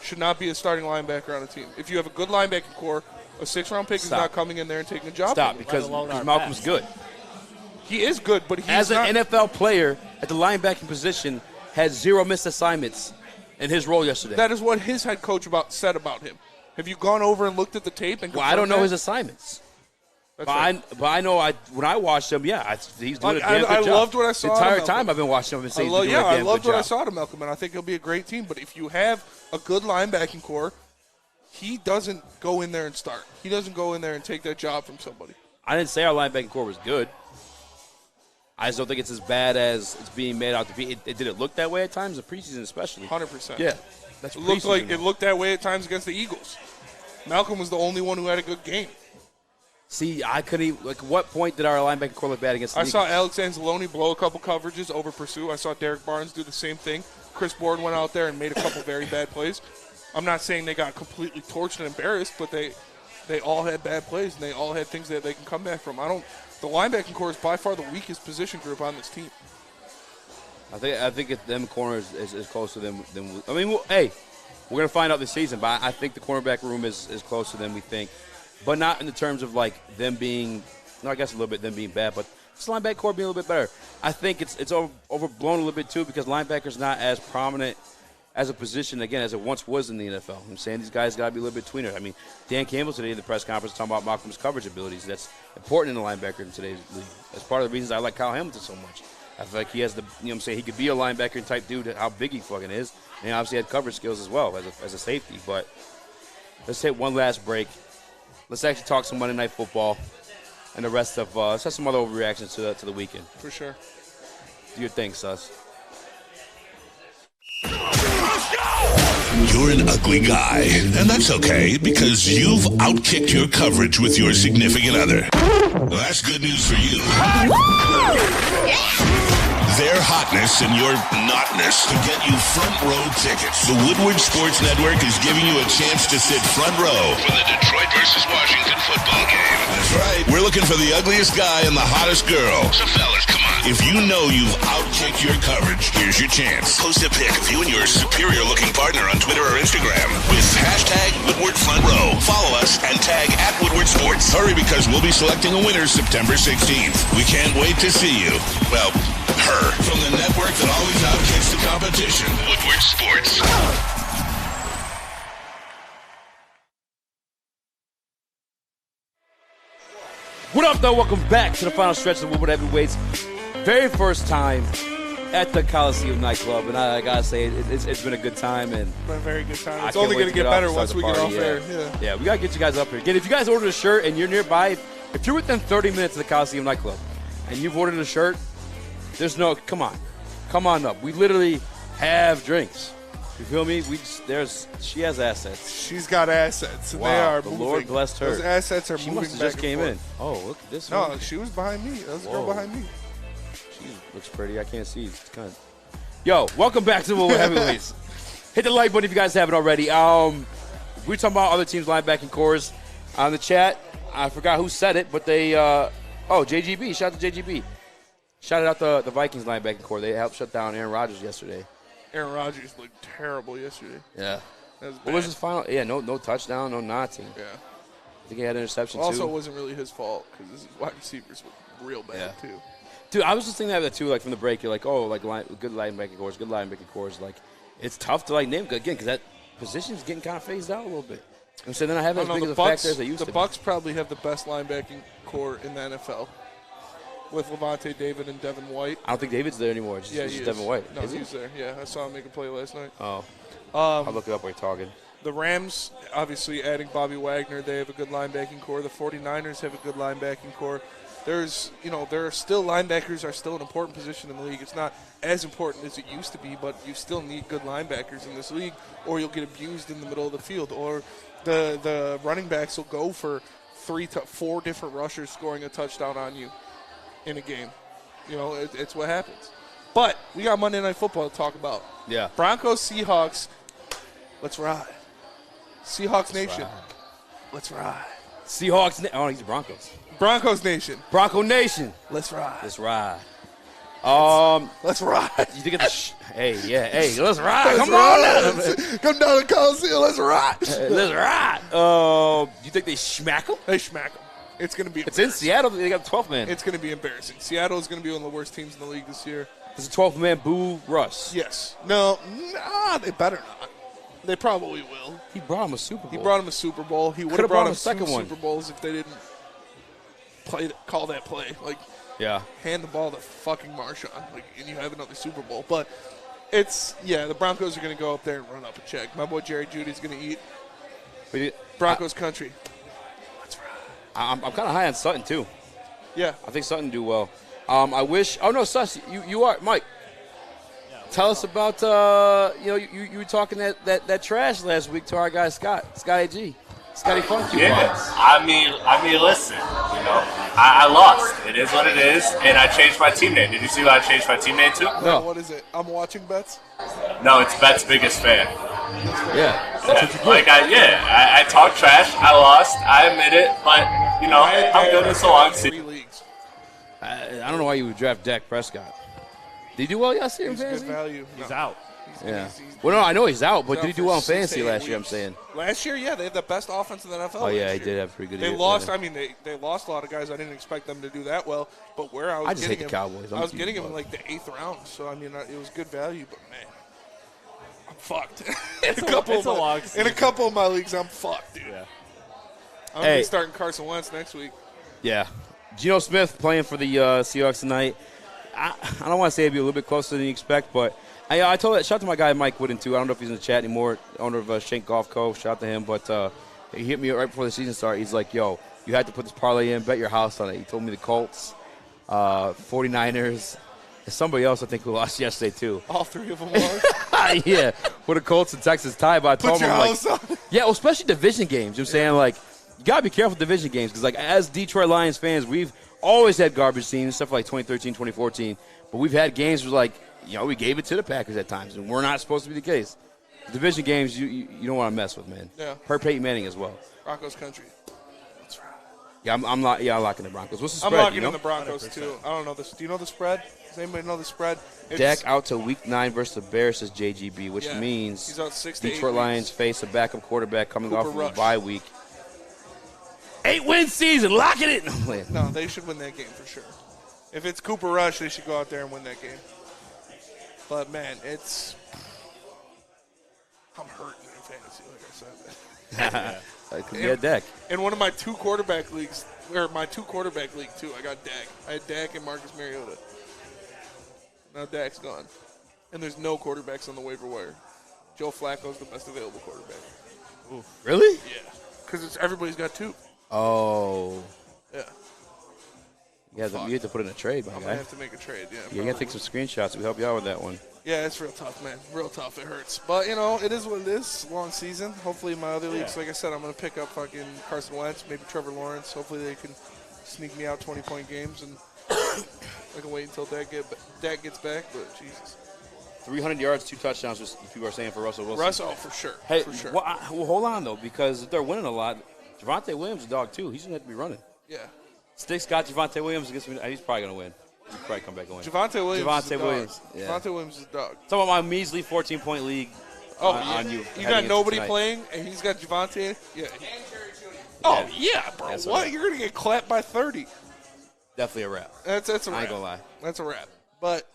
should not be a starting linebacker on a team. If you have a good linebacking core, a 6th-round pick is not coming in there and taking a job. Stop, from him. because Malcolm's good. He is good, but he's As not. an NFL player at the linebacking position, had 0 missed assignments in his role yesterday. That is what his head coach said about him. Have you gone over and looked at the tape? And Well, I don't know confirmed his that? assignments. That's But I know when I watched him, he's doing a damn good I job. loved what I saw. The out of entire Malcolm. time I've been watching him and saying I he's doing a damn I loved good what I job. saw out of Malcolm, and I think he'll be a great team. But if you have a good linebacking core, he doesn't go in there and start. He doesn't go in there and take that job from somebody. I didn't say our linebacking core was good. I just don't think it's as bad as it's being made out to be. Did it look that way at times, in preseason especially? 100%. Yeah. That's It looked that way at times against the Eagles. Malcolm was the only one who had a good game. See, I couldn't even, what point did our linebacking core look bad against the I Eagles? saw Alex Anzalone blow a couple coverages over pursuit. I saw Derek Barnes do the same thing. Chris Board went out there and made a couple very bad plays. I'm not saying they got completely torched and embarrassed, but they all had bad plays, and they all had things that they can come back from. The linebacking core is by far the weakest position group on this team. I think them corners is close to them than I mean, hey, we're going to find out this season, but I think the cornerback room is closer than we think. But not in the terms of, like, them being – no, I guess a little bit them being bad, but this linebacker core being a little bit better. I think it's overblown a little bit, too, because linebacker's not as prominent as a position, again, as it once was in the NFL. I'm saying these guys got to be a little bit tweener. I mean, Dan Campbell today in the press conference talking about Malcolm's coverage abilities. That's important in the linebacker in today's league. That's part of the reasons I like Kyle Hamilton so much. I feel like he has he could be a linebacker type dude, how big he fucking is. And he obviously had coverage skills as well as a safety. But let's take one last break. Let's actually talk some Monday Night Football and the rest of let's have some other overreactions to the weekend. For sure. Do your thing, Sus. You're an ugly guy, and that's okay because you've outkicked your coverage with your significant other. Well, that's good news for you. Their hotness and your notness to get you front row tickets. The Woodward Sports Network is giving you a chance to sit front row for the Detroit versus Washington football game. That's right. We're looking for the ugliest guy and the hottest girl. So fellas, come on. If you know you've outkicked your coverage, here's your chance. Post a pic of you and your superior-looking partner on Twitter or Instagram with hashtag Woodward Front Row. Follow us and tag @Woodward Sports. Hurry because we'll be selecting a winner September 16th. We can't wait to see you. Well, her. From the network that always outkicks the competition. Woodward Sports. What up, though? Welcome back to the final stretch of Woodward Heavyweights. Very first time at the Coliseum nightclub, and I gotta say, it's been a good time. And been a very good time. It's only going to get better once we get off there. Yeah, we gotta get you guys up here. Again, if you guys ordered a shirt and you're nearby, if you're within 30 minutes of the Coliseum nightclub and you've ordered a shirt, there's no, come on up. We literally have drinks. You feel me? She has assets. She's got assets, and wow, they are the moving. Lord blessed her. Those assets are she moving must have back just came and in. forth. Oh, look at this. No, one. she was behind me. That was the girl behind me. She looks pretty. I can't see. It's kind of... Yo, welcome back to Woodward Heavyweights. Hit the like button if you guys haven't already. We're talking about other teams' linebacking cores on the chat. I forgot who said it, but they JGB. Shout out to JGB. Shouted out the Vikings linebacking core. They helped shut down Aaron Rodgers yesterday. Aaron Rodgers looked terrible yesterday. Yeah. That was bad. What was his final? Yeah, no touchdown, no nothing. Yeah. I think he had an interception, too. Also, it wasn't really his fault because his wide receivers were real bad, too. Dude, I was just thinking that, too, like, from the break. You're like, oh, like, good linebacking cores. Like, it's tough to, like, name again because that position's getting kind of phased out a little bit. And so then I have as big of a factor as they used to. The Bucs probably have the best linebacking core in the NFL. With Levante David and Devin White. I don't think David's there anymore. It's just Devin White. No, he's there. Yeah, I saw him make a play last night. Oh. I'll look it up while you're talking. The Rams, obviously adding Bobby Wagner, they have a good linebacking core. The 49ers have a good linebacking core. There are still linebackers are still an important position in the league. It's not as important as it used to be, but you still need good linebackers in this league, or you'll get abused in the middle of the field, or the running backs will go for 3 to 4 different rushers scoring a touchdown on you in a game. It's what happens. But we got Monday Night Football to talk about. Yeah. Broncos, Seahawks. Let's ride. Seahawks Nation. Let's ride. Seahawks. Oh, he's Broncos. Broncos Nation. Bronco Nation. Let's ride. Let's ride. Let's ride. You think it's hey, let's ride. Come on. Come down to Coliseum. Let's ride. Let's ride. You think they smack them? They smack them. It's going to be. It's in Seattle. They got 12 man. It's going to be embarrassing. Seattle is going to be one of the worst teams in the league this year. It's a 12 man boo Russ. Yes. No. They better not. They probably will. He brought him a Super Bowl. He brought him a Super Bowl. He would have brought him a second Super Bowls if they didn't call that play. Like, hand the ball to fucking Marshawn, and you have another Super Bowl. But the Broncos are going to go up there and run up a check. My boy Jerry Jeudy's going to eat. Broncos country. I'm kind of high on Sutton, too. Yeah. I think Sutton do well. I wish – oh, no, Sus, you are – Mike, tell us about you were talking that trash last week to our guy Scotty G. Scotty Funk. Yeah. I mean, listen, I lost. It is what it is, and I changed my team name. Did you see what I changed my team name to? No. What is it? I'm watching Bets? No, it's Bet's biggest fan. Yeah. I talk trash. I lost. I admit it, but I'm good with so long. I don't know why you would draft Dak Prescott. Did he do well yesterday in fantasy? Good value. He's out. Well, no, I know he's out, but did he do well in fantasy last year? I'm saying. Last year, yeah, they had the best offense in the NFL. Oh yeah, he did have a pretty good. They lost. I mean, they lost a lot of guys. I didn't expect them to do that well. But where I was getting him, Cowboys. I was getting him in like the 8th round. So I mean, it was good value. But man, I'm fucked. In a couple of my leagues, I'm fucked, dude. Yeah. I'm gonna be starting Carson Wentz next week. Yeah, Geno Smith playing for the Seahawks tonight. I don't want to say it'd be a little bit closer than you expect, but I told that. Shout out to my guy Mike Wooden too. I don't know if he's in the chat anymore. Owner of Shank Golf Co. Shout out to him, but he hit me right before the season started. He's like, "Yo, you had to put this parlay in. Bet your house on it." He told me the Colts, 49ers, and somebody else I think who lost yesterday too. All three of them lost. Yeah, for the Colts and Texas tie, but I told him, like, yeah, well, especially division games. You know what I'm saying? Like, you got to be careful with division games because, like, as Detroit Lions fans, we've always had garbage teams, stuff like 2013, 2014, but we've had games where, like, you know, we gave it to the Packers at times, and we're not supposed to be the case. Division games, you don't want to mess with, man. Yeah. Per Peyton Manning as well. Broncos country. Yeah, I'm locking the Broncos. What's the spread? I'm locking in the Broncos, 100%. Too. I don't know this. Do you know the spread? Does anybody know the spread? Dak out to Week 9 versus the Bears, says JGB, which means he's out 6 to 8 Detroit Lions face a backup quarterback coming Cooper off of Rush. a bye week. 8-win season, lock it in. No, they should win that game for sure. If it's Cooper Rush, they should go out there and win that game. But, man, I'm hurting in fantasy, like I said. It could be a Dak. In one of my 2 quarterback leagues, or my 2 quarterback league, too, I got Dak. I had Dak and Marcus Mariota. Now Dak's gone. And there's no quarterbacks on the waiver wire. Joe Flacco's the best available quarterback. Oof. Really? Yeah. Because everybody's got 2. Oh. Yeah. You have to put in a trade, my guy. I'm going to have to make a trade, yeah. You got to take some screenshots. We help you out with that one. Yeah, it's real tough, man. Real tough. It hurts. But, you know, it is what it is. Long season. Hopefully in my other leagues, like I said, I'm going to pick up fucking Carson Wentz, maybe Trevor Lawrence. Hopefully they can sneak me out 20-point games, and I can wait until Dak gets back. But, Jesus. 300 yards, 2 touchdowns, just people are saying for Russell Wilson. Russell, for sure. Hey, for sure. Well, hold on, though, because if they're winning a lot, Javonte Williams is a dog, too. He's going to have to be running. Yeah. Sticks got Javonte Williams against me. He's probably going to win. He'll probably come back and win. Javonte Williams Yeah. Javonte Williams is a dog. Talking about my measly 14-point league on you. You got nobody playing, and he's got Javonte? Yeah. Oh, yeah, bro. That's what? You're going to get clapped by 30. Definitely a wrap. That's a wrap. I ain't going to lie. That's a wrap. But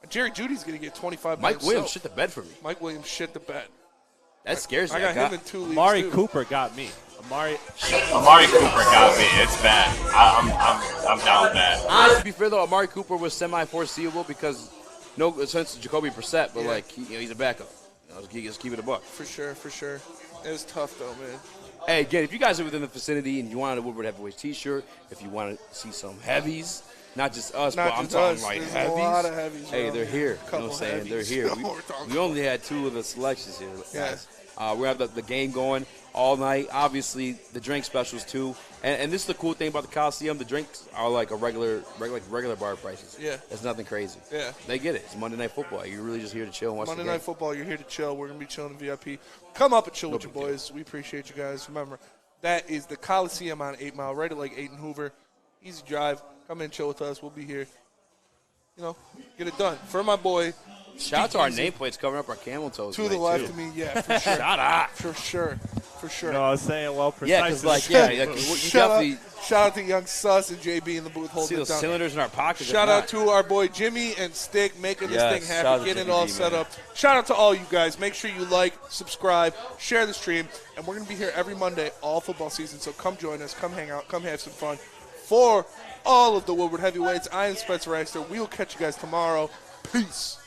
Jerry Judy's going to get 25 Mike Williams shit the bed for me. Mike Williams shit the bed. That scares me. I got him in 2 leagues, Amari too. Cooper got me. Amari Cooper got me. It's bad. I'm down bad. To be fair, though, Amari Cooper was semi-foreseeable because no sense to Jacoby Brissett, but, like, he's a backup. Just keep it a buck. For sure. It was tough, though, man. Hey, again, if you guys are within the vicinity and you want a Woodward Heavyweights t-shirt, if you want to see some heavies, not just us, but I'm talking like There's heavies. a lot of heavies. Hey, they're here. You know what I'm saying? Heavies. They're here. We only had 2 of the selections here, guys. We have the game going all night. Obviously, the drink specials, too. And this is the cool thing about the Coliseum. The drinks are like regular bar prices. Yeah. It's nothing crazy. Yeah. They get it. It's Monday Night Football. You're really just here to chill and watch the game. Monday Night Football, you're here to chill. We're going to be chilling in VIP. Come up and chill with your boys. We appreciate you guys. Remember, that is the Coliseum on 8 Mile, right at like 8 and Hoover. Easy drive. Come in, chill with us. We'll be here. You know, get it done. For my boy. Shout out to our nameplates covering up our camel toes. To the left of me, yeah, for sure. Shout out. For sure. No, I was saying, well, Yeah, because, like, shout out to Young Sus and JB in the booth holding see it those down. cylinders in our pockets. Shout out to our boy Jimmy and Stick making this thing shout happen, out getting it to all JB, set man. up. Shout out to all you guys. Make sure you like, subscribe, share the stream, and we're going to be here every Monday all football season. So come join us, come hang out, come have some fun. For all of the Woodward Heavyweights, I am Spencer Exter. We will catch you guys tomorrow. Peace.